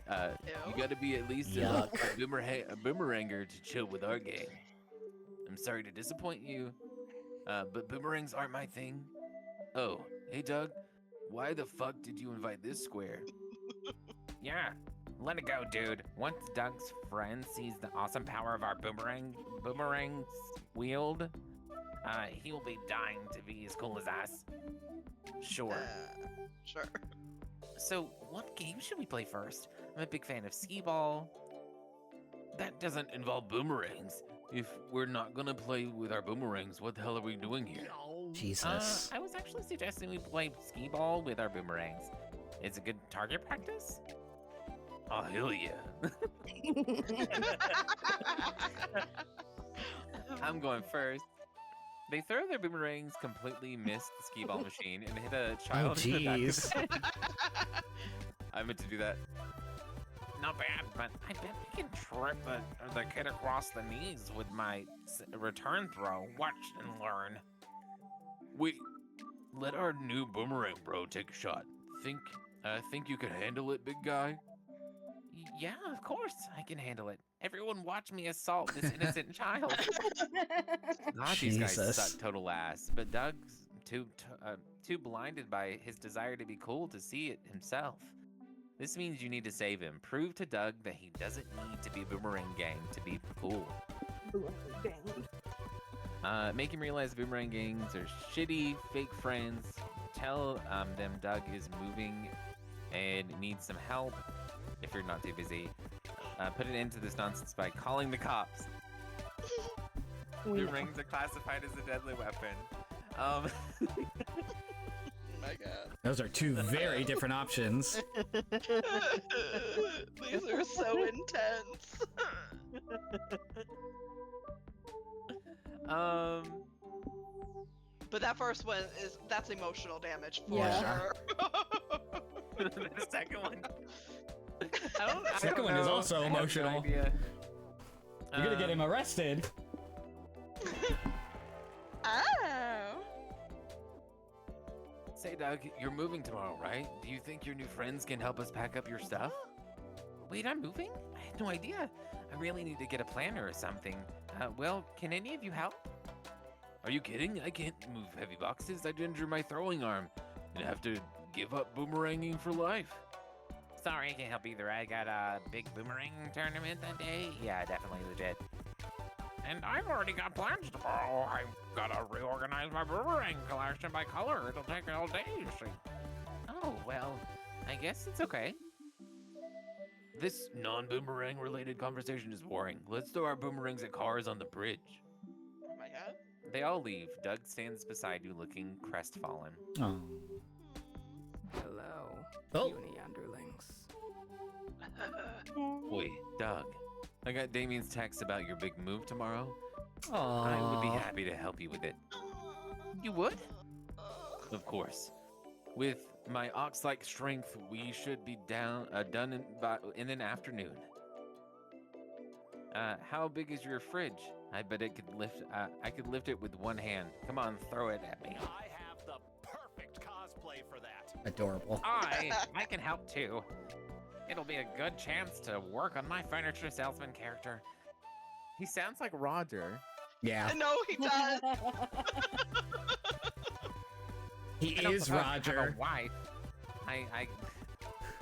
gotta be at least a boomeranger to chill with our gang. I'm sorry to disappoint you, but boomerangs aren't my thing. Oh, hey Doug, why the fuck did you invite this square? Yeah, let it go, dude. Once Doug's friend sees the awesome power of our boomerangs wield, he will be dying to be as cool as us. Sure. Sure. So, what game should we play first? I'm a big fan of skee-ball. That doesn't involve boomerangs. If we're not gonna play with our boomerangs, what the hell are we doing here? Jesus. I was actually suggesting we play skee-ball with our boomerangs. It's a good target practice? Oh, hell yeah. I'm going first. They throw their boomerangs, completely miss the skee ball machine, and hit a child in the back of jeez. the head. I meant to do that. Not bad, but I bet we can trip the kid across the knees with my return throw. Watch and learn. Wait, let our new boomerang bro take a shot. Think you can handle it, big guy? Yeah, of course, I can handle it. Everyone watch me assault this innocent child. God, these guys Jesus. suck total ass. But Doug's too blinded by his desire to be cool to see it himself. This means you need to save him. Prove to Doug that he doesn't need to be Boomerang Gang to be cool. Make him realize Boomerang Gangs are shitty, fake friends. Tell them Doug is moving and needs some help if you're not too busy. Put an end to this nonsense by calling the cops. Boomerangs are classified as a deadly weapon. Oh my god. Those are two very different options. These are so intense. But that first one that's emotional damage for Yeah. sure. The second one. Second one is also emotional. You're gonna get him arrested. Oh. Say, Doug, you're moving tomorrow, right? Do you think your new friends can help us pack up your stuff? Wait, I'm moving? I had no idea. I really need to get a planner or something. Well, can any of you help? Are you kidding? I can't move heavy boxes. I'd injure my throwing arm and have to give up boomeranging for life. Sorry, I can't help either. I got a big boomerang tournament that day. Yeah, definitely legit. And I've already got plans tomorrow. I've got to reorganize my boomerang collection by color. It'll take all day, you see. Oh, well, I guess it's okay. This non-boomerang related conversation is boring. Let's throw our boomerangs at cars on the bridge. Oh my god. They all leave. Doug stands beside you looking crestfallen. Oh. Hello, Oh. puny underlings. Wait, Doug. I got Damien's text about your big move tomorrow. Aww. I would be happy to help you with it. You would? Of course. With my ox-like strength, we should be done in an afternoon. How big is your fridge? I bet it could lift. I could lift it with one hand. Come on, throw it at me. I have the perfect cosplay for that. Adorable. I can help too. It'll be a good chance to work on my furniture salesman character. He sounds like Roger. Yeah. No, he does. He I don't is suppose you have Roger. a wife. I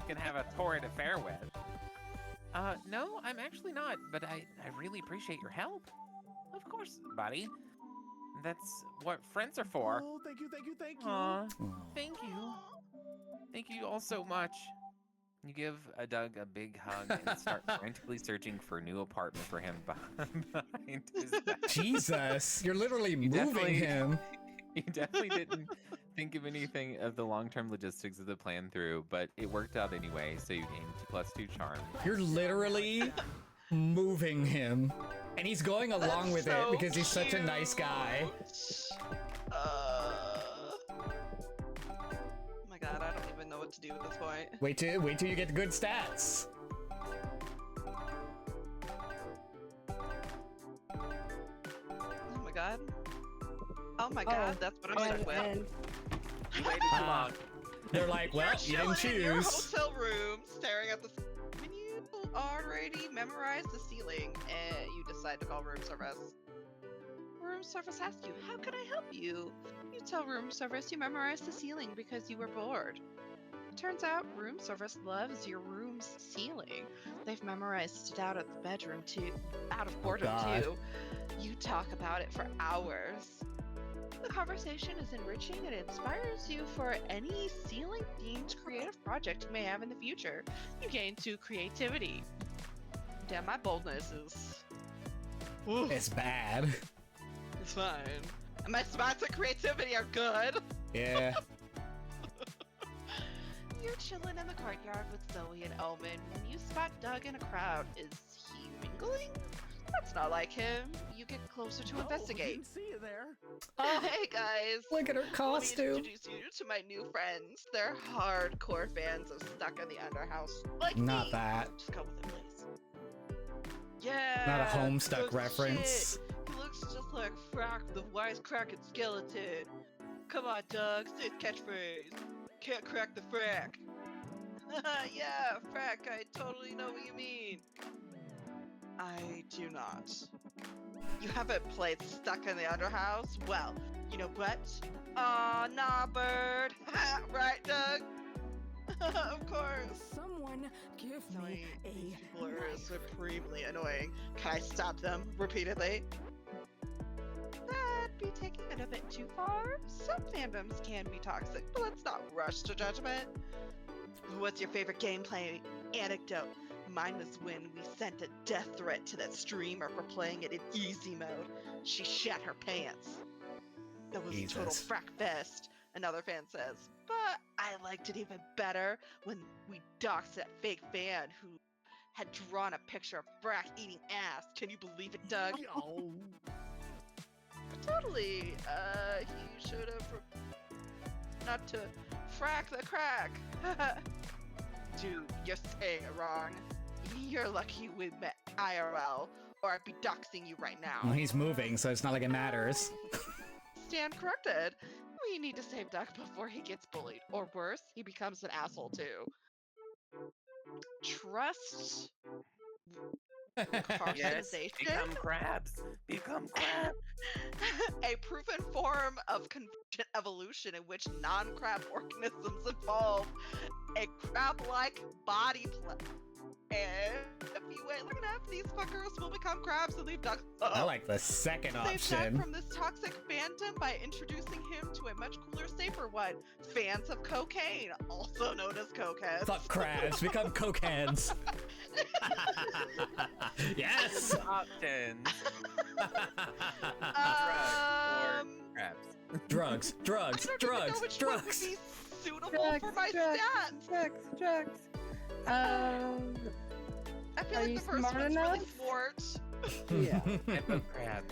can have a torrid affair with. No, I'm actually not, but I really appreciate your help. Of course, buddy. That's what friends are for. Oh, thank you, thank you, thank you. Aw, Aw. thank you. Thank you all so much. You give Doug a big hug and start frantically searching for a new apartment for him behind his back. Jesus, you're literally moving definitely- him. You definitely didn't think of anything of the long-term logistics of the plan through, but it worked out anyway, so you gained 2+2 charm. You're literally moving him. And he's going along with so it because he's such a nice guy. Oh my god, I don't even know what to do at this point. Wait till you get good stats. Oh my god. Oh my god, that's what I'm stuck with. And You waited too long. They're like, well, you You're didn't chilling in your choose. hotel room, staring at the. When you already memorized the ceiling, and you decide to call room service. Room service asks you, "How can I help you?" You tell room service you memorized the ceiling because you were bored. Turns out, room service loves your room's ceiling. They've memorized it out of the bedroom too, out of boredom God. too. You talk about it for hours. The conversation is enriching and inspires you for any ceiling-themed creative project you may have in the future. You gain 2 creativity. Damn, my boldness is... Oof, It's bad. it's fine. And my spots of creativity are good. Yeah. You're chilling in the courtyard with Zoe and Omen when you spot Doug in a crowd. Is he mingling? That's not like him. You get closer to investigate. Didn't see you there. Hey guys! Look at her Let me costume. introduce you to my new friends. They're hardcore fans of Stuck in the Underhouse. Like Not me. that. Just go with it, please. Yeah. Not a Homestuck good reference. shit. He looks just like Frack the wisecracking skeleton. Come on, Doug, say his catchphrase. Can't crack the frack. Yeah, Frack, I totally know what you mean. I do not. You haven't played Stuck in the Underhouse? Well, you know what? Aw, nah, bird. Right, Doug? Of course. Someone give me Zoe, these a people are knife. supremely annoying. Can I stop them repeatedly? That'd be taking it a bit too far. Some fandoms can be toxic, but let's not rush to judgment. What's your favorite gameplay anecdote? Mine was when we sent a death threat to that streamer for playing it in easy mode. She shat her pants. That was a total Jesus. frack fest, another fan says. But I liked it even better when we doxed that fake fan who had drawn a picture of Frack eating ass. Can you believe it, Doug? Oh. Totally. He should have not to frack the crack. Dude, you're saying it wrong. You're lucky we met IRL, or I'd be doxing you right now. Well, he's moving, so it's not like it matters. Stand corrected. We need to save Duck before he gets bullied, or worse, he becomes an asshole too. Trust Yes, carcinization? become crabs. Become crabs. A proven form of convergent evolution in which non-crab organisms involve a crab-like body plan. And if you wait long enough, these fuckers will become crabs and leave Duck alone. I like the second Save Duck option. from this toxic fandom by introducing him to a much cooler, safer one. Fans of cocaine, also known as cokeheads. Fuck crabs, become cokeheads. Yes! Options. Crabs. Drugs, I don't even know which one would be suitable for my stats. Drugs. I feel Are like you the first smart one's really enough? smart. Yeah. Type of crab.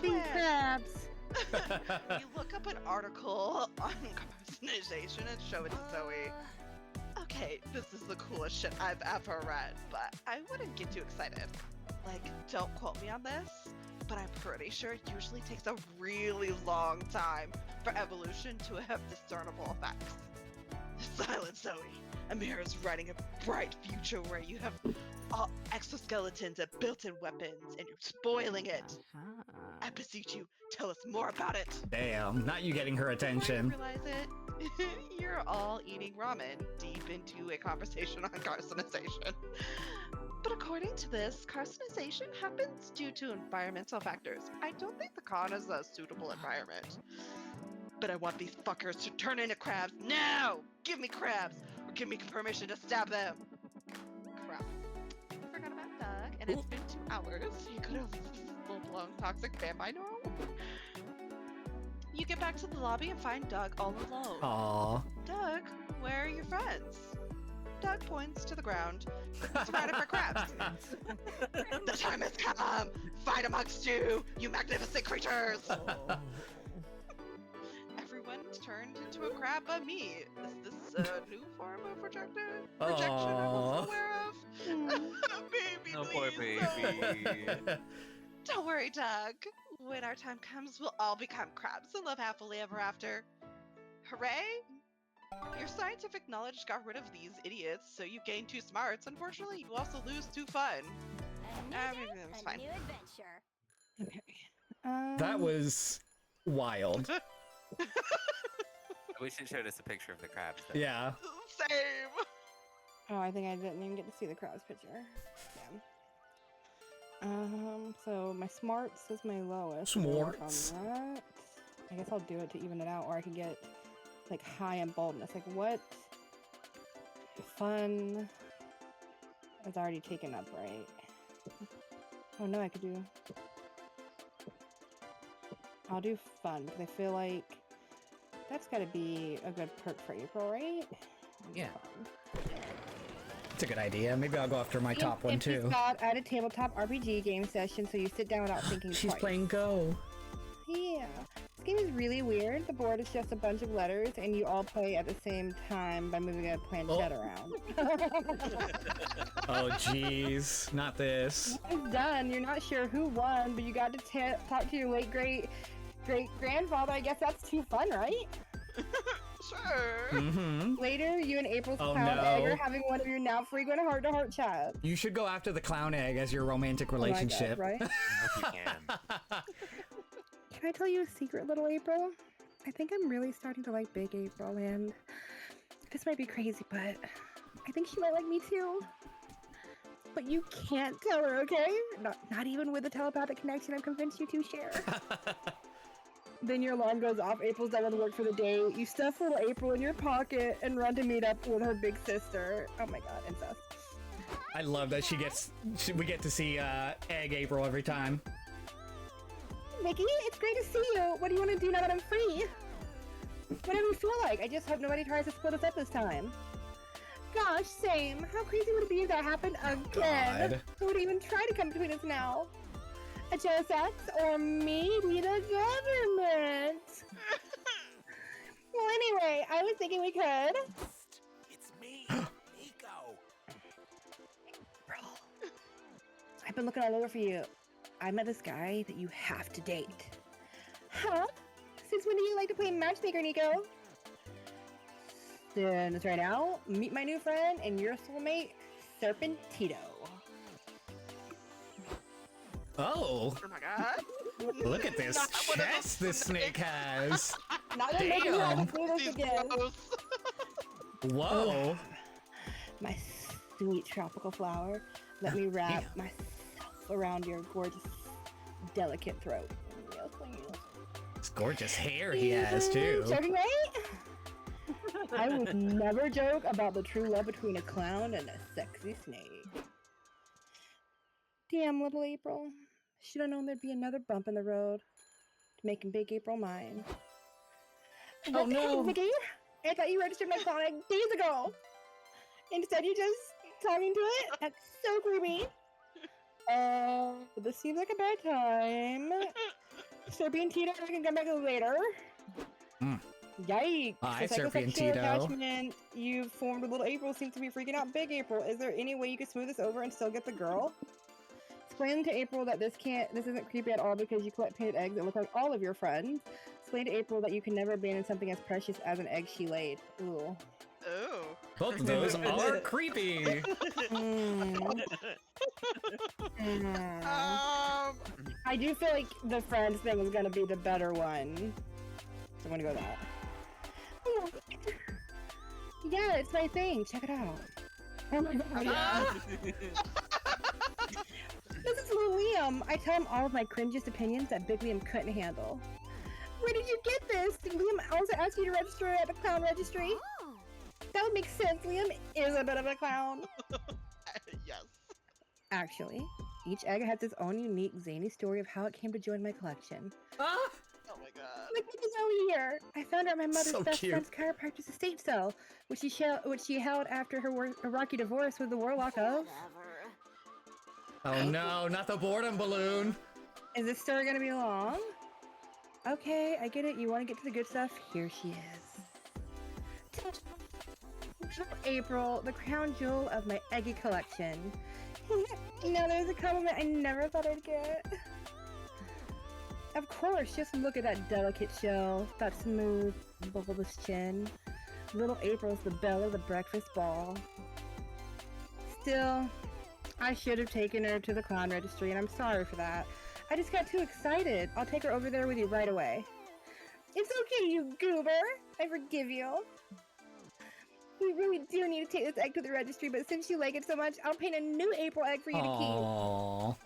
King crabs. You look up an article on carcinization and show it to Zoe. Okay, this is the coolest shit I've ever read, but I wouldn't get too excited. Like, don't quote me on this, but I'm pretty sure it usually takes a really long time for evolution to have discernible effects. Silence, Zoe. Amira's writing a bright future where you have all exoskeletons and built-in weapons, and you're spoiling it. I beseech you, tell us more about it. Damn, not you getting her Before you attention. realize it, you're all eating ramen deep into a conversation on carcinization. But according to this, carcinization happens due to environmental factors. I don't think the con is a suitable environment. But I want these fuckers to turn into crabs now! Give me crabs, or give me permission to stab them! Crap. I forgot about Doug, and it's been 2 hours. You could have full-blown toxic fan by now. You get back to the lobby and find Doug all alone. Aw. Doug, where are your friends? Doug points to the ground, surrounded by crabs. The time has come! Fight amongst you, you magnificent creatures! Everyone's turned into a crab but me. Is this a new form of rejection I wasn't aware of? Baby, No poor please, baby. Don't worry, Doug. When our time comes, we'll all become crabs and live happily ever after. Hooray! Your scientific knowledge got rid of these idiots, so you gained 2 smarts. Unfortunately, you also lose 2 fun. A new Everything day, was a fine. new adventure. Okay. That was wild. We should show us a picture of the crabs. Though. Yeah. Same! Oh, I think I didn't even get to see the crowd's picture. Damn. So my smarts is my lowest. so I'll work on Smarts. that. I guess I'll do it to even it out, or I can get like high in boldness. Like what? Fun. It's already taken up, right? Oh no, I could do. I'll do fun because I feel like that's got to be a good perk for April, right? Yeah. Fun. It's a good idea. Maybe I'll go after my top one Empty too. spot at a tabletop RPG game session, so you sit down without thinking She's twice. playing Go. Yeah. This game is really weird. The board is just a bunch of letters, and you all play at the same time by moving a planchette around. Oh jeez, not this. It's done. You're not sure who won, but you got to talk to your late great grandfather. I guess that's too fun, right? Sure. Mm-hmm. Later, you and April's Oh, clown no. egg are having one of your now frequent heart-to-heart chats. You should go after the clown egg as your romantic Oh my God, relationship. right? I hope you can. Can I tell you a secret, little April? I think I'm really starting to like Big April, and this might be crazy, but I think she might like me too. But you can't tell her, okay? Not even with the telepathic connection I'm convinced you two share. Then your alarm goes off. April's done with work for the day. You stuff little April in your pocket and run to meet up with her big sister. Oh my God, incest. I love that we get to see Egg April every time. Mickey, it's great to see you. What do you want to do now that I'm free? Whatever you feel like. I just hope nobody tries to split us up this time. Gosh, same. How crazy would it be if that happened again? God. Who would even try to come between us now? A jealous ex or maybe the government? Well, anyway, I was thinking we could. It's me, Nico. Bro, I've been looking all over for you. I met this guy that you have to date. Huh? Since when do you like to play matchmaker, Nico? Since right now, meet my new friend and your soulmate, Serpentito. Oh, Oh my God. look at this Not one of those chest this snake has. Not gonna make you have Damn. to do this These again. gross. Whoa. My sweet tropical flower. Let me wrap myself around your gorgeous, delicate throat. Yes, please. It's gorgeous hair he has too. Joking, right? I would never joke about the true love between a clown and a sexy snake. Damn, little April. Should have known there'd be another bump in the road to making Big April mine. Oh, no. Mickey, I thought you registered my clown egg days ago. Instead, you're just talking to it? That's so creepy. This seems like a bad time. Serpentino, I can come back later. Mm. Yikes. Hi, The psychosexual Serpentino. attachment you've formed with little April seems to be freaking out Big April. Is there any way you could smooth this over and still get the girl? Explain to April that this isn't creepy at all because you collect painted eggs that look like all of your friends. Explain to April that you can never abandon something as precious as an egg she laid. Ooh. Oh. Both of those are creepy. Mm. Mm. I do feel like the friends thing is gonna be the better one. So I'm gonna go with that. Oh, yeah, it's my thing. Check it out. Oh my God. This is little Liam. I tell him all of my cringiest opinions that Big Liam couldn't handle. Where did you get this? Did Liam also ask you to register at the clown registry? Oh. That would make sense. Liam is a bit of a clown. Yes. Actually, each egg has its own unique, zany story of how it came to join my collection. Ah, Oh my God. Look at this over here. I found her at my mother's So best cute. friend's chiropractor's estate sale, which she held after her rocky divorce with the warlock of. Whatever. oh no, not the boredom balloon. Is this story gonna be long? Okay, I get it. You want to get to the good stuff? Here she is. April, the crown jewel of my eggy collection. Now there's a compliment I never thought I'd get. Of course, just look at that delicate shell, that smooth, bulbous chin. Little April's the belle of the breakfast ball. Still, I should have taken her to the clown registry, and I'm sorry for that. I just got too excited. I'll take her over there with you right away. It's okay, you goober. I forgive you. We really do need to take this egg to the registry, but since you like it so much, I'll paint a new April egg for you to Aww.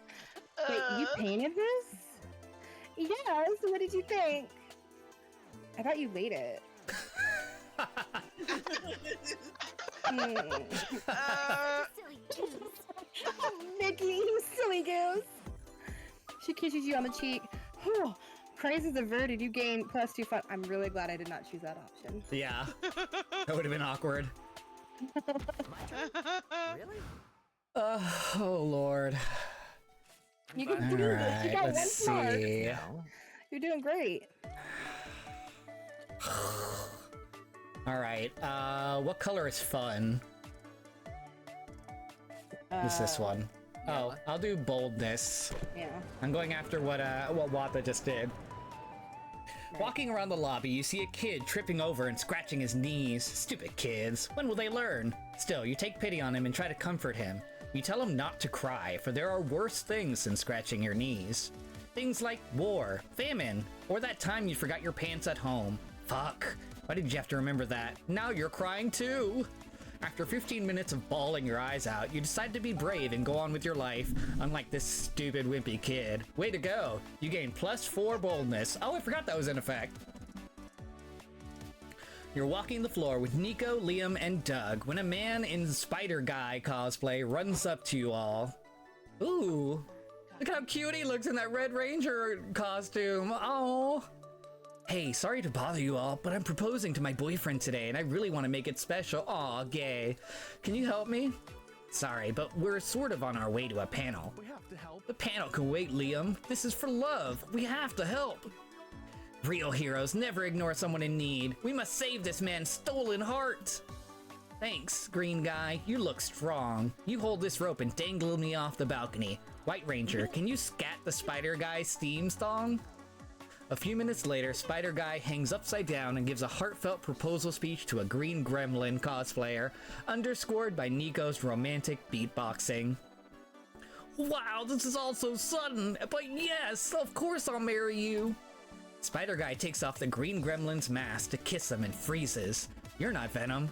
keep. Wait, you painted this? Yes, what did you think? I thought you laid it. Silly goose. Mickey, you silly goose. She kisses you on the cheek. Oh, prizes averted. You gain +2 fun. I'm really glad I did not choose that option. Yeah, that would have been awkward. Really? Oh lord. You can All do this. You right, got one let's star. see. You're doing great. All right. What color is fun? Is this one? Oh, I'll do boldness. Yeah. I'm going after what Wappa just did. Walking around the lobby, you see a kid tripping over and scratching his knees. Stupid kids. When will they learn? Still, you take pity on him and try to comfort him. You tell him not to cry, for there are worse things than scratching your knees. Things like war, famine, or that time you forgot your pants at home. Fuck. Why did you have to remember that? Now you're crying too! After 15 minutes of bawling your eyes out, you decide to be brave and go on with your life, unlike this stupid wimpy kid. Way to go! You gain +4 boldness. Oh, I forgot that was in effect. You're walking the floor with Nico, Liam, and Doug when a man in Spider Guy cosplay runs up to you all. Ooh, look how cute he looks in that Red Ranger costume. Oh. Hey, sorry to bother you all, but I'm proposing to my boyfriend today, and I really want to make it special. Aw, gay. Can you help me? Sorry, but we're sort of on our way to a panel. We have to help. The panel can wait, Liam. This is for love. We have to help. Real heroes never ignore someone in need. We must save this man's stolen heart. Thanks, green guy. You look strong. You hold this rope and dangle me off the balcony. White Ranger, can you scat the Spider Guy's theme song? A few minutes later, Spider Guy hangs upside down and gives a heartfelt proposal speech to a green gremlin cosplayer, underscored by Nico's romantic beatboxing. Wow, this is all so sudden, but yes, of course I'll marry you. Spider Guy takes off the green gremlin's mask to kiss him and freezes. You're not Venom.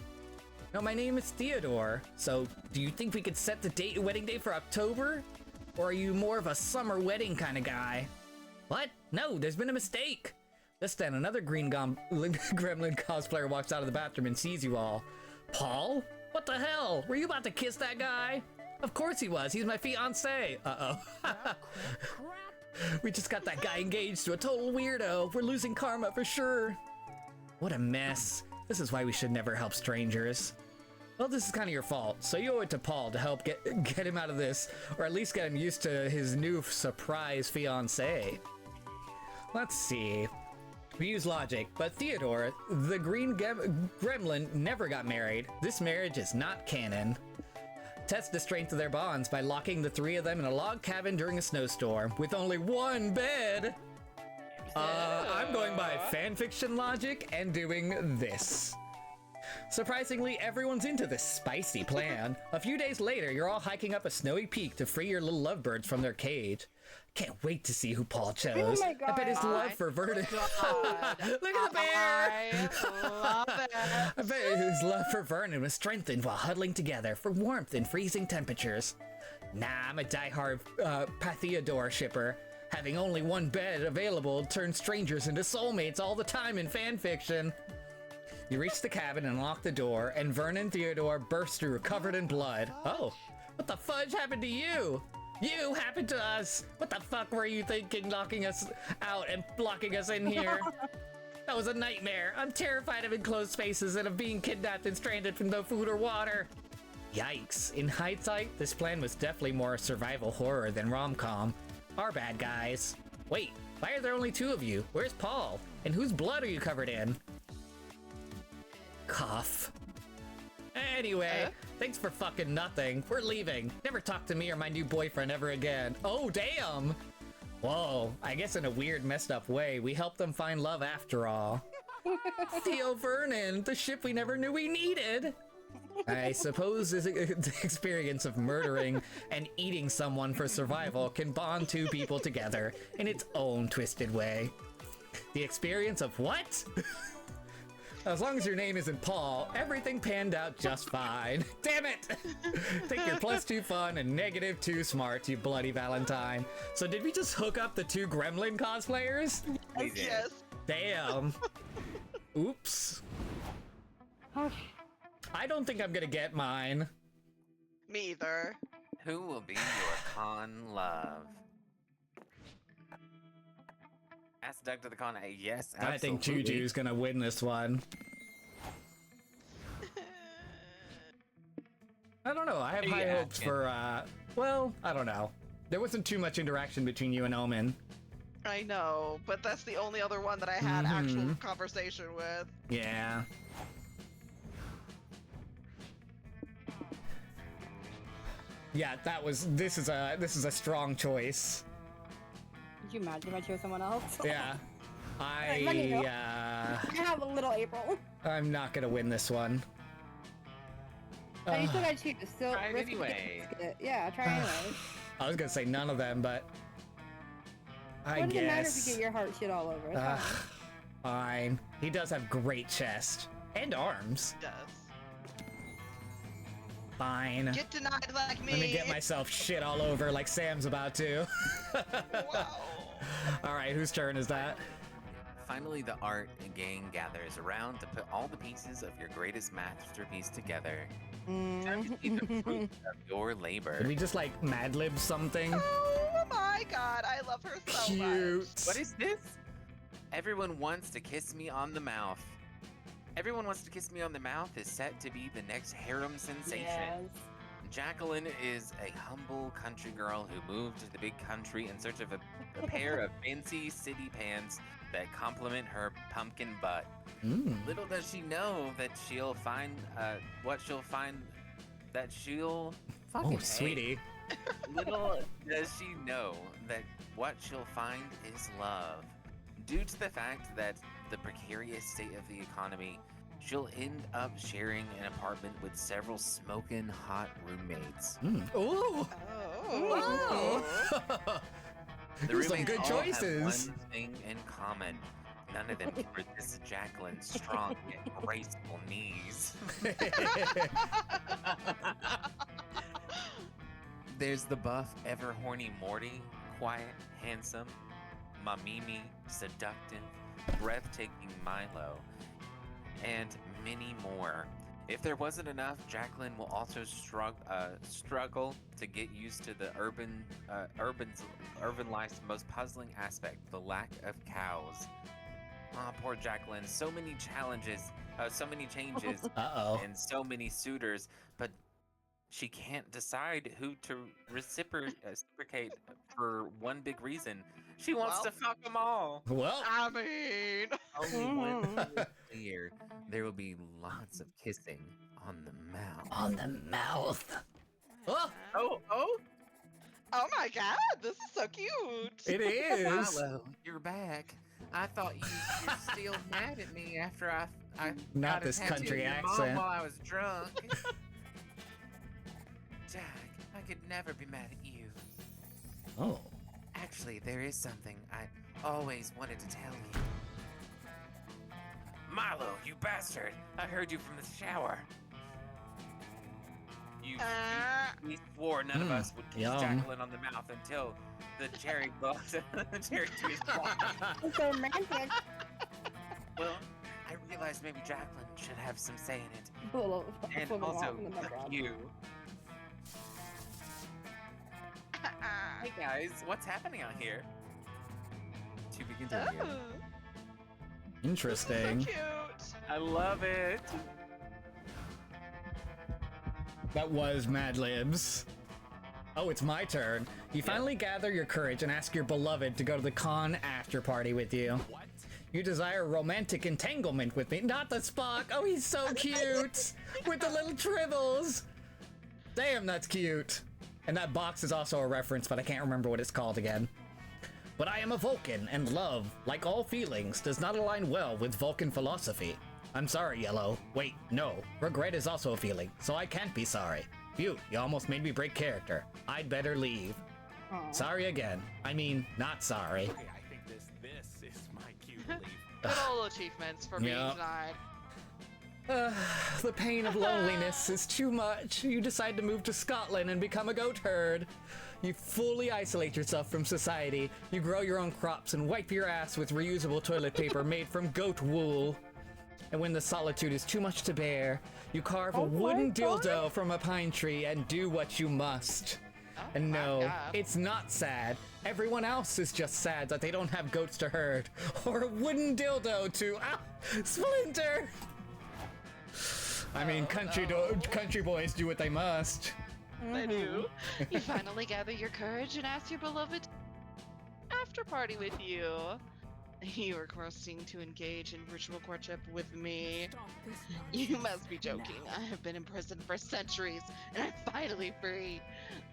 No, my name is Theodore, so do you think we could set the wedding date for October? Or are you more of a summer wedding kind of guy? What? No, there's been a mistake. Just then, another green gremlin cosplayer walks out of the bathroom and sees you all. Paul? What the hell? Were you about to kiss that guy? Of course he was. He's my fiancé. Uh-oh. We just got that guy engaged to a total weirdo. We're losing karma for sure. What a mess. This is why we should never help strangers. Well, this is kind of your fault, so you owe it to Paul to help get him out of this, or at least get him used to his new surprise fiancé. Let's see. We use logic, but Theodore, the green gremlin, never got married. This marriage is not canon. Test the strength of their bonds by locking the three of them in a log cabin during a snowstorm with only one bed. I'm going by fanfiction logic and doing this. Surprisingly, everyone's into this spicy plan. A few days later, you're all hiking up a snowy peak to free your little lovebirds from their cage. Can't wait to see who Paul chose. Oh my God. I bet his love for Vernon. God. Look at the bear! I love it. I bet his love for Vernon was strengthened while huddling together for warmth in freezing temperatures. Nah, I'm a diehard Theodore shipper. Having only one bed available turns strangers into soulmates all the time in fanfiction. You reach the cabin and unlock the door, and Vernon Theodore bursts through covered in blood. Oh, what the fudge happened to you? You happened to us. What the fuck were you thinking, locking us out and locking us in here? That was a nightmare. I'm terrified of enclosed spaces and of being kidnapped and stranded with no food or water. Yikes. In hindsight, this plan was definitely more survival horror than rom-com. Our bad, guys. Wait, why are there only two of you? Where's Paul? And whose blood are you covered in? Cough. Anyway, thanks for fucking nothing. We're leaving. Never talk to me or my new boyfriend ever again. Oh, damn! Whoa, I guess in a weird, messed up way, we helped them find love after all. Theo Vernon, the ship we never knew we needed! I suppose this experience of murdering and eating someone for survival can bond two people together in its own twisted way. The experience of what? As long as your name isn't Paul, everything panned out just fine. Damn it! Take your +2 fun and -2 smart, you bloody Valentine. So did we just hook up the two gremlin cosplayers? We did. Yes. Damn. Oops. I don't think I'm gonna get mine. Me either. Who will be your con love? Ask Doug to the con. Yes, absolutely. I think Juju's gonna win this one. I don't know. I have high Yeah, hopes for, well, I don't know. There wasn't too much interaction between you and Omen. I know, but that's the only other one that I had actual conversation with. Yeah. Yeah, this is a strong choice. Could you imagine if I chose someone else? Yeah. Let me know. I I have a little April. I'm not gonna win this one. Oh, you still gotta choose. Still Try it risk it, anyway. risk it. Yeah, try anyway. I was gonna say none of them, but I What does it matter if guess. you get your heart shit all over? It's fine. Fine. He does have great chest and arms. Does. Fine. Get denied like me. Let me get myself shit all over like Sam's about to. Wow. All right, whose turn is that? Finally, the art gang gathers around to put all the pieces of your greatest masterpiece together. Time to see the fruit of your labor. Did we just like Mad Lib something? Oh my god, I love her so Cute. much. What is this? Everyone wants to kiss me on the mouth. Everyone wants to kiss me on the mouth is set to be the next harem sensation. Jacqueline is a humble country girl who moved to the big country in search of a pair of fancy city pants that complement her pumpkin butt. Little does she know that she'll find that she'll fucking Oh, sweetie. Little does she know that what she'll find is love. Due to the fact that the precarious state of the economy, she'll end up sharing an apartment with several smoking hot roommates. Ooh. Oh. The Some roommates good all choices. have one thing in common. None of them can resist Jacqueline's strong and graceful knees. There's the buff, ever horny Morty, quiet, handsome, Mamimi, seductive, breathtaking Milo, and many more. If there wasn't enough, Jacqueline will also struggle to get used to the urban life's most puzzling aspect, the lack of cows. Ah, poor Jacqueline. So many challenges, so many changes, Uh-oh. and so many suitors, but she can't decide who to reciprocate for one big reason. She wants Well. to fuck them all. Well, I mean, Only one thing is clear. There will be lots of kissing on the mouth. on the mouth. Oh, Oh, oh my god, this is so cute. it is. Milo, you're back. I thought you're still mad at me after I Not got a this tattoo country of your mom accent. while I was drunk. Jack, I could never be mad at you. Oh. Actually, there is something I always wanted to tell you. Milo, you bastard! I heard you from the shower. We swore none of us would kiss yum. Jacqueline on the mouth until the cherry the cherry tree is blocked. It's so romantic. Well, I realized maybe Jacqueline should have some say in it. Little And swimming also, along in the background. you. Hey guys, what's happening out here? To be continued. Oh, so Interesting. cute. I love it. That was Mad Libs. Oh, it's my turn. You finally gather your courage and ask your beloved to go to the con after party with you. What? You desire romantic entanglement with me, not the Spock. Oh, he's so cute with the little tribbles. Damn, that's cute. And that box is also a reference, but I can't remember what it's called again. But I am a Vulcan, and love, like all feelings, does not align well with Vulcan philosophy. I'm sorry, Yellow. Wait, no. Regret is also a feeling, so I can't be sorry. Phew, you almost made me break character. I'd better leave. Aw. Sorry again. I mean, not sorry. Okay, I think this is my cue to leave. Good old achievements for being Yep. denied. The pain of loneliness is too much. You decide to move to Scotland and become a goat herd. You fully isolate yourself from society. You grow your own crops and wipe your ass with reusable toilet paper made from goat wool. And when the solitude is too much to bear, you carve a Oh my wooden God. dildo from a pine tree and do what you must. Oh And my no, God. it's not sad. Everyone else is just sad that they don't have goats to herd or a wooden dildo to splinter. I mean, country boys do what they must. They Mhm. do. You finally gather your courage and ask your beloved after party with you. You are requesting to engage in ritual courtship with me. Stop this You nonsense must be joking. now. I have been in prison for centuries, and I'm finally free.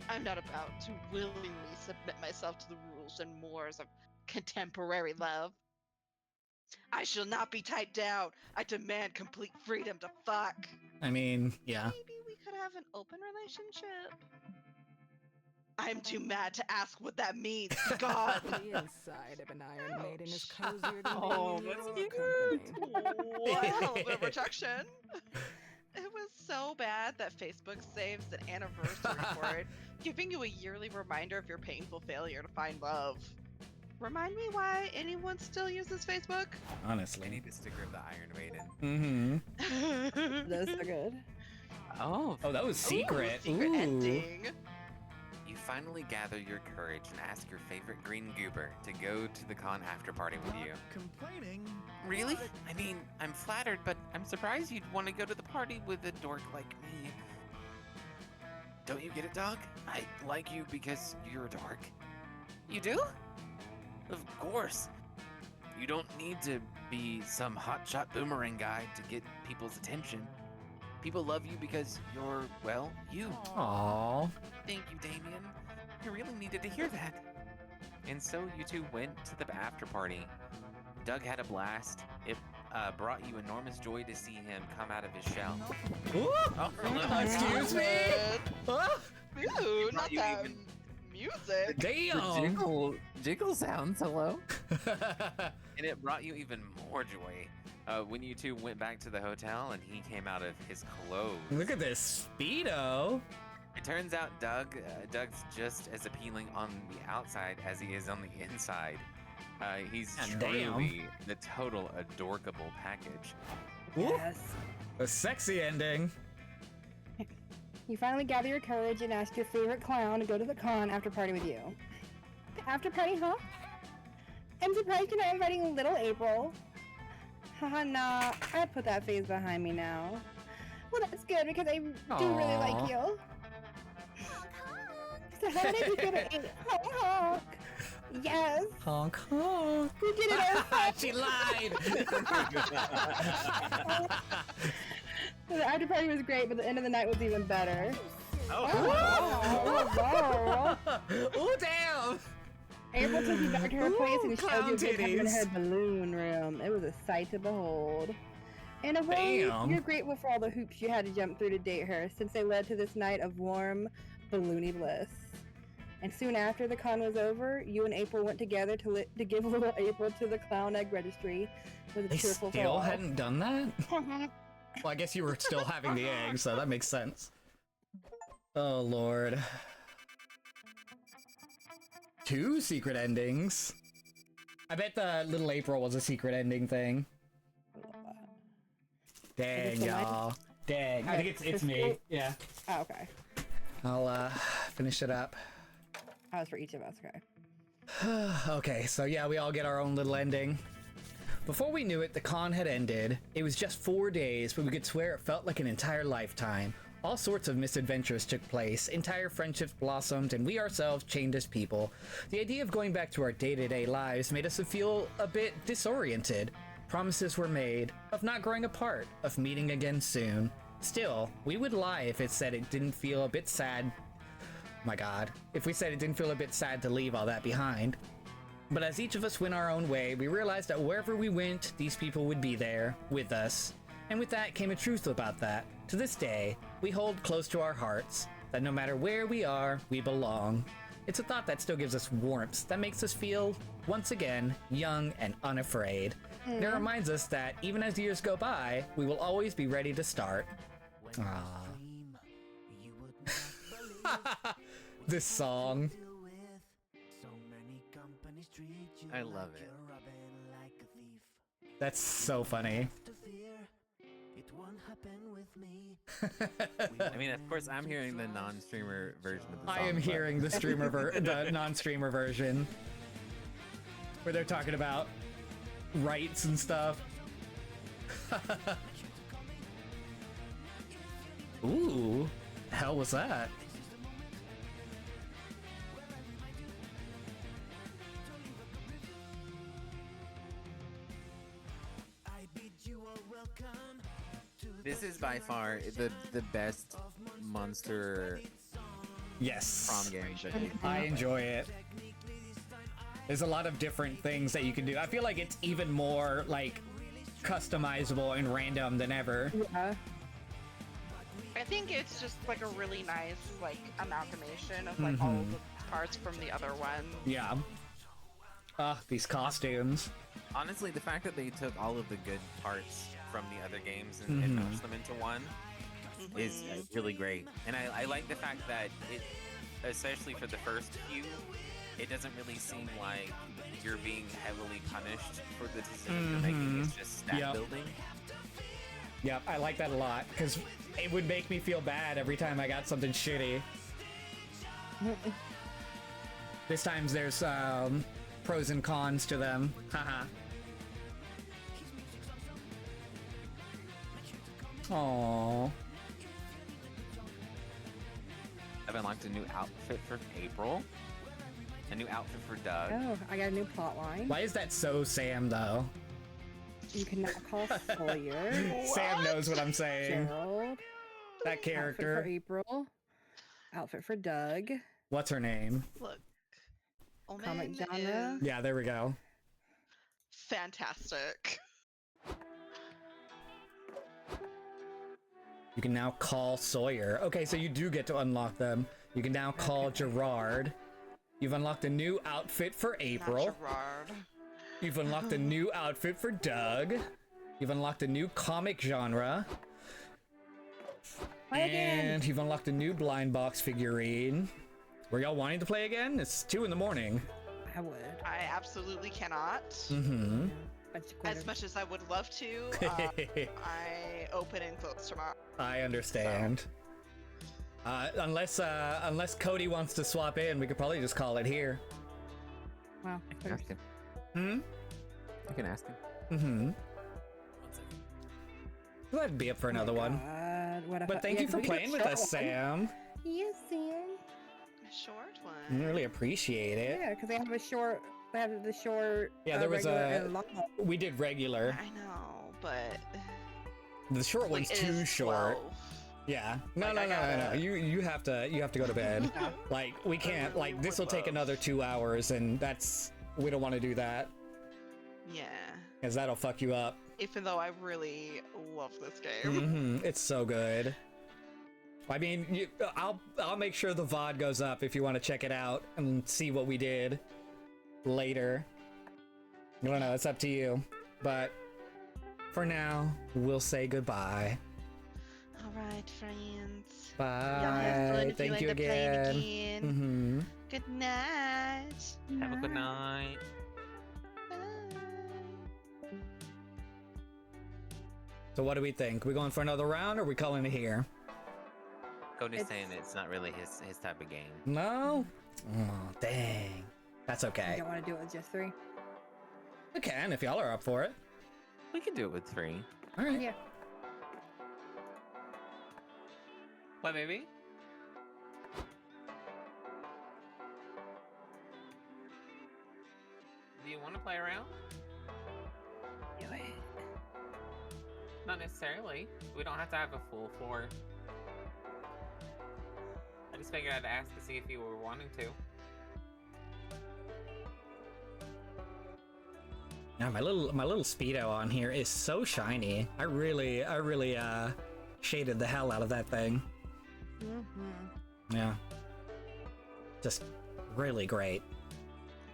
I'm not about to willingly submit myself to the rules and mores of contemporary love. I shall not be tied down. I demand complete freedom to fuck. I mean, yeah. Maybe we could have an open relationship. I'm too mad to ask what that means. God. The inside of an Iron Maiden is shut cozier than Oh, being in that's your cute. company. What a hell of a rejection. It was so bad that Facebook saves an anniversary for it, giving you a yearly reminder of your painful failure to find love. Remind me why anyone still uses Facebook? I Honestly. need the sticker of the Iron Maiden. Mm-hmm. Those are good. Oh, Oh, that was secret. Ooh, secret Ooh. ending. you finally gather your courage and ask your favorite green goober to go to the con after party with you. Complaining. Really? but I mean, I'm flattered, but I'm surprised you'd want to go to the party with a dork like me. Don't you get it, dog? I like you because you're a dork. You do? Of course. You don't need to be some hotshot boomerang guy to get people's attention. People love you because you're, well, you. Aww. Thank you, Damien. I really needed to hear that. And so you two went to the after party. Doug had a blast. It brought you enormous joy to see him come out of his shell. Ooh. Oh, Excuse me? Ah, Ooh, not you that even- music. damn. Jiggle sounds, hello. And it brought you even more joy when you two went back to the hotel and he came out of his clothes. Look at this speedo. It turns out Doug's just as appealing on the outside as he is on the inside. He's God damn. truly the total adorkable package. Ooh, Yes. a sexy ending. You finally gather your courage and ask your favorite clown to go to the con after party with you. The after party, huh? I'm surprised you're not inviting little April. Haha, nah. I put that phase behind me now. Well, that's good because I do really Aw. like you. So how did you get it? Honk honk. Yes. Honk honk. We did it our She lied. The after party was great, but the end of the night was even better. Oh, oh damn. April took you back to her place and Ooh, showed you a good time in clown her titties. balloon room. It was a sight to behold. In a way, Damn. you're grateful for all the hoops you had to jump through to date her, since they led to this night of warm, balloony bliss. And soon after the con was over, you and April went together to give little April to the clown egg registry with a They cheerful still fall. hadn't done that? Well, I guess you were still having the egg, so that makes sense. Oh, Lord. 2 secret endings. I bet the little April was a secret ending thing. Dang, the mine? y'all. Dang. I Okay, think it's so me. skip- Yeah. Oh, okay. I'll finish it up. That was for each of us, okay. Okay, so yeah, we all get our own little ending. Before we knew it, the con had ended. It was just 4 days, but we could swear it felt like an entire lifetime. All sorts of misadventures took place, entire friendships blossomed, and we ourselves changed as people. The idea of going back to our day-to-day lives made us feel a bit disoriented. Promises were made, of not growing apart, of meeting again soon. Still, we would lie if it said it didn't feel a bit sad. My god, if we said it didn't feel a bit sad to leave all that behind. But as each of us went our own way, we realized that wherever we went, these people would be there, with us. And with that came a truth about that. To this day, we hold close to our hearts that no matter where we are, we belong. It's a thought that still gives us warmth, that makes us feel, once again, young and unafraid. And it reminds us that even as years go by, we will always be ready to start. Aww. This song. I love it. That's so funny. I mean, of course, I'm hearing the non-streamer version of the song. I am but- hearing the the non-streamer version, where they're talking about rights and stuff. Ooh, the hell was that? This is by far the best monster Yes, prom game. I enjoy it. There's a lot of different things that you can do. I feel like it's even more like customizable and random than ever. Yeah. I think it's just like a really nice like amalgamation of like all of the parts from the other ones. Yeah. These costumes. Honestly, the fact that they took all of the good parts from the other games and mashed them into one is really great. And I like the fact that it, especially for the first few, it doesn't really seem like you're being heavily punished for the decision you're making. It's just stat building. Yep, I like that a lot, because it would make me feel bad every time I got something shitty. This time there's pros and cons to them. Haha. Aww. I've unlocked a new outfit for April. A new outfit for Doug. Oh, I got a new plot line. Why is that so Sam, though? You can now call Sawyer. Sam knows what I'm saying. Gerald. That character. Outfit for April. Outfit for Doug. What's her name? Look. Comic Omen genre. is Yeah, there we go. fantastic. You can now call Sawyer. Okay, so you do get to unlock them. You can now call Gerard. You've unlocked a new outfit for April. Not Gerard. You've unlocked a new outfit for Doug. You've unlocked a new comic genre. Play again. And you've unlocked a new blind box figurine. Were y'all wanting to play again? It's 2 in the morning. I would. I absolutely cannot. Mm-hmm. As much as I would love to, I open and close tomorrow. I understand. Unless Cody wants to swap in, we could probably just call it here. Wow. I can ask him. I can ask him. Mm-hmm. That'd be up for another one. But thank you for playing with us, Sam. Yes, Sam. A short one. Really appreciate it. Yeah, because they have a short. They have the short. Yeah, there was regular and long. we did regular. I know, but The short like, one's it too is short. slow. Yeah. No, Like, no. You have to go to bed. Like we can't. Like this will take another 2 hours, and we don't want to do that Yeah. because that'll fuck you up. Even though I really love this game. It's so good. I mean, I'll make sure the VOD goes up if you want to check it out and see what we did later. I don't know, it's up to you. But for now, we'll say goodbye. All right, friends. Bye. Y'all have fun if Thank you you end up playing again. again. Good night. Have a good night. Bye. So what do we think? We going for another round, or are we calling it here? Cody's saying it's not really his type of game. No? Oh, dang. That's You okay. don't want to do it with just 3. We can if y'all are up for it. We can do it with 3. All right. Yeah. What, baby? Do you want to play around? Do it. Not necessarily. We don't have to have a full 4. I just figured I'd ask to see if you were wanting to. Now my little Speedo on here is so shiny. I really shaded the hell out of that thing. Yeah. Just really great.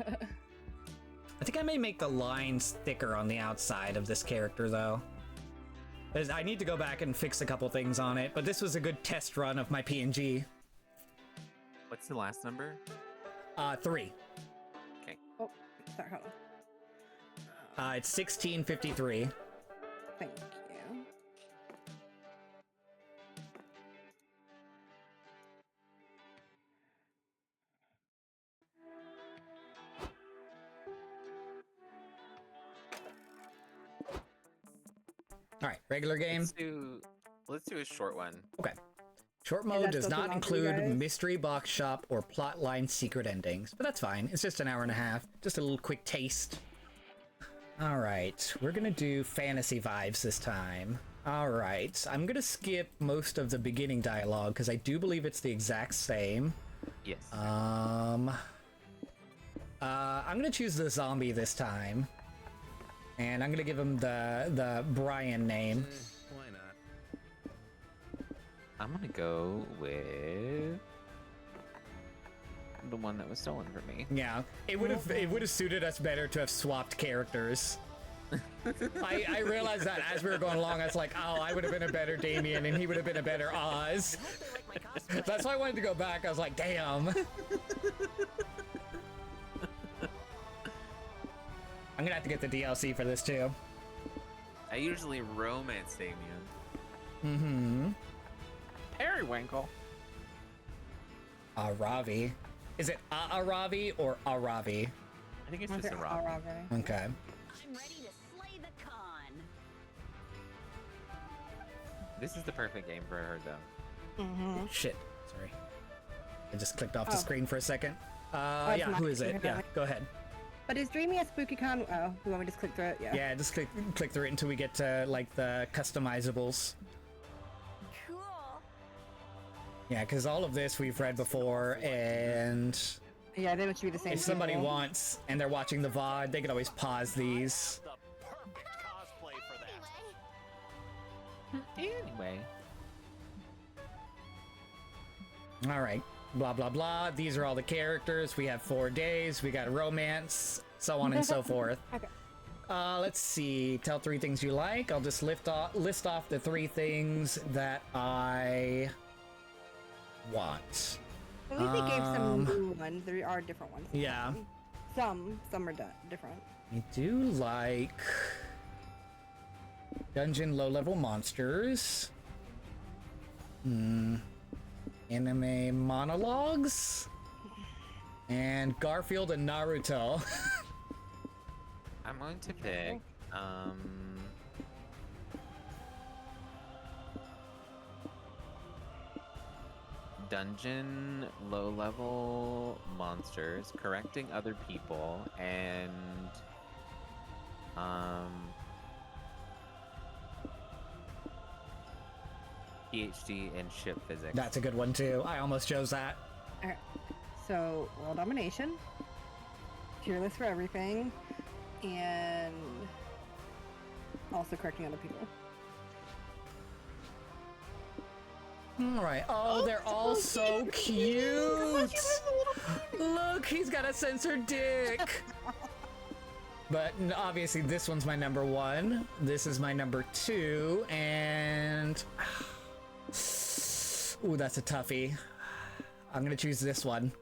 I think I may make the lines thicker on the outside of this character though. I need to go back and fix a couple things on it, but this was a good test run of my PNG. What's the last number? 3. Okay. Oh, sorry, hold on. It's 1653. Thank you. All right, regular game. Let's do a short one. Okay. Short Is mode that does still too not long for you include guys? mystery box shop or plotline secret endings, but that's fine. It's just an hour and a half. Just a little quick taste. All right, we're gonna do fantasy vibes this time. All right, I'm gonna skip most of the beginning dialogue because I do believe it's the exact same. Yes. I'm gonna choose the zombie this time. And I'm gonna give him the Brian name. Why not? I'm gonna go with the one that was stolen from me. Yeah, it would have suited us better to have swapped characters. I realized that as we were going along, I was like, oh, I would have been a better Damien and he would have been a better Oz. That's why I wanted to go back. I was like, damn. I'm gonna have to get the DLC for this too. I usually romance Damien. Mm-hmm. Periwinkle. Aravi. Is it Aravi or Aravi? I think it's Okay, just a all rock. right. Okay. I'm ready to slay the con. This is the perfect game for her, though. Mm-hmm. Shit. Sorry. I just clicked off the Oh. screen for a second. it's Yeah, my who is it? screen, Yeah, really. go ahead. But is Dreamy a spooky con? Oh, you want me to just click through it? Yeah. Yeah, just click through it until we get to, like, the customizables. Cool. Yeah, because all of this we've read before, and Yeah, they should be the same. if somebody people. wants and they're watching the VOD, they can always pause these. The perfect cosplay for that. Anyway. All right, blah, blah, blah. These are all the characters. We have 4 days. We got romance, so on and so forth. Okay. Let's see. Tell 3 things you like. I'll just list off the 3 things that I want. At least they gave some new ones. There are different ones. Yeah. Some are different. I do like dungeon low-level monsters. Anime monologues. And Garfield and Naruto. I'm going to pick, dungeon low-level monsters, correcting other people, and, PhD in ship physics. That's a good one too. I almost chose that. Alright. So, world domination, tier list for everything, and also correcting other people. All right. Oh, they're all so cute. Look, he's got a censored dick. But obviously, this one's my number 1. This is my number 2, and ooh, that's a toughie. I'm gonna choose this one.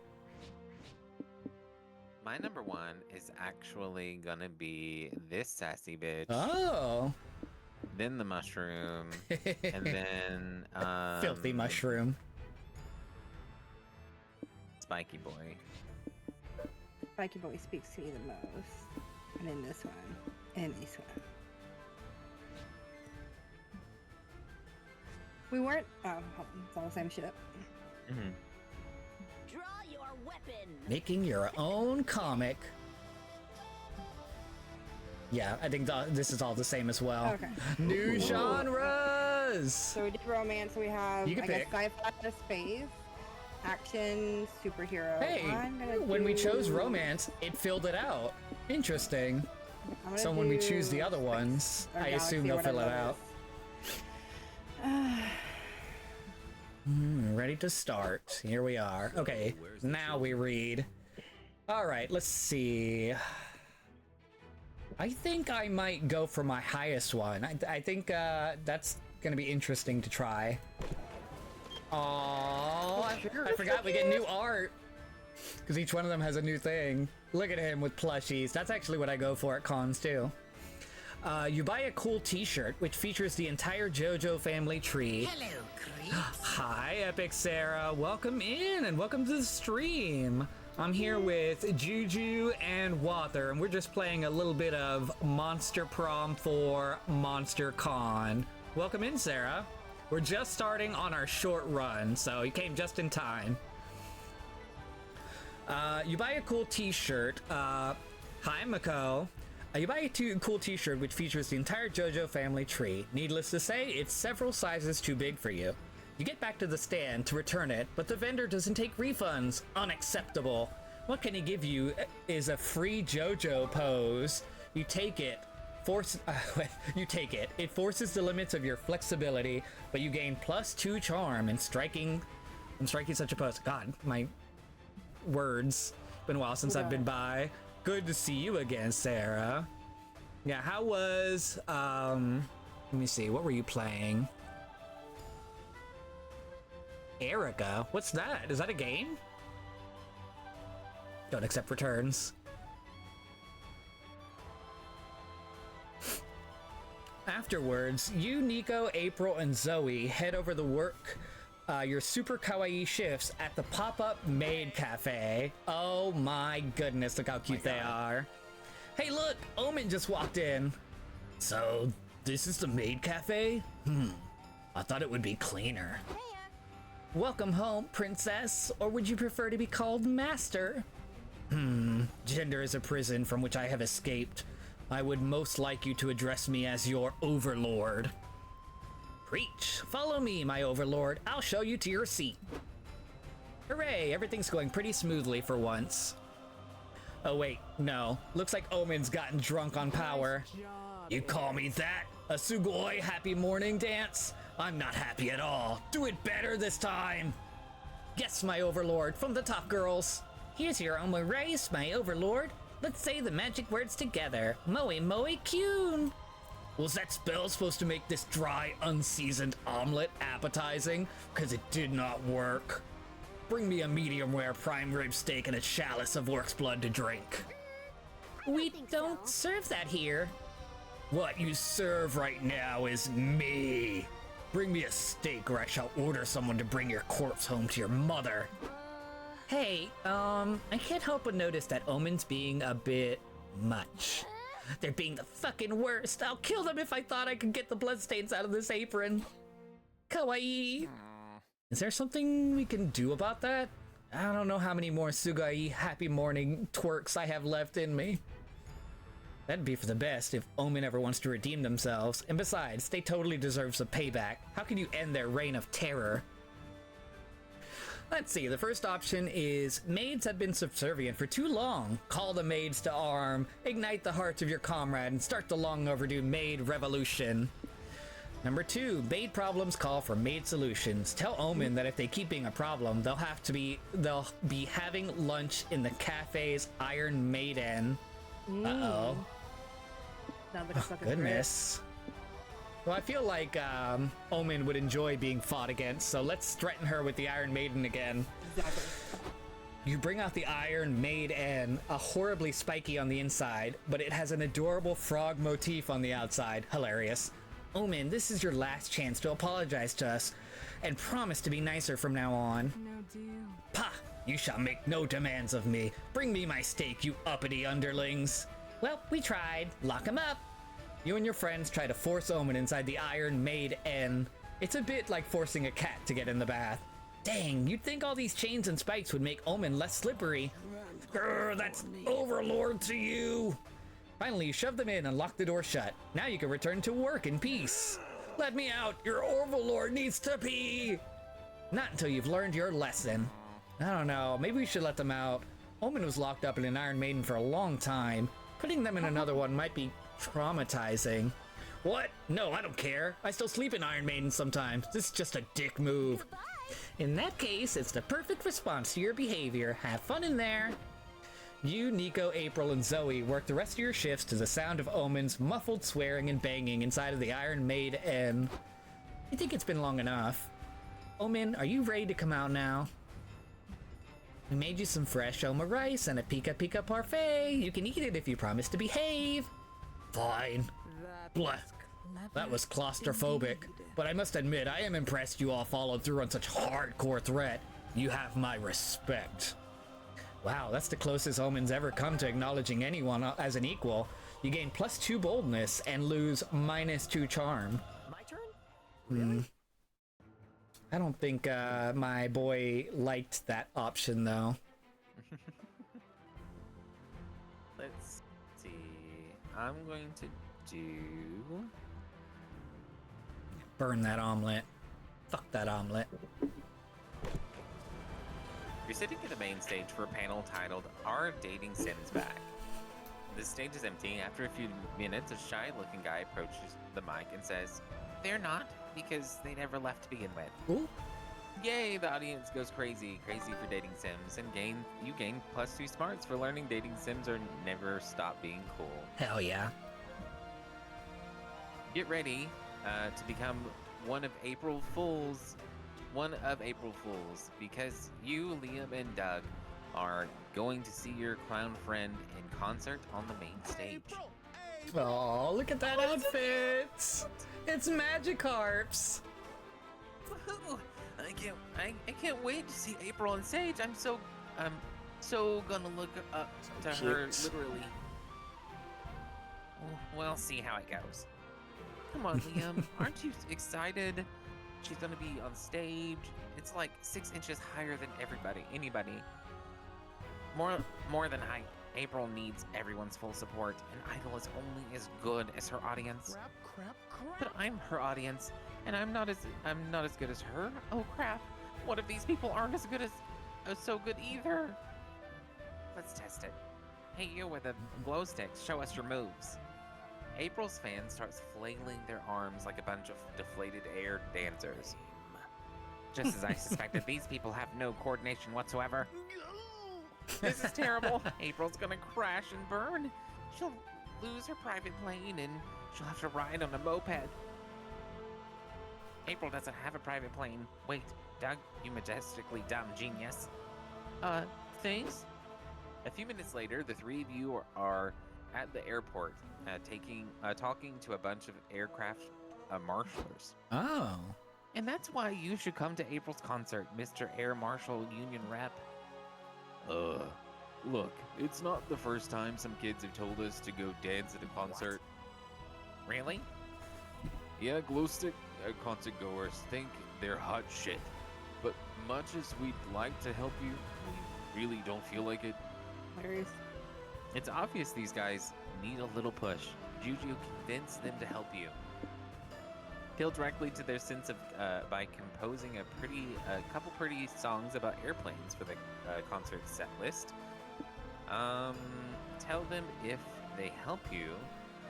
My number 1 is actually gonna be this sassy bitch, Oh, then the mushroom, and then, filthy mushroom. Spiky boy. Spiky Boy speaks to me the most. And in this one. And this one. We weren't. Oh, hold on, it's all the same shit. Mm-hmm. Draw your weapon. Making your own comic. Yeah, I think this is all the same as well. Okay. New genres. So we did romance. We have, You can I guess, pick. sci-fi to space, action, superhero. Hey, I'm gonna when we chose do- romance, it filled it out. Interesting. I'm gonna So when we do choose the other space ones, or I galaxy, assume they'll fill it whatever out. is. Ready to start. Here we are. Okay, now we read. All right, let's see. I think I might go for my highest one. I think that's gonna be interesting to try. Aww, I forgot we get new art. Because each one of them has a new thing. Look at him with plushies. That's actually what I go for at cons too. You buy a cool t-shirt, which features the entire JoJo family tree. Hello, creeps. Hi, Epic Sarah. Welcome in and welcome to the stream. I'm here with Juju and Wather, and we're just playing a little bit of Monster Prom for Monster Con. Welcome in, Sarah. We're just starting on our short run, so you came just in time. You buy a cool t-shirt. Hi, Mako. You buy a cool t-shirt which features the entire JoJo family tree. Needless to say, it's several sizes too big for you. You get back to the stand to return it, but the vendor doesn't take refunds. Unacceptable. What can he give you is a free JoJo pose. You take it. You take it. It forces the limits of your flexibility, but you gain +2 charm in striking. I'm striking such a pose. God, my words. Been a while since I've been by. Good to see you again, Sarah. Yeah, how was let me see, what were you playing? Erica? What's that? Is that a game? Don't accept returns. Afterwards, you, Nico, April, and Zoe head over to work your super kawaii shifts at the pop-up maid cafe. Oh my goodness, look how cute they are. Hey look, Omen just walked in. So, this is the maid cafe? I thought it would be cleaner. Welcome home, princess, or would you prefer to be called master? Gender is a prison from which I have escaped. I would most like you to address me as your overlord. Preach! Follow me, my overlord. I'll show you to your seat. Hooray! Everything's going pretty smoothly for once. Oh wait, no. Looks like Omen's gotten drunk on power. Nice job, You call me that? A Sugoi happy morning dance? I'm not happy at all. Do it better this time! Yes, my overlord, from the top girls. Here's your omurace, my overlord. Let's say the magic words together. Moe moe kyun. Was that spell supposed to make this dry, unseasoned omelet appetizing? Because it did not work. Bring me a medium-rare prime rib steak and a chalice of orc's blood to drink. We don't serve that here. What you serve right now is me. Bring me a steak or I shall order someone to bring your corpse home to your mother. Hey, I can't help but notice that Omen's being a bit much. They're being the fucking worst. I'll kill them if I thought I could get the bloodstains out of this apron. Kawaii. Is there something we can do about that? I don't know how many more Sugai happy morning twerks I have left in me. That'd be for the best if Omen ever wants to redeem themselves. And besides, they totally deserve some payback. How can you end their reign of terror? Let's see, the first option is maids have been subservient for too long. Call the maids to arm, ignite the hearts of your comrade, and start the long overdue maid revolution. Number 2, maid problems call for maid solutions. Tell Omen that if they keep being a problem, they'll be having lunch in the cafe's Iron Maiden. Uh-oh. Sounds like a fucking Goodness. Well, I feel like Omen would enjoy being fought against, so let's threaten her with the Iron Maiden again. Exactly. You bring out the Iron Maiden, a horribly spiky on the inside, but it has an adorable frog motif on the outside. Hilarious. Omen, this is your last chance to apologize to us, and promise to be nicer from now on. No deal. Pah! You shall make no demands of me. Bring me my steak, you uppity underlings. Well, we tried. Lock him up. You and your friends try to force Omen inside the Iron Maiden. It's a bit like forcing a cat to get in the bath. Dang, you'd think all these chains and spikes would make Omen less slippery. Grr, that's overlord to you. Finally, you shove them in and lock the door shut. Now you can return to work in peace. Let me out, your overlord needs to pee. Not until you've learned your lesson. I don't know, maybe we should let them out. Omen was locked up in an Iron Maiden for a long time. Putting them in another one might be traumatizing. What? No, I don't care. I still sleep in Iron Maiden sometimes. This is just a dick move. In that case, it's the perfect response to your behavior. Have fun in there. You, Nico, April, and Zoe work the rest of your shifts to the sound of Omen's muffled swearing and banging inside of the Iron Maiden. You think it's been long enough. Omen, are you ready to come out now? We made you some fresh Oma rice and a pika pika parfait. You can eat it if you promise to behave. Fine. Blah. That was claustrophobic. But I must admit, I am impressed you all followed through on such hardcore threat. You have my respect. Wow, that's the closest Omen's ever come to acknowledging anyone as an equal. You gain +2 boldness and lose -2 charm. My turn? I don't think my boy liked that option though. Let's see. I'm going to do. Burn that omelet. Fuck that omelet. You're sitting at the main stage for a panel titled Are Dating Sims Back? The stage is empty. After a few minutes, a shy-looking guy approaches the mic and says, "They're not, because they never left to begin with." Ooh. Yay, the audience goes crazy for dating sims, and you gain +2 smarts for learning dating sims or never stop being cool. Hell yeah. Get ready to become one of April Fools, because you, Liam, and Doug are going to see your clown friend in concert on the main stage. Oh, look at that outfit! It's Magikarps! Woohoo! I can't wait to see April on stage. I'm so gonna look up to her literally. We'll see how it goes. Come on, Liam. Aren't you excited? She's gonna be on stage. It's like 6 inches higher than anybody. More than height. April needs everyone's full support. An idol is only as good as her audience. Crap. But I'm her audience, and I'm not as good as her. Oh crap! What if these people aren't as good as so good either? Let's test it. Hey, you with the glow sticks, show us your moves. April's fan starts flailing their arms like a bunch of deflated air dancers. Just as I suspected, these people have no coordination whatsoever. This is terrible. April's gonna crash and burn. She'll lose her private plane and she'll have to ride on a moped. April doesn't have a private plane. Wait, Doug, you majestically dumb genius. Thanks? A few minutes later, the three of you are at the airport, talking to a bunch of aircraft marshals. Oh. And that's why you should come to April's concert, Mr. Air Marshal Union Rep. Look, it's not the first time some kids have told us to go dance at a concert. What? Really? Yeah, glowstick concert goers think they're hot shit. But much as we'd like to help you, we really don't feel like it. Hilarious. It's obvious these guys need a little push. Juju convinced them to help you. Appeal directly to their sense of by composing a couple pretty songs about airplanes for the concert set list. Tell them if they help you,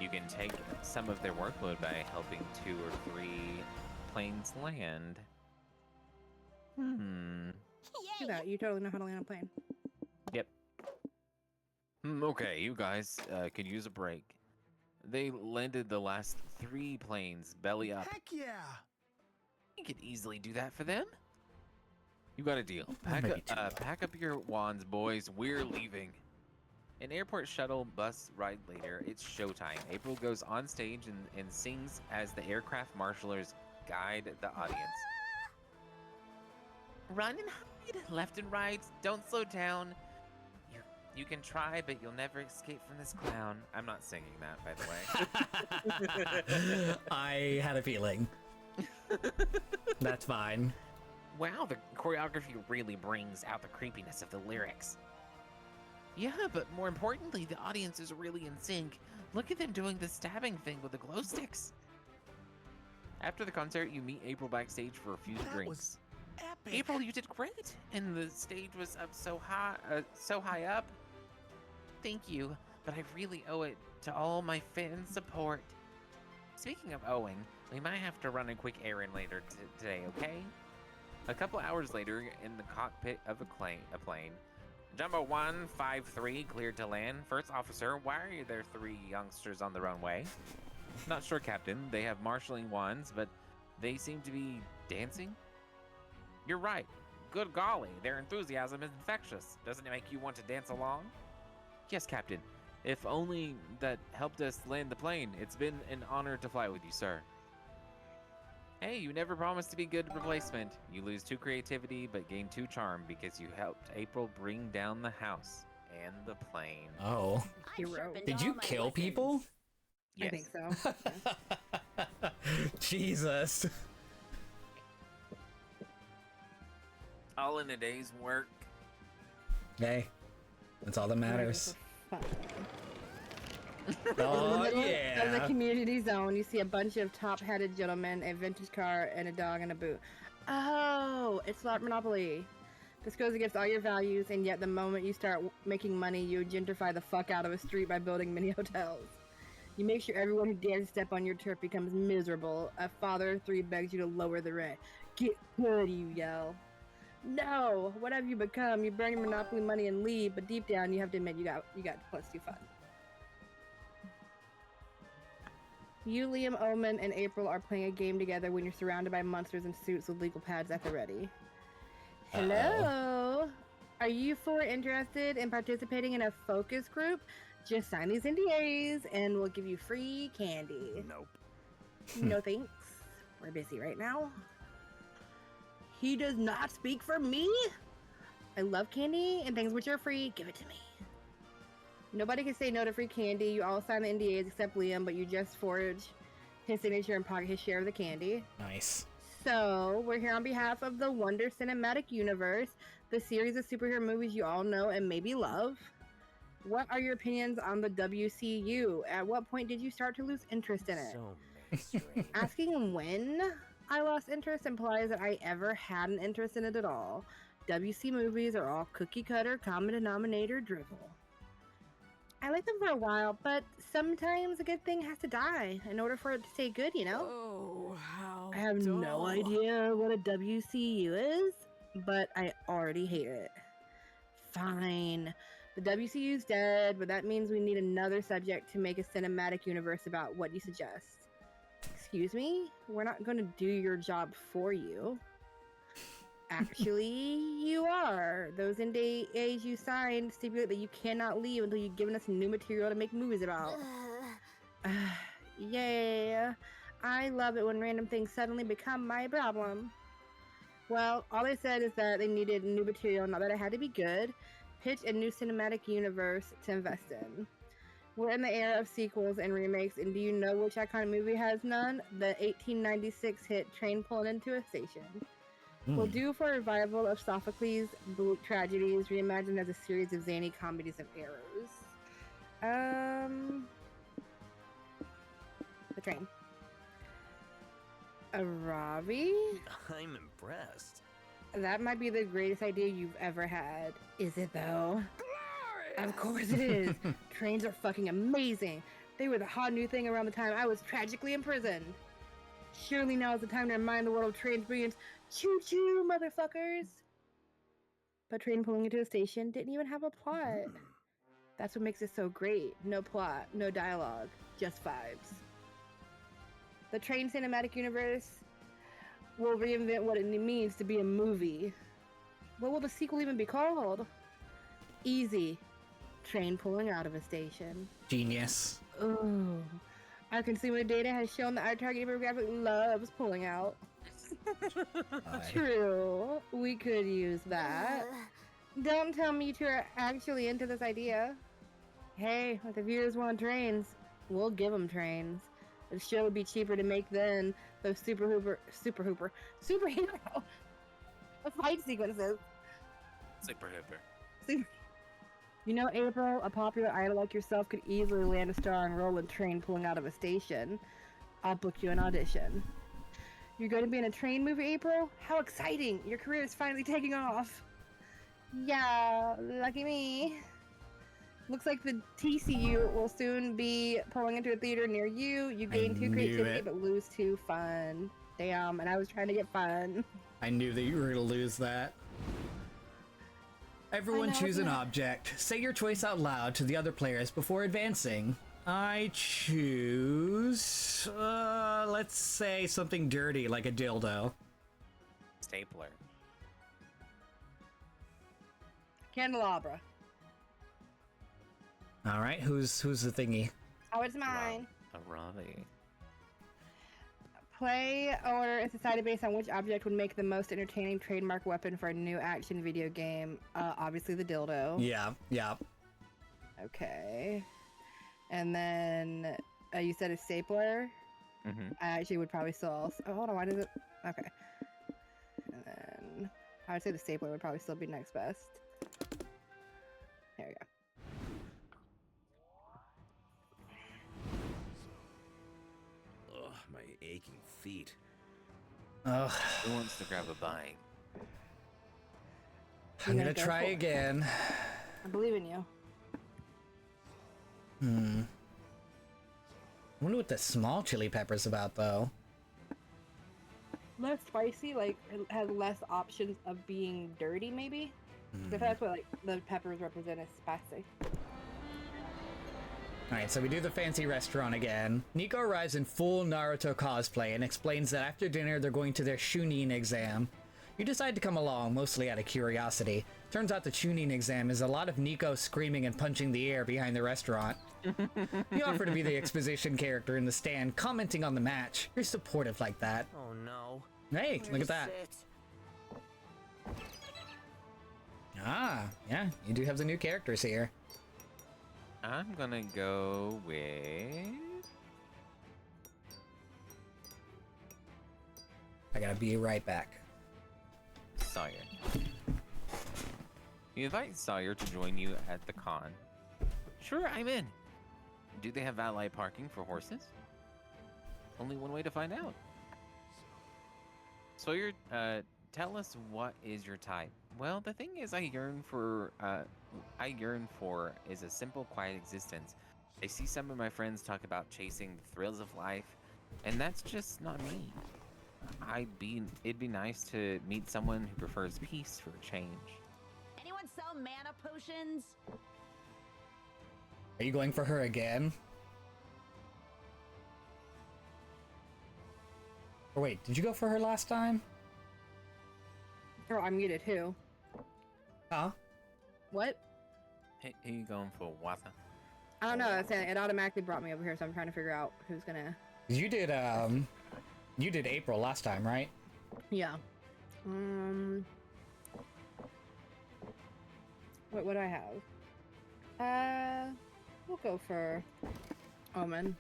you can take some of their workload by helping 2 or 3 planes land. Look at that. You totally know how to land a plane. Yep. Okay, you guys could use a break. They landed the last 3 planes belly up. Heck yeah! You could easily do that for them. You got a deal. Maybe too Pack up your wands, boys. We're leaving. An airport shuttle bus ride later, it's showtime. April goes on stage and sings as the aircraft marshalers guide the audience. Run and hide, left and right. Don't slow down. You can try, but you'll never escape from this clown. I'm not singing that, by the way. I had a feeling. That's fine. Wow, the choreography really brings out the creepiness of the lyrics. Yeah, but more importantly, the audience is really in sync. Look at them doing the stabbing thing with the glow sticks. After the concert, you meet April backstage for a few drinks. Epic. April, you did great, and the stage was up so high up. Thank you, but I really owe it to all my fan support. Speaking of owing, we might have to run a quick errand later today, okay? A couple hours later, in the cockpit of a plane, Jumbo 153 cleared to land. First officer, why are there 3 youngsters on the runway? Not sure, Captain. They have marshalling wands, but they seem to be dancing. You're right. Good golly, their enthusiasm is infectious. Doesn't it make you want to dance along? Yes, Captain. If only that helped us land the plane. It's been an honor to fly with you, sir. Hey, you never promised to be good replacement. You lose 2 creativity, but gain 2 charm because you helped April bring down the house and the plane. Oh. Hero. Did you kill people? Yes. I think so. Yeah. Jesus. All in a day's work. Hey, that's all that matters. Fun. Oh, In the middle of the yeah. community zone, you see a bunch of top-hatted gentlemen, a vintage car, and a dog in a boot. Oh, it's like Monopoly. This goes against all your values, and yet the moment you start making money, you gentrify the fuck out of a street by building mini hotels. You make sure everyone who dares step on your turf becomes miserable. A father of three begs you to lower the rent. Get good, you yell. No! What have you become? You burn your Monopoly money and leave, but deep down you have to admit you got +2 fun. You, Liam, Omen, and April are playing a game together when you're surrounded by monsters in suits with legal pads at the ready. Hello? Are you four interested in participating in a focus group? Just sign these NDAs and we'll give you free candy. Nope. No thanks. We're busy right now. He does not speak for me? I love candy and things which are free. Give it to me. Nobody can say no to free candy. You all sign the NDAs except Liam, but you just forge his signature and pocket his share of the candy. Nice. So, we're here on behalf of the Wonder Cinematic Universe, the series of superhero movies you all know and maybe love. What are your opinions on the WCU? At what point did you start to lose interest in it? So mainstream. Asking when I lost interest implies that I ever had an interest in it at all. WC movies are all cookie cutter, common denominator drivel. I liked them for a while, but sometimes a good thing has to die in order for it to stay good, you know? Oh, how I have no dull. idea what a WCU is, but I already hate it. Fine. The WCU's dead, but that means we need another subject to make a cinematic universe about. What do you suggest? Excuse me? We're not going to do your job for you. Actually, you are. Those NDAs you signed stipulate that you cannot leave until you've given us new material to make movies about. Yeah. I love it when random things suddenly become my problem. Well, all they said is that they needed new material, not that it had to be good. Pitch a new cinematic universe to invest in. We're in the era of sequels and remakes, and do you know which iconic movie has none? The 1896 hit Train Pulling Into a Station. We'll do for a revival of Sophocles' bleak tragedies, reimagined as a series of zany comedies of errors. The Train. A Ravi? I'm impressed. That might be the greatest idea you've ever had. Is it though? Of course it is. Trains are fucking amazing. They were the hot new thing around the time I was tragically imprisoned. Surely now is the time to remind the world of trains' brilliance. Choo-choo, motherfuckers! But Train Pulling Into a Station didn't even have a plot. That's what makes it so great. No plot, no dialogue, just vibes. The Train Cinematic Universe will reinvent what it means to be a movie. What will the sequel even be called? Easy. Train Pulling Out of a Station. Genius. Ooh. Our consumer data has shown that our target demographic loves pulling out. True. We could use that. Don't tell me you two are actually into this idea. Hey, if the viewers want trains, we'll give them trains. The show would be cheaper to make than those superhero fight sequences. Super Hooper. You know, April, a popular idol like yourself could easily land a starring role in Train Pulling Out of a Station. I'll book you an audition. You're going to be in a train movie, April? How exciting! Your career is finally taking off. Yeah, lucky me. Looks like the TCU will soon be pulling into a theater near you. You gain 2 creativity but lose 2 fun. Damn, and I was trying to get fun. I knew that you were going to lose that. Everyone choose an object. Say your choice out loud to the other players before advancing. I choose... let's say something dirty, like a dildo. Stapler. Candelabra. Alright, who's the thingy? Oh, it's mine. A Ravi. Play order is decided based on which object would make the most entertaining trademark weapon for a new action video game. Obviously the dildo. Yeah. Okay. And then you said a stapler? Mm-hmm. I actually would probably still also... Oh, hold on, why does it... Okay. And then I would say the stapler would probably still be next best. There we go. Ugh, my aching feet. Ugh. Who wants to grab a bite? I'm You're gonna go try for it. again. I believe in you. I wonder what the small chili pepper's about, though. Less spicy, like it has less options of being dirty, maybe. If that's what like the peppers represent as spicy. Alright, so we do the fancy restaurant again. Nico arrives in full Naruto cosplay and explains that after dinner they're going to their Chunin exam. You decide to come along, mostly out of curiosity. Turns out the Chunin exam is a lot of Nico screaming and punching the air behind the restaurant. You offer to be the exposition character in the stand, commenting on the match. You're supportive like that. Oh no. Hey, Where look is at that. it? Ah, yeah, you do have the new characters here. I'm gonna go with I gotta be right back. Sawyer. You invite Sawyer to join you at the con. Sure, I'm in. Do they have valet parking for horses? Only one way to find out. Sawyer, tell us what is your type. Well, the thing is, I yearn for is a simple, quiet existence. I see some of my friends talk about chasing the thrills of life, and that's just not me. It'd be nice to meet someone who prefers peace for a change. Anyone sell mana potions? Are you going for her again? Or wait, did you go for her last time? Oh, I'm muted. Who? Huh? What? Hey, are you going for Wata? I don't know. It automatically brought me over here, so I'm trying to figure out who's gonna. You did April last time, right? Yeah. What would I have? We'll go for Omen.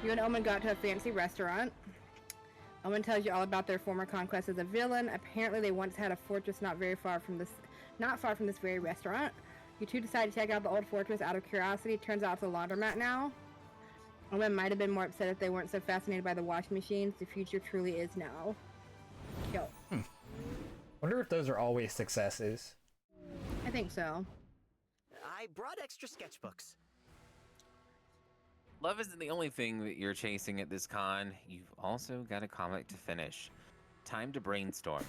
You and Omen got to a fancy restaurant. Omen tells you all about their former conquest as a villain. Apparently, they once had a fortress not far from this very restaurant. You two decide to check out the old fortress out of curiosity. Turns out it's a laundromat now. Omen might have been more upset if they weren't so fascinated by the washing machines. The future truly is now. Yo. Wonder if those are always successes. I think so. I brought extra sketchbooks. Love isn't the only thing that you're chasing at this con. You've also got a comic to finish. Time to brainstorm.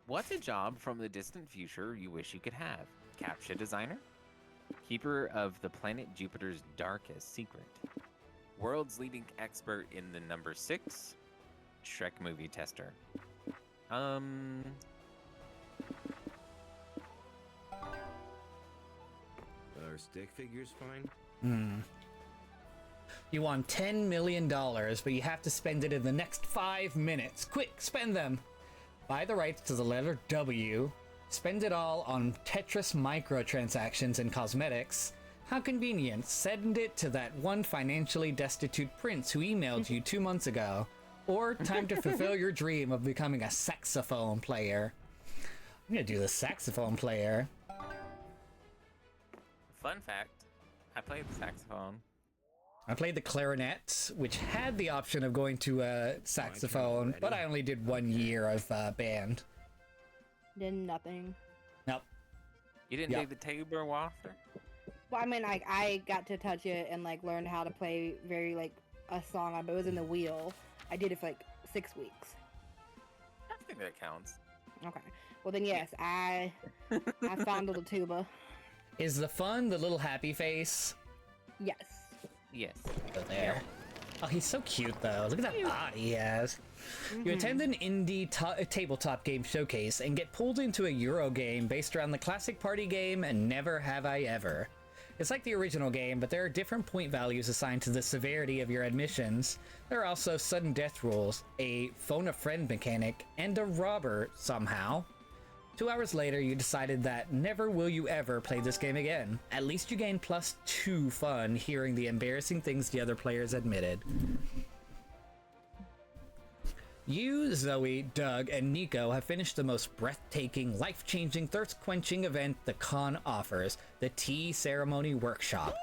What's a job from the distant future you wish you could have? Captcha designer? Keeper of the planet Jupiter's darkest secret? World's leading expert in the number 6? Shrek movie tester? Are stick figures fine? You won $10 million, but you have to spend it in the next 5 minutes. Quick, spend them! Buy the rights to the letter W. Spend it all on Tetris microtransactions and cosmetics. How convenient. Send it to that one financially destitute prince who emailed you 2 months ago. Or time to fulfill your dream of becoming a saxophone player. I'm gonna do the saxophone player. Fun fact, I played the saxophone. I played the clarinet, which had the option of going to a saxophone, but I only did 1 year of band. Did nothing. Nope. You didn't Yeah. do the tuba wafter? Well, I mean, I got to touch it and like learn how to play a song on, but it was in the wheel. I did it for like 6 weeks. I think that counts. Okay. Well then, yes, I fondled the tuba. Is the fun the little happy face? Yes. Yes. Go there. Oh, he's so cute though. Look at that body he has. You attend an indie tabletop game showcase and get pulled into a Euro game based around the classic party game and Never Have I Ever. It's like the original game, but there are different point values assigned to the severity of your admissions. There are also sudden death rules, a phone a friend mechanic, and a robber somehow. 2 hours later, you decided that never will you ever play this game again. At least you gain +2 fun hearing the embarrassing things the other players admitted. You, Zoe, Doug, and Nico have finished the most breathtaking, life-changing, thirst-quenching event the con offers, the Tea Ceremony Workshop.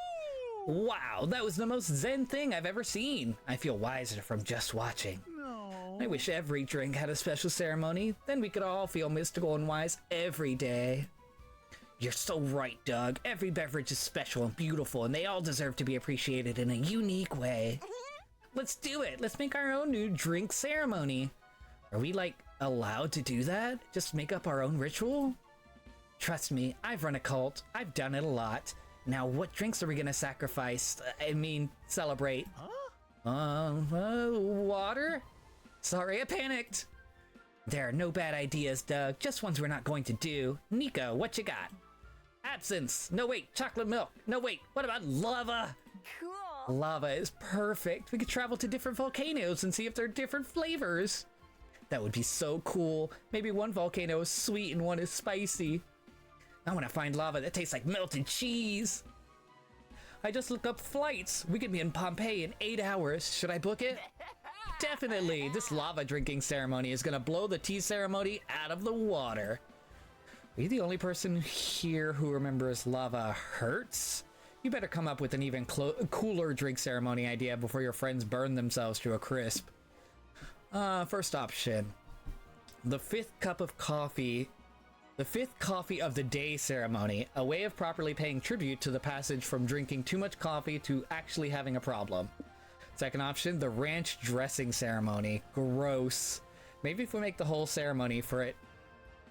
Wow, that was the most zen thing I've ever seen. I feel wiser from just watching. No. I wish every drink had a special ceremony. Then we could all feel mystical and wise every day. You're so right, Doug. Every beverage is special and beautiful, and they all deserve to be appreciated in a unique way. Let's do it. Let's make our own new drink ceremony. Are we, like, allowed to do that? Just make up our own ritual? Trust me, I've run a cult. I've done it a lot. Now, what drinks are we gonna sacrifice? Celebrate. Huh? Water? Sorry, I panicked. There are no bad ideas, Doug. Just ones we're not going to do. Nico, what you got? Absinthe. No, wait, chocolate milk. No, wait, what about lava? Cool. Lava is perfect. We could travel to different volcanoes and see if they're different flavors. That would be so cool. Maybe one volcano is sweet and one is spicy. I want to find lava that tastes like melted cheese. I just looked up flights. We could be in Pompeii in 8 hours. Should I book it? Definitely. This lava drinking ceremony is gonna blow the tea ceremony out of the water. Are you the only person here who remembers lava hurts? You better come up with an even cooler drink ceremony idea before your friends burn themselves to a crisp. First option. The fifth coffee of the day ceremony, a way of properly paying tribute to the passage from drinking too much coffee to actually having a problem. Second option, the ranch dressing ceremony. Gross. Maybe if we make the whole ceremony for it,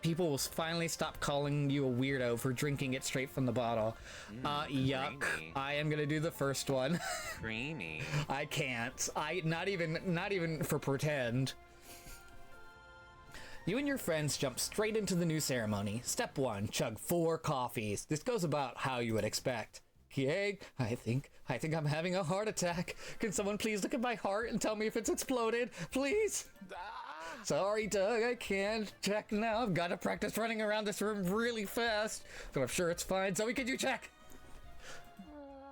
people will finally stop calling you a weirdo for drinking it straight from the bottle. Yuck. Creamy. I am gonna do the first one. Creamy. I can't. Not even for pretend. You and your friends jump straight into the new ceremony. Step 1, chug 4 coffees. This goes about how you would expect. Okay, I think I'm having a heart attack. Can someone please look at my heart and tell me if it's exploded? Please? Sorry, Doug, I can't check now. I've got to practice running around this room really fast. So I'm sure it's fine. Zoe, could you check?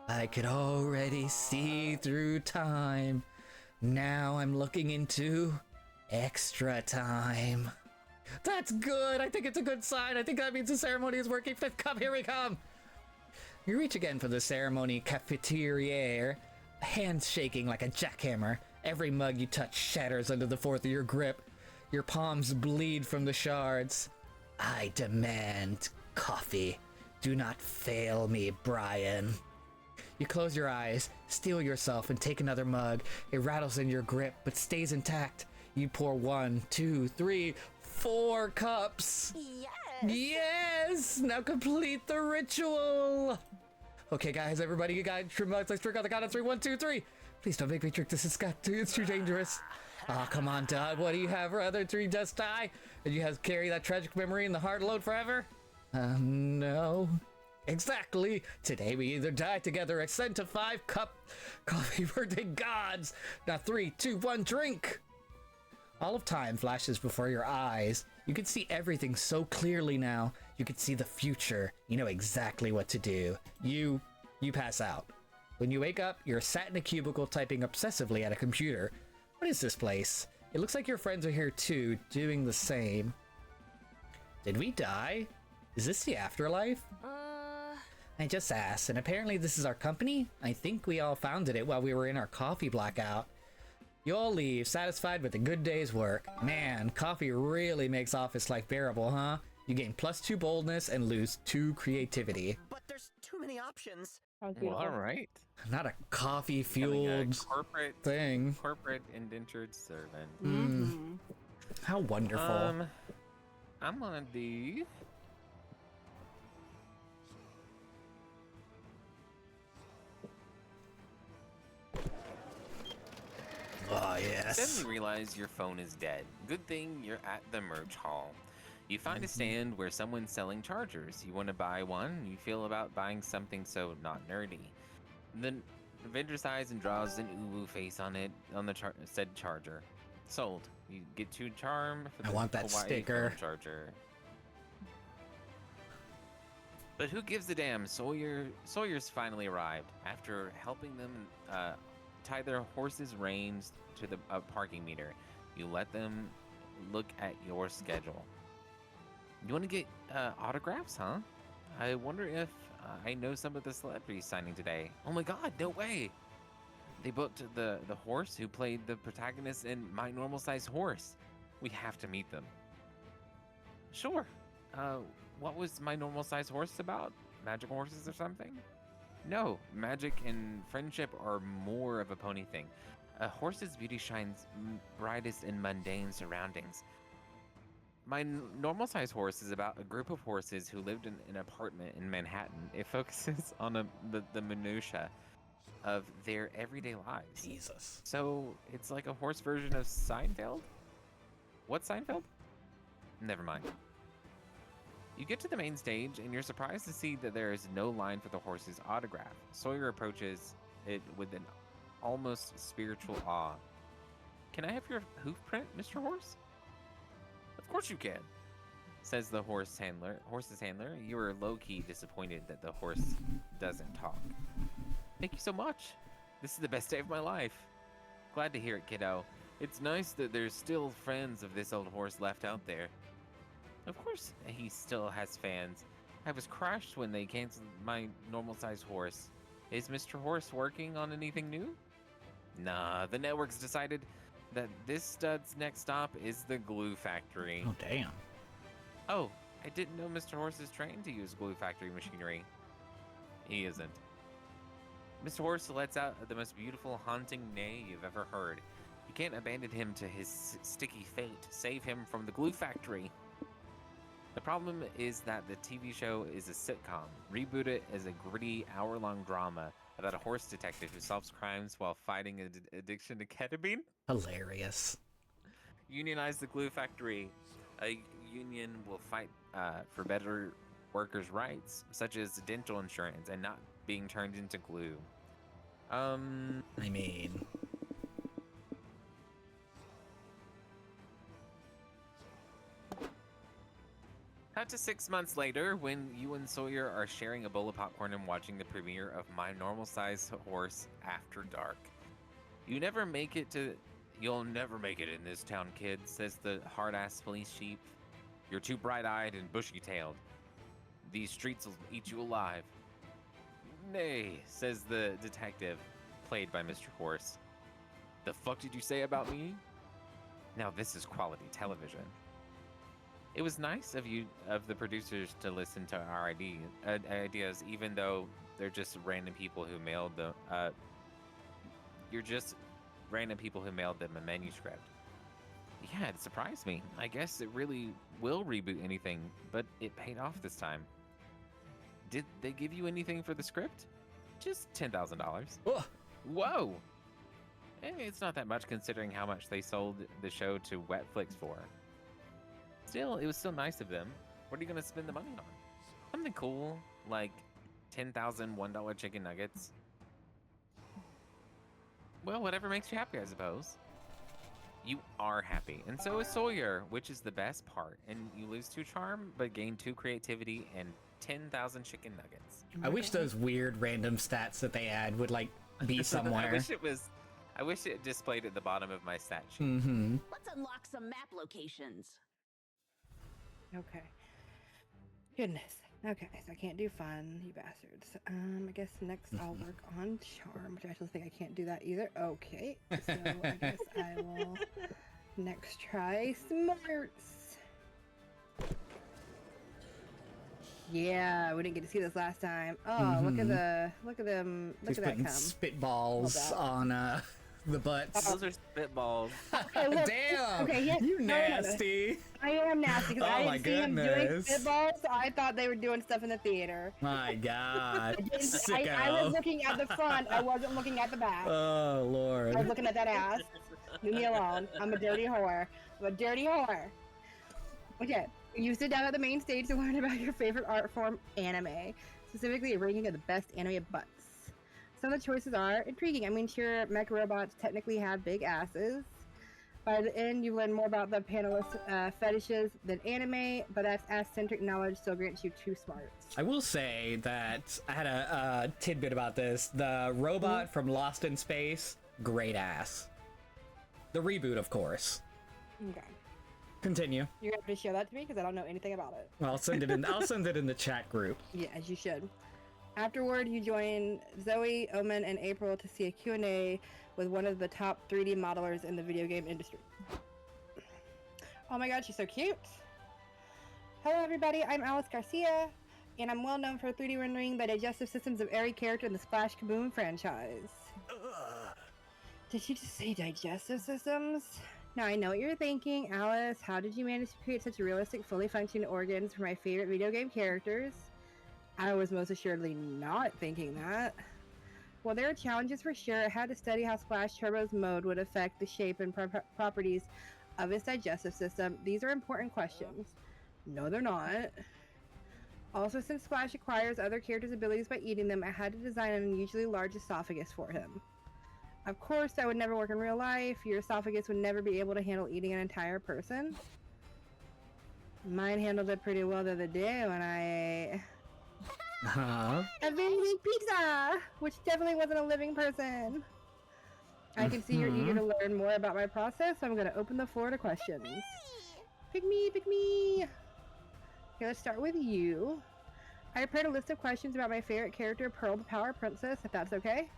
I could already see through time. Now I'm looking into extra time. That's good. I think it's a good sign. I think that means the ceremony is working. Fifth cup, here we come. You reach again for the ceremony cafetiere, hands shaking like a jackhammer. Every mug you touch shatters under the force of your grip. Your palms bleed from the shards. I demand coffee. Do not fail me, Brian. You close your eyes, steel yourself, and take another mug. It rattles in your grip, but stays intact. You pour 1, 2, 3, 4 cups. Yes. Yes! Now complete the ritual! Okay, guys, everybody, you got your mugs. Let's drink on the count of 3. 1, 2, 3. Please don't make me drink this. It's too dangerous. Oh, come on, Doug. What do you have rather than just die? And you have carry that tragic memory in the heart alone forever? No. Exactly. Today we either die together or ascend to 5 cup coffee birthday gods. Now 3, 2, 1, drink. All of time flashes before your eyes. You can see everything so clearly now. You can see the future. You know exactly what to do. You pass out. When you wake up, you're sat in a cubicle typing obsessively at a computer. What is this place? It looks like your friends are here too, doing the same. Did we die? Is this the afterlife? I just asked, and apparently this is our company? I think we all founded it while we were in our coffee blackout. You all leave, satisfied with a good day's work. Man, coffee really makes office life bearable, huh? You gain +2 boldness and lose 2 creativity. But there's too many options. That was Well, beautiful. all right. Not a Becoming a coffee-fueled thing. corporate indentured servant. Mhm. How wonderful. I'm gonna do. Oh, yes. Suddenly realize your phone is dead. Good thing you're at the merch hall. You find a stand where someone's selling chargers. You want to buy one. You feel about buying something so not nerdy. Then the vendor sighs and draws an uwu face on it on the said charger. Sold. You get 2 charm for the I want that Hawaii sticker. phone charger. But who gives a damn? Sawyer's finally arrived. After helping them tie their horses' reins to the parking meter, you let them look at your schedule. You want to get autographs, huh? I wonder if I know some of the celebrities signing today. Oh my god, no way! They booked the horse who played the protagonist in My Normal Size Horse. We have to meet them. Sure. What was My Normal Size Horse about? Magic horses or something? No, magic and friendship are more of a pony thing. A horse's beauty shines brightest in mundane surroundings. My Normal Size Horse is about a group of horses who lived in an apartment in Manhattan. It focuses on the minutiae of their everyday lives. Jesus. So it's like a horse version of Seinfeld? What Seinfeld? Never mind. You get to the main stage and you're surprised to see that there is no line for the horse's autograph. Sawyer approaches it with an almost spiritual awe. Can I have your hoof print, Mr. Horse? Of course you can, says the horse's handler. You are low-key disappointed that the horse doesn't talk. Thank you so much. This is the best day of my life. Glad to hear it, kiddo. It's nice that there's still friends of this old horse left out there. Of course he still has fans. I was crushed when they canceled My Normal Size Horse. Is Mr. Horse working on anything new? Nah, the network's decided that this stud's next stop is the glue factory. Oh, damn. Oh, I didn't know Mr. Horse is trained to use glue factory machinery. He isn't. Mr. Horse lets out the most beautiful, haunting neigh you've ever heard. You can't abandon him to his sticky fate. Save him from the glue factory. The problem is that the TV show is a sitcom. Reboot it as a gritty, hour-long drama about a horse detective who solves crimes while fighting addiction to ketamine. Hilarious. Unionize the glue factory. A union will fight for better workers' rights, such as dental insurance and not being turned into glue. I mean... Cut to 6 months later, when you and Sawyer are sharing a bowl of popcorn and watching the premiere of My Normal Size Horse After Dark. You'll never make it in this town, kid, says the hard-ass police chief. You're too bright-eyed and bushy-tailed. These streets will eat you alive. Nay, says the detective, played by Mr. Horse. The fuck did you say about me? Now this is quality television. It was nice of the producers, to listen to our ideas, even though they're just random people who mailed them. You're just random people who mailed them a manuscript. Yeah, it surprised me. I guess it really will reboot anything, but it paid off this time. Did they give you anything for the script? Just $10,000. Oh. Whoa! It's not that much considering how much they sold the show to Wetflix for. Still, it was still nice of them. What are you gonna spend the money on? Something cool, like 10,000 $1 chicken nuggets. Well, whatever makes you happy, I suppose. You are happy, and so is Sawyer, which is the best part. And you lose 2 charm, but gain 2 creativity and 10,000 chicken nuggets. I wish those weird random stats that they add would, like, be somewhere. I wish it displayed at the bottom of my stat sheet. Mm-hmm. Let's unlock some map locations. Okay. Goodness. Okay, so I can't do fun, you bastards. I guess next I'll work on charm, which I actually think I can't do that either. Okay, so I guess I will next try smarts. Yeah, we didn't get to see this last time. Oh, look at them. Look at that putting come. spitballs on the butts. Those are spitballs. Okay, look, Damn! okay, yes, You no. nasty! I am nasty because Oh I my didn't see him doing goodness. spitballs, so I thought they were doing stuff in the theater. My God, I sicko! was looking at the front. I wasn't looking at the back. Oh Lord! I was looking at that ass. Leave me alone. I'm a dirty whore. I'm a dirty whore. Okay, you sit down at the main stage to learn about your favorite art form, anime. Specifically, a ranking of the best anime butts. Some of the choices are intriguing. I mean, sure, mech robots technically have big asses. By the end, you learn more about the panelists' fetishes than anime, but that's ass-centric knowledge still grants you 2 smarts. I will say that I had a tidbit about this. The robot from Lost in Space, great ass. The reboot, of course. Okay. Continue. You're gonna have to show that to me because I don't know anything about it. I'll send it in. I'll send it in the chat group. Yeah, as you should. Afterward, you join Zoe, Omen, and April to see a Q&A with one of the top 3D modelers in the video game industry. Oh my god, she's so cute! Hello everybody, I'm Alice Garcia, and I'm well known for 3D rendering the digestive systems of every character in the Splash Kaboom franchise. Did she just say digestive systems? Now I know what you're thinking, Alice. How did you manage to create such realistic, fully functioning organs for my favorite video game characters? I was most assuredly not thinking that. Well, there are challenges for sure. I had to study how Splash Turbo's mode would affect the shape and properties of its digestive system. These are important questions. No, they're not. Also, since Splash acquires other characters' abilities by eating them, I had to design an unusually large esophagus for him. Of course, that would never work in real life. Your esophagus would never be able to handle eating an entire person. Mine handled it pretty well the other day when I ate a very big pizza, which definitely wasn't a living person. I can see you're eager to learn more about my process, so I'm going to open the floor to questions. Pick me, pick me! Okay, let's start with you. I prepared a list of questions about my favorite character, Pearl the Power Princess, if that's okay.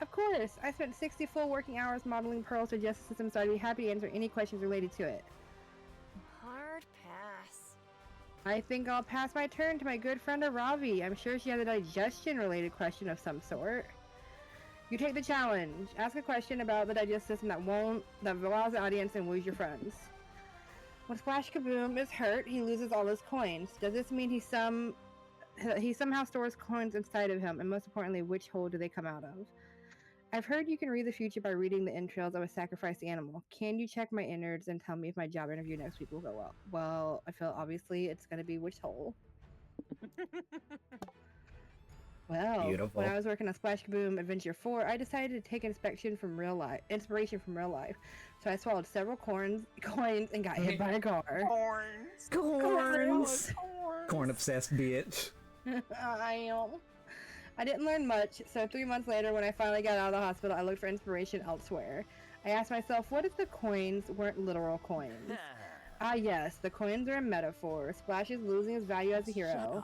Of course! I spent 60 full working hours modeling Pearl's digestive system, so I'd be happy to answer any questions related to it. Hard pass. I think I'll pass my turn to my good friend Aravi. I'm sure she has a digestion-related question of some sort. You take the challenge. Ask a question about the digestive system that wows the audience and woos your friends. When Splash Kaboom is hurt, he loses all his coins. Does this mean he somehow stores coins inside of him? And most importantly, which hole do they come out of? I've heard you can read the future by reading the entrails of a sacrificed animal. Can you check my innards and tell me if my job interview next week will go well? Well, I feel obviously it's going to be which hole. Well, Beautiful. when I was working on Splash Kaboom Adventure 4, I decided to take inspiration from real life. So I swallowed several coins and got hit by a car. Corns. Corn obsessed bitch. I didn't learn much, so 3 months later, when I finally got out of the hospital, I looked for inspiration elsewhere. I asked myself, what if the coins weren't literal coins? Ah yes, the coins are a metaphor. Splash is losing his value as a hero.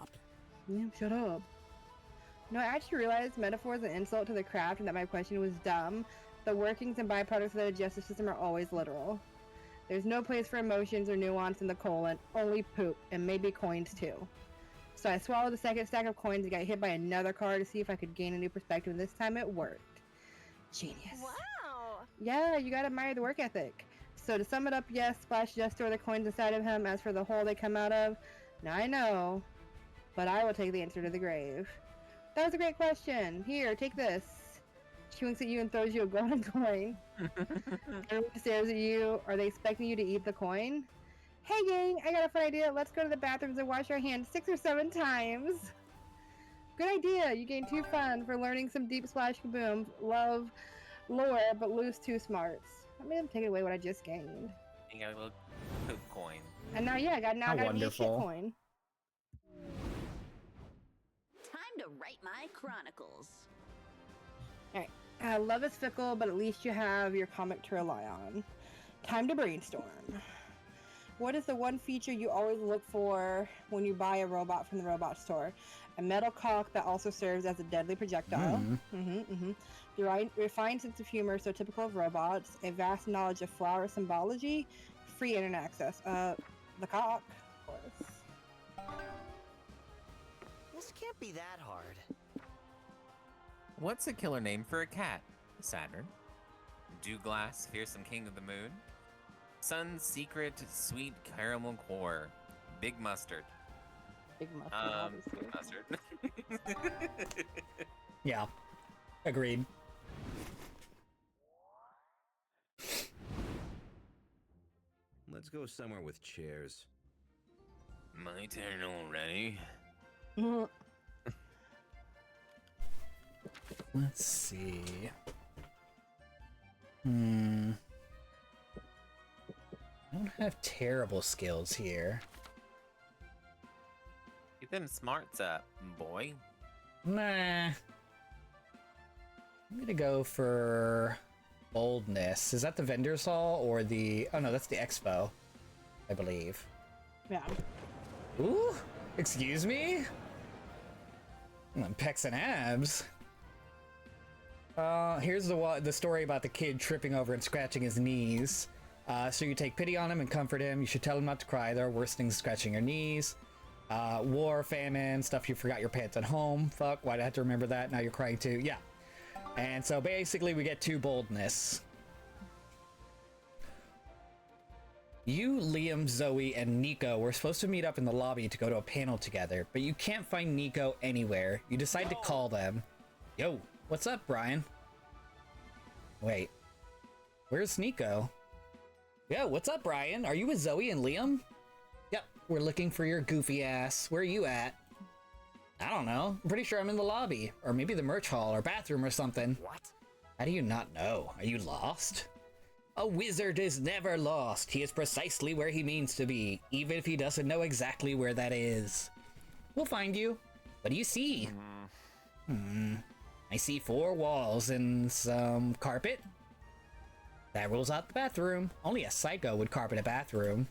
Shut up. No, I actually realized metaphor is an insult to the craft and that my question was dumb. The workings and byproducts of the digestive system are always literal. There's no place for emotions or nuance in the colon, only poop, and maybe coins too. So I swallowed the second stack of coins and got hit by another car to see if I could gain a new perspective, and this time it worked. Genius. Wow. Yeah, you gotta admire the work ethic. So to sum it up, yes, Splash does store the coins inside of him. As for the hole they come out of, now I know, but I will take the answer to the grave. That was a great question. Here, take this. She winks at you and throws you a golden coin. Everyone stares at you. Are they expecting you to eat the coin? Hey gang, I got a fun idea. Let's go to the bathrooms and wash our hands 6 or 7 times. Good idea. You gain 2 fun for learning some deep Splash Kaboom love lore, but lose 2 smarts. I made them take away what I just gained. You got a little poop coin. And now, yeah, I got a shit coin. Time to write my chronicles. Alright. Love is fickle, but at least you have your comic to rely on. Time to brainstorm. What is the one feature you always look for when you buy a robot from the robot store? A metal cock that also serves as a deadly projectile. The refined sense of humor, so typical of robots. A vast knowledge of flower symbology. Free internet access. The cock, of course. This can't be that hard. What's a killer name for a cat? Saturn. Dewglass, fearsome king of the moon. Sun's secret sweet caramel core. Big mustard. Big mustard, Big mustard. Yeah. Agreed. Let's go somewhere with chairs. My turn already. Let's see. I don't have terrible skills here. Get them smarts up, boy. Nah. I'm gonna go for boldness. Is that the vendor's hall or the... Oh no, that's the expo. I believe. Yeah. Ooh, excuse me? Pecs and abs. Here's the story about the kid tripping over and scratching his knees. So you take pity on him and comfort him. You should tell him not to cry. There are worse things than scratching your knees. War, famine, stuff you forgot your pants at home. Fuck, why'd I have to remember that? Now you're crying too. Yeah. And so basically we get 2 boldness. You, Liam, Zoe, and Nico were supposed to meet up in the lobby to go to a panel together, but you can't find Nico anywhere. You decide to call them. Yo, what's up, Brian? Wait, where's Nico? Yo, what's up, Brian? Are you with Zoe and Liam? Yep, we're looking for your goofy ass. Where are you at? I don't know. I'm pretty sure I'm in the lobby, or maybe the merch hall, or bathroom, or something. What? How do you not know? Are you lost? A wizard is never lost. He is precisely where he means to be, even if he doesn't know exactly where that is. We'll find you. What do you see? I see 4 walls and some carpet. That rules out the bathroom. Only a psycho would carpet a bathroom.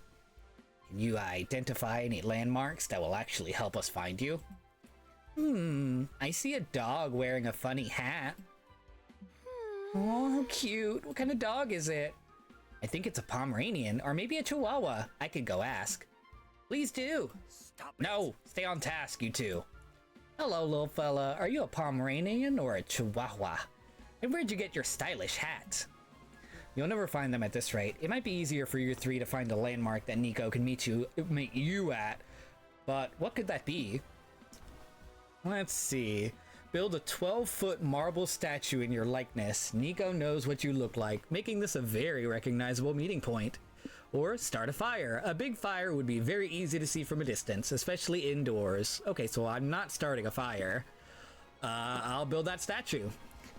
Can you identify any landmarks that will actually help us find you? I see a dog wearing a funny hat. Oh, how cute. What kind of dog is it? I think it's a Pomeranian, or maybe a Chihuahua. I could go ask. Please do. Stop it. No, stay on task, you two. Hello, little fella. Are you a Pomeranian or a Chihuahua? And where'd you get your stylish hat? You'll never find them at this rate. It might be easier for you 3 to find a landmark that Nico can meet you at, but what could that be? Let's see. Build a 12-foot marble statue in your likeness. Nico knows what you look like, making this a very recognizable meeting point. Or start a fire. A big fire would be very easy to see from a distance, especially indoors. Okay, so I'm not starting a fire. I'll build that statue.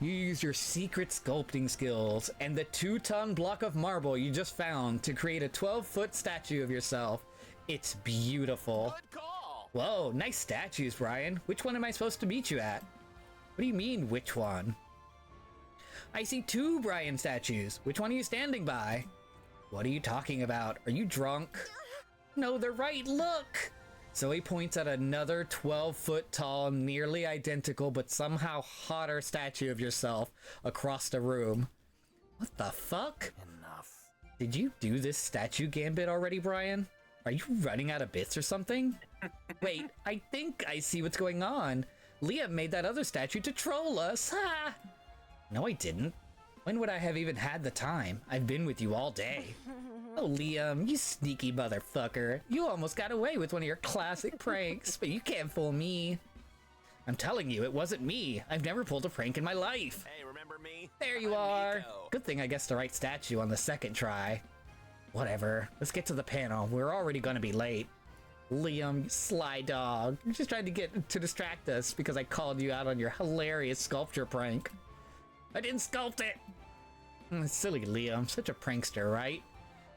You use your secret sculpting skills and the 2-ton block of marble you just found to create a 12-foot statue of yourself. It's beautiful. Good call. Whoa, nice statues, Brian. Which one am I supposed to meet you at? What do you mean, which one? I see 2 Brian statues. Which one are you standing by? What are you talking about? Are you drunk? No, they're right, look! Zoe points at another 12-foot tall, nearly identical, but somehow hotter statue of yourself across the room. What the fuck? Enough. Did you do this statue gambit already, Brian? Are you running out of bits or something? Wait, I think I see what's going on. Liam made that other statue to troll us. Ha! No, I didn't. When would I have even had the time? I've been with you all day. Oh, Liam, you sneaky motherfucker. You almost got away with one of your classic pranks, but you can't fool me. I'm telling you, it wasn't me. I've never pulled a prank in my life. Hey, remember me? There you I'm are. Nico. Good thing I guessed the right statue on the second try. Whatever. Let's get to the panel. We're already gonna be late. Liam, you sly dog. You're just trying to distract us because I called you out on your hilarious sculpture prank. I didn't sculpt it! Silly Liam, such a prankster, right?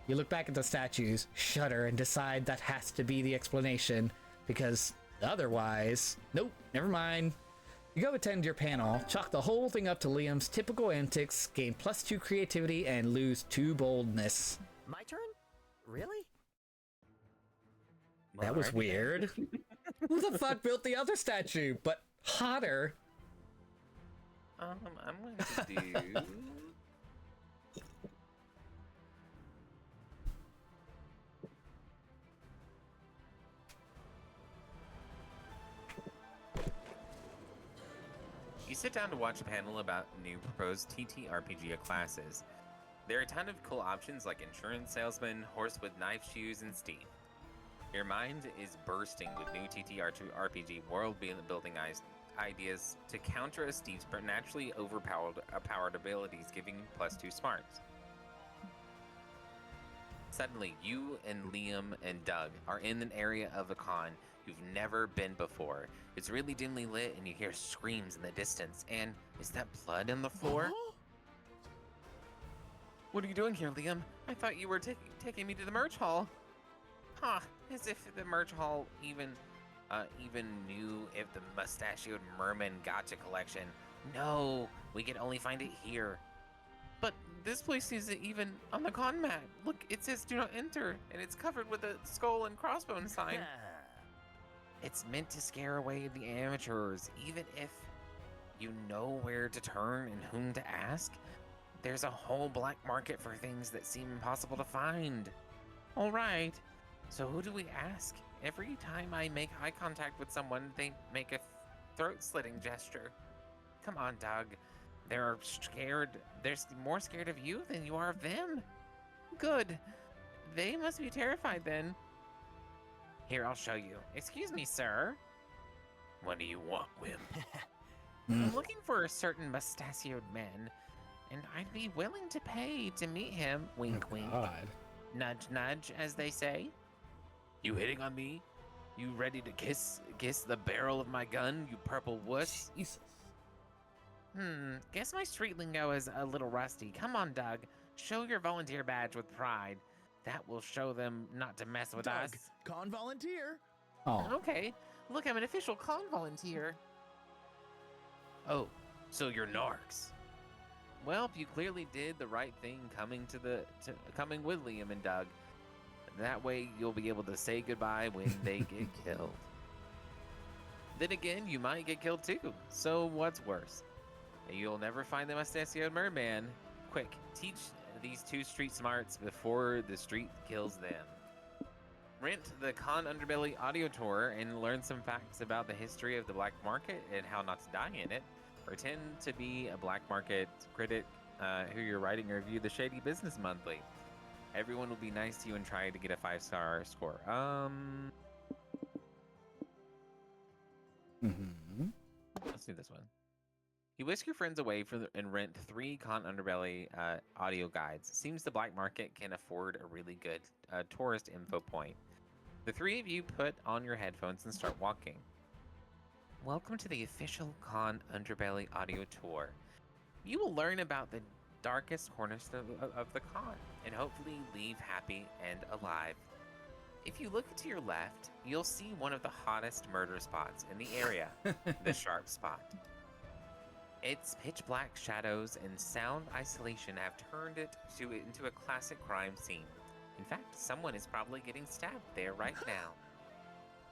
You look back at the statues, shudder, and decide that has to be the explanation, because otherwise... Nope, never mind. You go attend your panel, chalk the whole thing up to Liam's typical antics, gain +2 creativity, and lose 2 boldness. My turn? Really? That was weird. Who the fuck built the other statue, but hotter? I'm going to do... You sit down to watch a panel about new proposed TTRPG classes. There are a ton of cool options like insurance salesman, horse with knife shoes, and Steam. Your mind is bursting with new TTRPG world-building ideas to counter Steve's naturally overpowered abilities, giving you +2 smarts. Suddenly, you and Liam and Doug are in an area of a con you've never been before. It's really dimly lit and you hear screams in the distance. And is that blood on the floor? What are you doing here, Liam? I thought you were taking me to the merch hall. Huh, as if the merch hall even knew if the mustachioed merman gotcha collection. No, we can only find it here. But this place isn't even on the con map. Look, it says do not enter, and it's covered with a skull and crossbones sign. It's meant to scare away the amateurs, even if you know where to turn and whom to ask. There's a whole black market for things that seem impossible to find. All right, so who do we ask? Every time I make eye contact with someone, they make a throat-slitting gesture. Come on, Doug. They're scared. They're more scared of you than you are of them. Good. They must be terrified then. Here, I'll show you. Excuse me, sir. What do you want, Wim? I'm looking for a certain mustachioed man, and I'd be willing to pay to meet him. Wink, wink. God. Nudge, nudge, as they say. You hitting on me? You ready to kiss the barrel of my gun, you purple wuss? Jesus. Guess my street lingo is a little rusty. Come on, Doug. Show your volunteer badge with pride. That will show them not to mess with Doug, us. con volunteer. Oh. Okay. Look, I'm an official con volunteer. Oh, so you're narcs. Well, you clearly did the right thing coming coming with Liam and Doug. That way you'll be able to say goodbye when they get killed. Then again, you might get killed too. So what's worse? You'll never find the mustachioed merman. Quick, teach these two street smarts before the street kills them. Rent the Con Underbelly audio tour and learn some facts about the history of the black market and how not to die in it. Pretend to be a black market critic who you're writing a review of the Shady Business Monthly. Everyone will be nice to you and try to get a 5-star score. Let's do this one. You whisk your friends away and rent 3 Con Underbelly audio guides. Seems the black market can afford a really good tourist info point. The 3 of you put on your headphones and start walking. Welcome to the official Con Underbelly audio tour. You will learn about the darkest corners of the con and hopefully leave happy and alive. If you look to your left, you'll see one of the hottest murder spots in the area, the Sharp Spot. Its pitch black shadows and sound isolation have turned it into a classic crime scene. In fact, someone is probably getting stabbed there right now.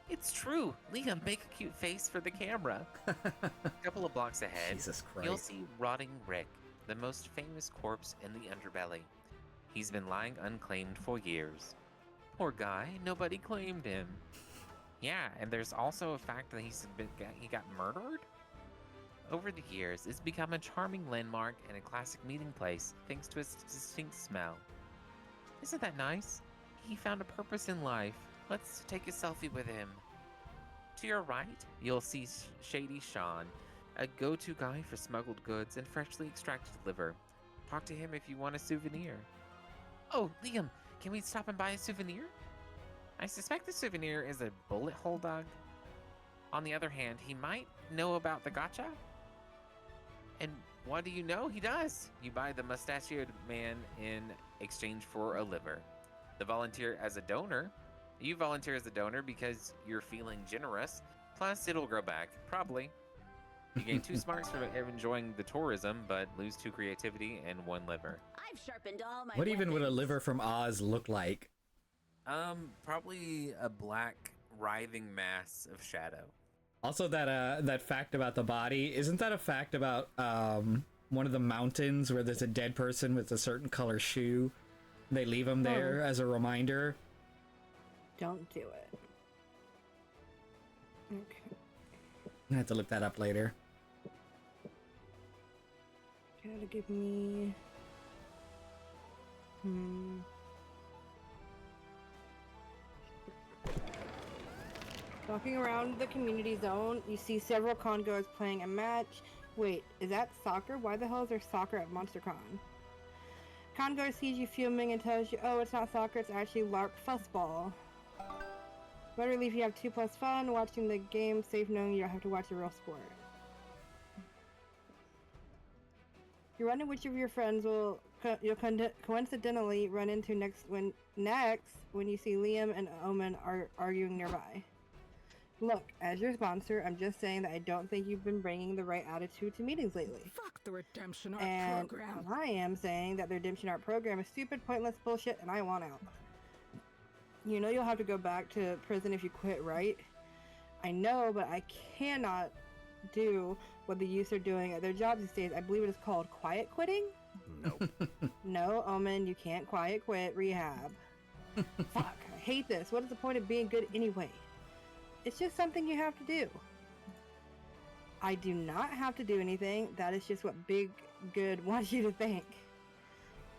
It's true. Liam, make a cute face for the camera. A couple of blocks ahead, Jesus Christ. you'll see rotting Rick, the most famous corpse in the underbelly. He's been lying unclaimed for years. Poor guy, nobody claimed him. Yeah, and there's also a fact that he got murdered? Over the years, it's become a charming landmark and a classic meeting place, thanks to its distinct smell. Isn't that nice? He found a purpose in life. Let's take a selfie with him. To your right, you'll see Shady Sean, a go-to guy for smuggled goods and freshly extracted liver. Talk to him if you want a souvenir. Oh, Liam, can we stop and buy a souvenir? I suspect the souvenir is a bullet hole dog. On the other hand, he might know about the gotcha. And what do you know? He does. You buy the mustachioed man in exchange for a liver. You volunteer as a donor because you're feeling generous. Plus, it'll grow back, probably. You gain 2 smarts from enjoying the tourism, but lose 2 creativity and 1 liver. I've sharpened all my What even would a weapons. liver from Oz look like? Probably a black writhing mass of shadow. Also, that fact about the body, isn't that a fact about one of the mountains where there's a dead person with a certain color shoe? They leave him there as a reminder. Don't do it. Okay. I'm gonna have to look that up later. Gotta give me. Walking around the community zone, you see several congoers playing a match. Wait, is that soccer? Why the hell is there soccer at MonsterCon? Congoer sees you fuming and tells you, oh, it's not soccer, it's actually LARP fuzzball. Better relief you have 2+ fun watching the game, safe knowing you don't have to watch a real sport. You're running which of your friends you'll coincidentally run into next when you see Liam and Omen are arguing nearby. Look, as your sponsor, I'm just saying that I don't think you've been bringing the right attitude to meetings lately. Fuck the redemption art And program. I am saying that the redemption art program is stupid, pointless bullshit, and I want out. You know you'll have to go back to prison if you quit, right? I know, but I cannot do what the youth are doing at their jobs these days. I believe it is called quiet quitting. Nope. No, Omen, you can't quiet quit. Rehab. Fuck, I hate this. What is the point of being good anyway? It's just something you have to do. I do not have to do anything. That is just what Big Good wants you to think.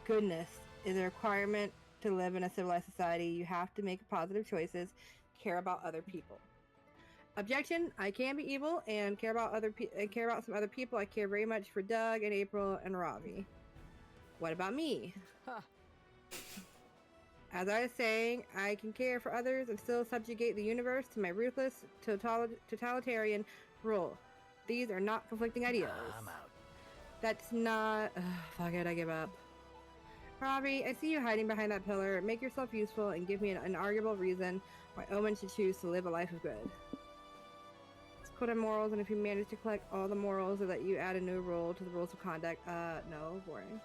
Goodness is a requirement to live in a civilized society. You have to make positive choices, care about other people. Objection, I can be evil and care about some other people. I care very much for Doug and April and Ravi. What about me? Huh. As I was saying, I can care for others and still subjugate the universe to my ruthless, totalitarian rule. These are not conflicting ideals. I'm out. That's not... fuck it, I give up. Ravi, I see you hiding behind that pillar. Make yourself useful and give me an arguable reason why Omen should choose to live a life of good. Let's put in morals, and if you manage to collect all the morals or that you add a new rule to the rules of conduct, no, boring.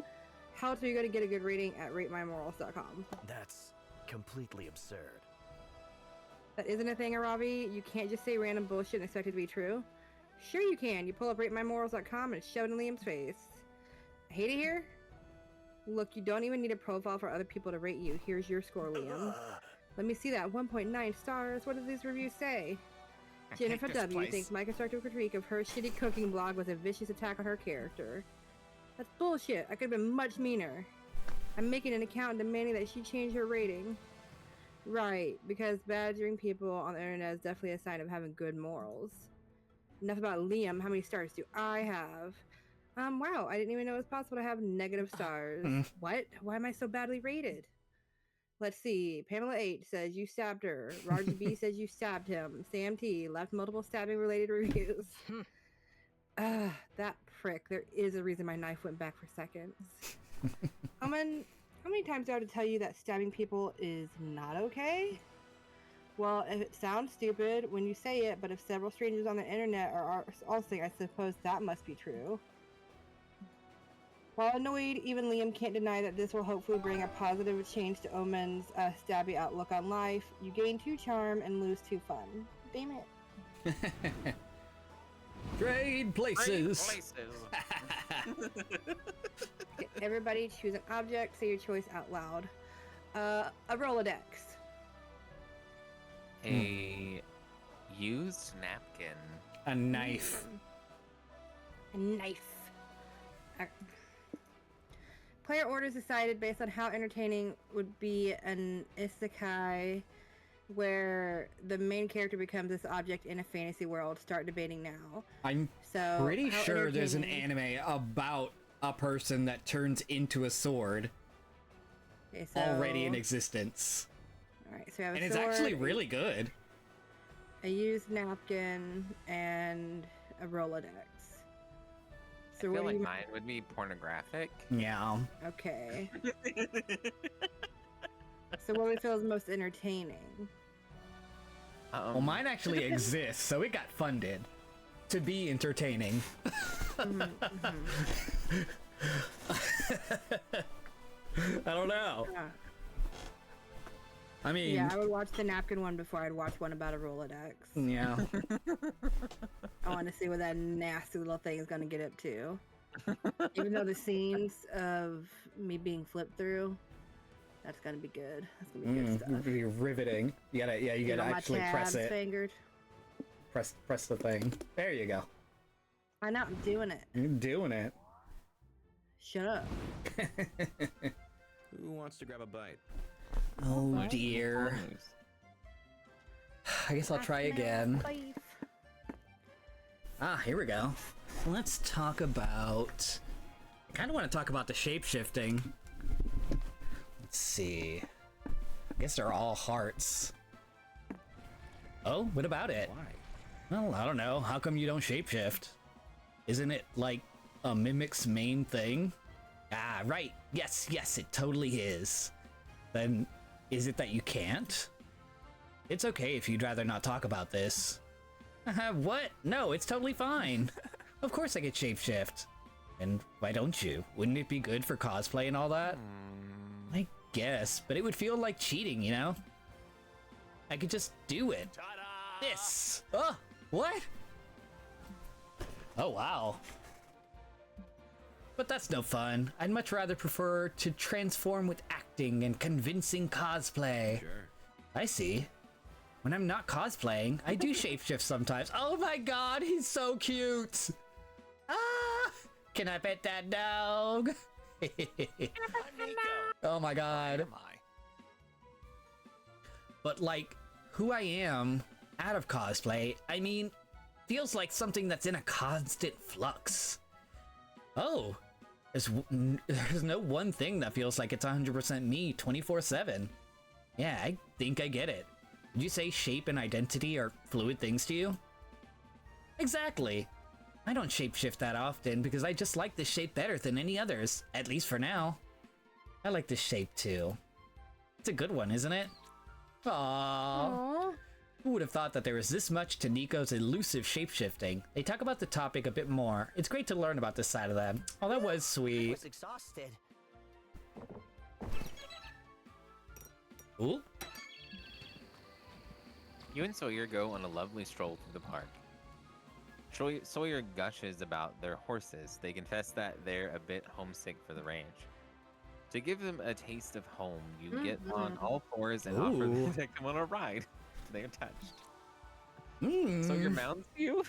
How else are you going to get a good rating at ratemymorals.com? That's completely absurd. That isn't a thing, Aravi. You can't just say random bullshit and expect it to be true. Sure you can. You pull up ratemymorals.com and shove it in Liam's face. I hate it here. Look, you don't even need a profile for other people to rate you. Here's your score, Liam. Let me see that. 1.9 stars. What do these reviews say? Jennifer W. thinks my constructive critique of her shitty cooking blog was a vicious attack on her character. That's bullshit. I could have been much meaner. I'm making an account demanding that she change her rating. Right, because badgering people on the internet is definitely a sign of having good morals. Enough about Liam. How many stars do I have? Wow, I didn't even know it was possible to have negative stars. What? Why am I so badly rated? Let's see. Pamela H says you stabbed her. Roger B says you stabbed him. Sam T left multiple stabbing related reviews. That prick. There is a reason my knife went back for seconds. Omen, how many times do I have to tell you that stabbing people is not okay? Well, if it sounds stupid when you say it, but if several strangers on the internet are all saying, I suppose that must be true. While annoyed, even Liam can't deny that this will hopefully bring a positive change to Omen's stabby outlook on life. You gain 2 charm and lose 2 fun. Damn it. Trade places. Okay, everybody choose an object, say your choice out loud. A Rolodex. A used napkin. A knife. A knife. Player orders decided based on how entertaining would be an isekai where the main character becomes this object in a fantasy world. Start debating now. I'm pretty sure there's an anime about a person that turns into a sword Okay, so, already in existence. Alright, so we have a And sword, it's actually really good. a used napkin, and a Rolodex. I So feel what like do you... mine would be pornographic. Yeah. Okay. So what do we feel is most entertaining? Well, mine actually exists, so it got funded to be entertaining. I don't know. I mean... Yeah, I would watch the napkin one before I'd watch one about a Rolodex. Yeah. I want to see what that nasty little thing is going to get up to. Even though the scenes of me being flipped through, that's going to be good. That's going to be good stuff. Be riveting. You gotta, you Get gotta all my actually press tabs it. fingered. Press the thing. There you go. I know, I'm doing it. You're doing it. Shut up. Who wants to grab a bite? Oh dear. I guess I'll try again. Ah, here we go. Let's talk about... I kind of want to talk about the shape-shifting. Let's see. I guess they're all hearts. Oh, what about it? Why? Well, I don't know. How come you don't shapeshift? Isn't it, like, a mimic's main thing? Ah, right. Yes, it totally is. Then, is it that you can't? It's okay if you'd rather not talk about this. What? No, it's totally fine. Of course I could shapeshift. And why don't you? Wouldn't it be good for cosplay and all that? I guess, but it would feel like cheating, you know? I could just do it. This! Oh, what? Oh, wow. But that's no fun. I'd much rather prefer to transform with acting and convincing cosplay. Sure. I see. When I'm not cosplaying, I do shapeshift sometimes. Oh my god, he's so cute! Ah! Can I pet that dog? Oh my god. But like, who I am out of cosplay, I mean, feels like something that's in a constant flux. Oh, there's no one thing that feels like it's 100% me 24/7. Yeah, I think I get it. Did you say shape and identity are fluid things to you? Exactly. I don't shapeshift that often because I just like this shape better than any others, at least for now. I like this shape too. It's a good one, isn't it? Aww. Aww. Who would have thought that there was this much to Nico's elusive shapeshifting? They talk about the topic a bit more. It's great to learn about this side of them. Oh, that was I sweet. was exhausted. Ooh. You and Sawyer go on a lovely stroll through the park. Sawyer gushes about their horses. They confess that they're a bit homesick for the ranch. To give them a taste of home, you get on all fours and offer Ooh. to take them on a ride. They're touched. Mm. Sawyer mounts you.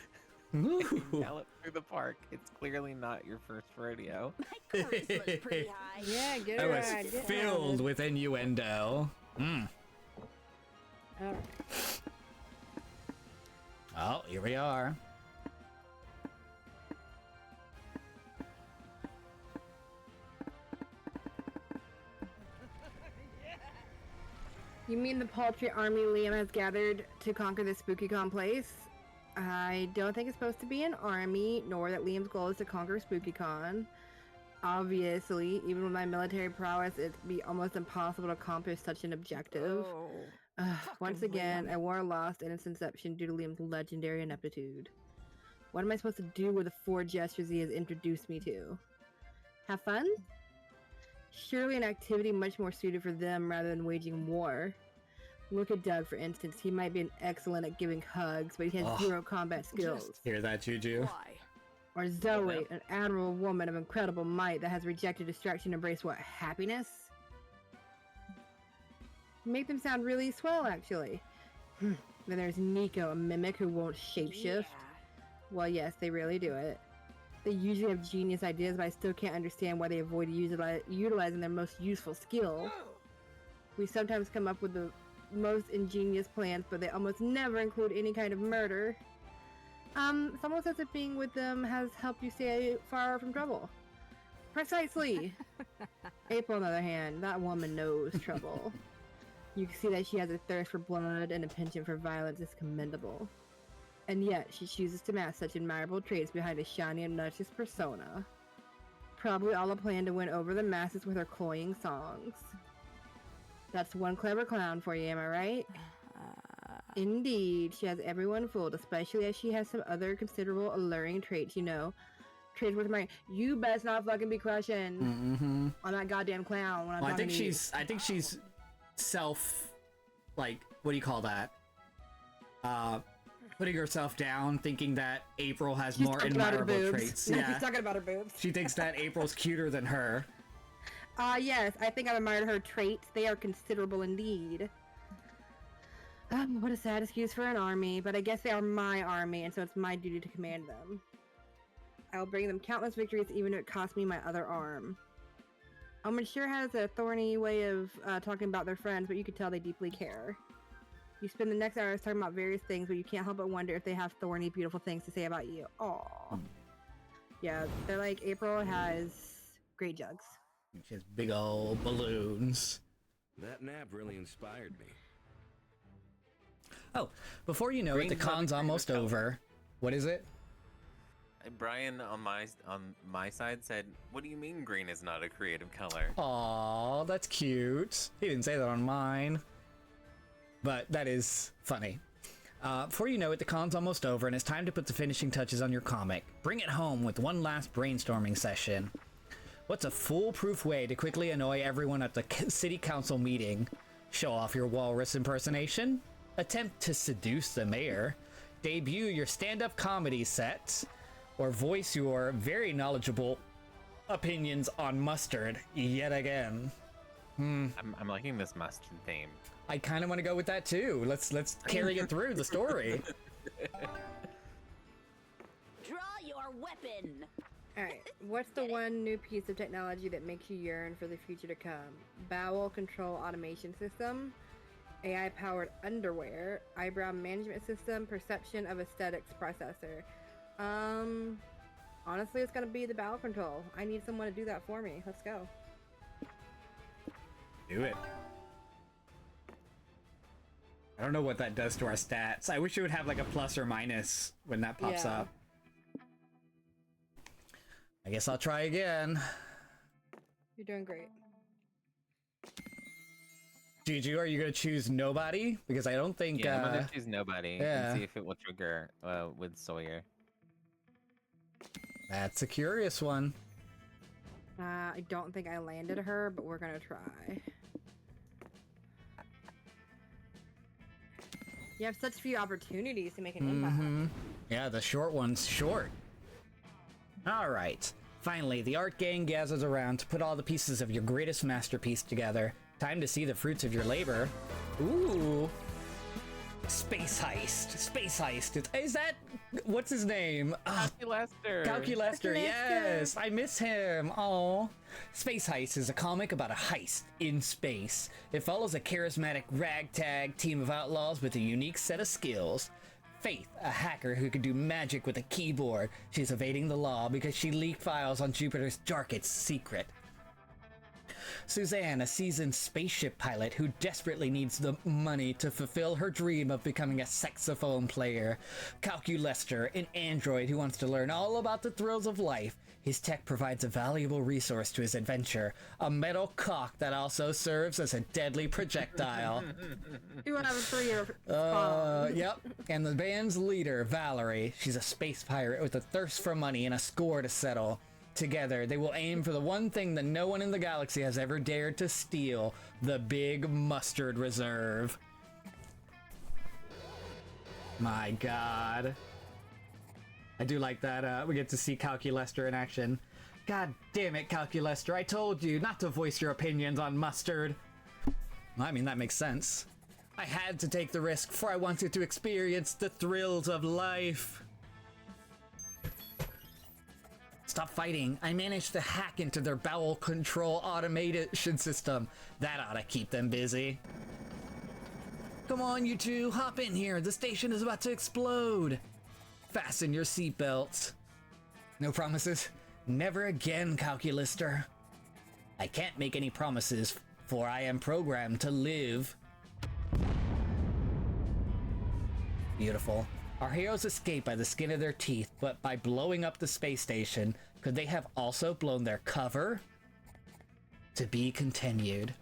Ooh. You gallop through the park. It's clearly not your first rodeo. My course looks pretty high. Yeah, get I it was right. Get filled it with innuendo. Mm. right. Oh, here we are. You mean the paltry army Liam has gathered to conquer the SpookyCon place? I don't think it's supposed to be an army, nor that Liam's goal is to conquer SpookyCon. Obviously, even with my military prowess, it'd be almost impossible to accomplish such an objective. Oh. Once Fucking again, Liam. I war lost in its inception due to Liam's legendary ineptitude. What am I supposed to do with the 4 gestures he has introduced me to? Have fun? Surely an activity much more suited for them rather than waging war. Look at Doug, for instance. He might be an excellent at giving hugs, but he has Ugh. 0 combat skills. Hear that, Juju? Why? Or Zoe, an admirable woman of incredible might that has rejected distraction and embraced what? Happiness? Make them sound really swell, actually. Then there's Nico, a mimic who won't shapeshift. Yeah. Well, yes, they really do it. They usually have genius ideas, but I still can't understand why they avoid utilizing their most useful skill. We sometimes come up with the most ingenious plans, but they almost never include any kind of murder. Someone says that being with them has helped you stay far from trouble. Precisely. April, on the other hand, that woman knows trouble. You can see that she has a thirst for blood and a penchant for violence is commendable. And yet, she chooses to mask such admirable traits behind a shiny and obnoxious persona. Probably all a plan to win over the masses with her cloying songs. That's one clever clown for you, am I right? Indeed, she has everyone fooled, especially as she has some other considerable alluring traits, you know. Traits worth my. You best not fucking be crushing Mm-hmm. on that goddamn clown when I'm Well, talking to you. I think she's self, like, what do you call that? Putting herself down, thinking that April has She's more talking about her admirable boobs. traits. No, Yeah. she's talking about her boobs. She thinks that April's cuter than her. Yes, I think I've admired her traits. They are considerable indeed. What a sad excuse for an army, but I guess they are my army, and so it's my duty to command them. I'll bring them countless victories, even if it costs me my other arm. Sure has a thorny way of talking about their friends, but you can tell they deeply care. You spend the next hours talking about various things, but you can't help but wonder if they have thorny, beautiful things to say about you. Aww. Yeah, they're like, April has great jugs. She has big old balloons. That nap really inspired me. Oh, before you know it, the Green's not con's a creative almost color. over. What is it? Brian on my side said, "What do you mean green is not a creative color?" Aw, that's cute. He didn't say that on mine. But that is funny. Before you know it, the con's almost over, and it's time to put the finishing touches on your comic. Bring it home with one last brainstorming session. What's a foolproof way to quickly annoy everyone at the city council meeting? Show off your walrus impersonation? Attempt to seduce the mayor? Debut your stand-up comedy set? Or voice your very knowledgeable opinions on mustard yet again? I'm liking this mustard theme. I kind of want to go with that too. Let's carry it through the story. Draw your weapon. Alright, what's the one new piece of technology that makes you yearn for the future to come? Bowel control automation system, AI-powered underwear, eyebrow management system, perception of aesthetics processor. Honestly, it's gonna be the bowel control. I need someone to do that for me. Let's go. Do it. I don't know what that does to our stats. I wish it would have like a plus or minus when that pops Yeah. up. I guess I'll try again. You're doing great. Juju, are you gonna choose nobody? Because I don't think Yeah, I'm gonna choose nobody yeah. and see if it will trigger with Sawyer. That's a curious one. I don't think I landed her, but we're gonna try. You have such few opportunities to make an impact. Yeah, the short one's short. Alright. Finally, the art gang gathers around to put all the pieces of your greatest masterpiece together. Time to see the fruits of your labor. Ooh. Space heist. Space heist. Is that... What's his name? Calculester. Calculester, yes! I miss him. Oh. Space Heist is a comic about a heist in space. It follows a charismatic ragtag team of outlaws with a unique set of skills. Faith, a hacker who can do magic with a keyboard. She's evading the law because she leaked files on Jupiter's darkest secret. Suzanne, a seasoned spaceship pilot who desperately needs the money to fulfill her dream of becoming a saxophone player. Calculester, an android who wants to learn all about the thrills of life. His tech provides a valuable resource to his adventure, a metal cock that also serves as a deadly projectile. You want to have a 3-year Yep. And the band's leader, Valerie, she's a space pirate with a thirst for money and a score to settle. Together, they will aim for the one thing that no one in the galaxy has ever dared to steal, the Big Mustard Reserve. My god. I do like that we get to see Calculester in action. God damn it, Calculester, I told you not to voice your opinions on mustard. I mean, that makes sense. I had to take the risk, for I wanted to experience the thrills of life. Stop fighting. I managed to hack into their bowel control automation system. That ought to keep them busy. Come on, you two, hop in here. The station is about to explode. Fasten your seatbelts. No promises? Never again, Calculister. I can't make any promises, for I am programmed to live. Beautiful. Our heroes escape by the skin of their teeth, but by blowing up the space station, could they have also blown their cover? To be continued.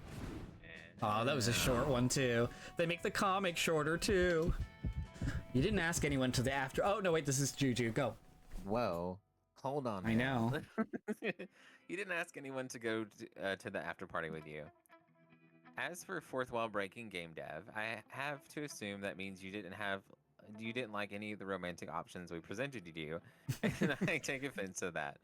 Oh, that was a short one too. They make the comic shorter too. You didn't ask anyone to the after. Oh no, wait, this is Juju. Go. Whoa. Hold on. I know. You didn't ask anyone to go to the after party with you. As for fourth wall breaking game dev, I have to assume that means you didn't like any of the romantic options we presented to you, and I take offense to that.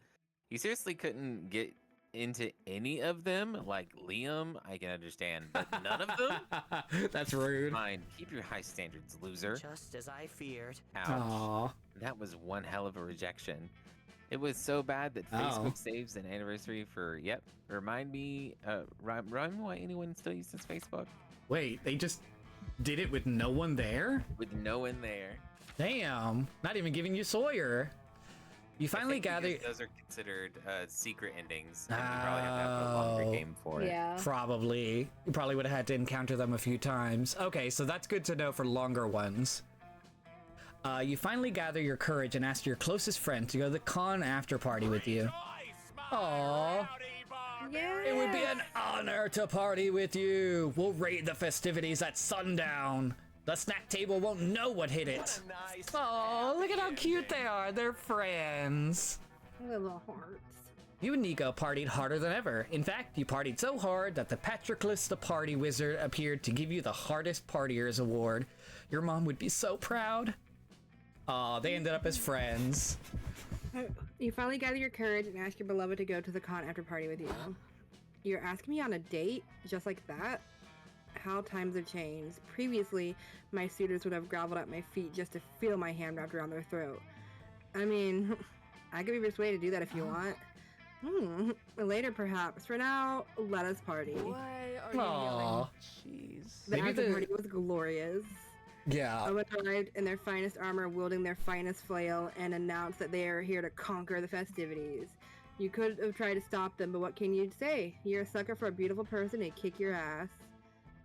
You seriously couldn't get into any of them? Like Liam, I can understand, but none of them? That's rude. Fine, keep your high standards, loser. Just as I feared. Ouch. Aww. That was one hell of a rejection. It was so bad that Facebook saves an anniversary for, remind me why anyone still uses Facebook? Wait, they just did it with no one there? With no one there. Damn, not even giving you Sawyer. You finally gather. Those are considered secret endings, and you probably have to have a longer game for it. Yeah. Probably. You probably would have had to encounter them a few times. Okay, so that's good to know for longer ones. You finally gather your courage and ask your closest friend to go to the con after party with you. Aww. Yeah. It would be an honor to party with you. We'll raid the festivities at sundown. The snack table won't know what hit it. Oh, look at how cute they are. They're friends. Little hearts. You and Nico partied harder than ever. In fact, you partied so hard that the Patroclus the Party Wizard appeared to give you the Hardest Partiers Award. Your mom would be so proud. Aw, they ended up as friends. You finally gather your courage and ask your beloved to go to the con after party with you. You're asking me on a date? Just like that? How times have changed. Previously, my suitors would have groveled at my feet just to feel my hand wrapped around their throat. I mean, I could be persuaded to do that if you want. Later, perhaps. For now, let us party. Why are you Aw. yelling? Jeez. The Maybe after the- party was glorious. Yeah. Owen arrived in their finest armor, wielding their finest flail, and announced that they are here to conquer the festivities. You could have tried to stop them, but what can you say? You're a sucker for a beautiful person and kick your ass.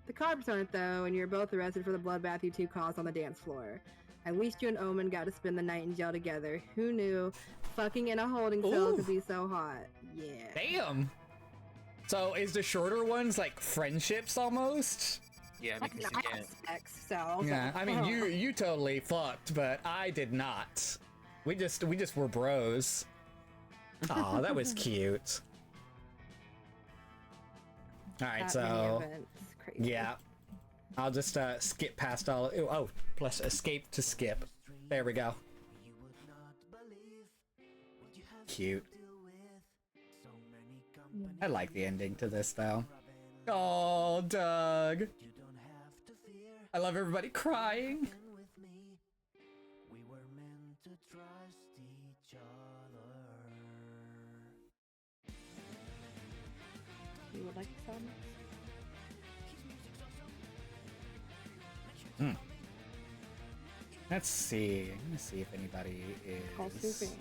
The cops aren't, though, and you're both arrested for the bloodbath you two caused on the dance floor. At least you and Omen got to spend the night in jail together. Who knew fucking in a holding cell Ooh. could be so hot? Yeah. Damn. So is the shorter ones like friendships almost? Yeah, because you I can't. have sex, so. Yeah. I mean, you totally fucked, but I did not. We just were bros. Aw, that was cute. All right, That many so events. Crazy. yeah, I'll just skip past all. Oh, plus escape to skip. There we go. Cute. I like the ending to this though. Oh, Doug. I love everybody crying. You would like some? Let's see. Let me see if anybody Call is Suzanne.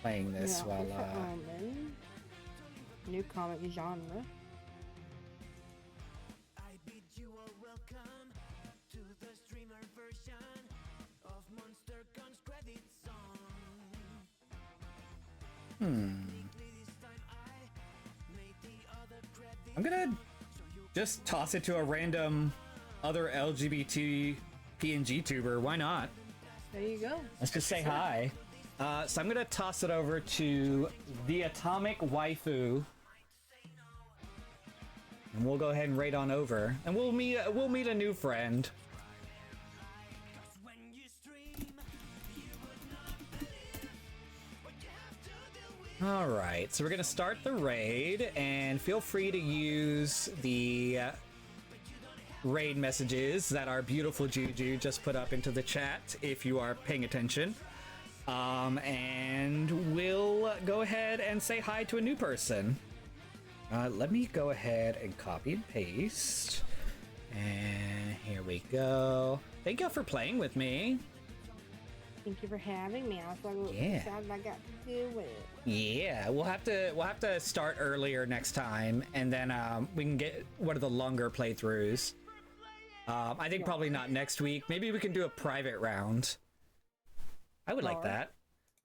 playing this Yeah, while. for Omen. New comic genre. I'm gonna just toss it to a random other LGBT PNG tuber. Why not? There you go. Let's just say hi. So I'm gonna toss it over to the Atomic Waifu, and we'll go ahead and raid on over, and we'll meet a new friend. All right, so we're gonna start the raid, and feel free to use the raid messages that our beautiful Juju just put up into the chat if you are paying attention. And we'll go ahead and say hi to a new person. Let me go ahead and copy and paste. And here we go. Thank y'all for playing with me. Thank you for having me. I was so Yeah. excited I got to do it. Yeah, we'll have to start earlier next time, and then we can get one of the longer playthroughs. I think probably not next week. Maybe we can do a private round. I would like that.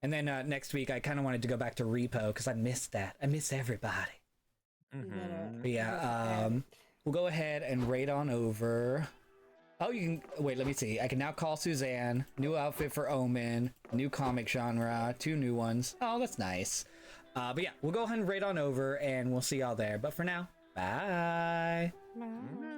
And then next week, I kind of wanted to go back to Repo because I missed that. I miss everybody. But yeah, we'll go ahead and raid on over. Oh, you can wait. Let me see. I can now call Suzanne. New outfit for Omen. New comic genre. 2 new ones. Oh, that's nice. But yeah, we'll go ahead and raid on over, and we'll see y'all there. But for now, bye. Bye.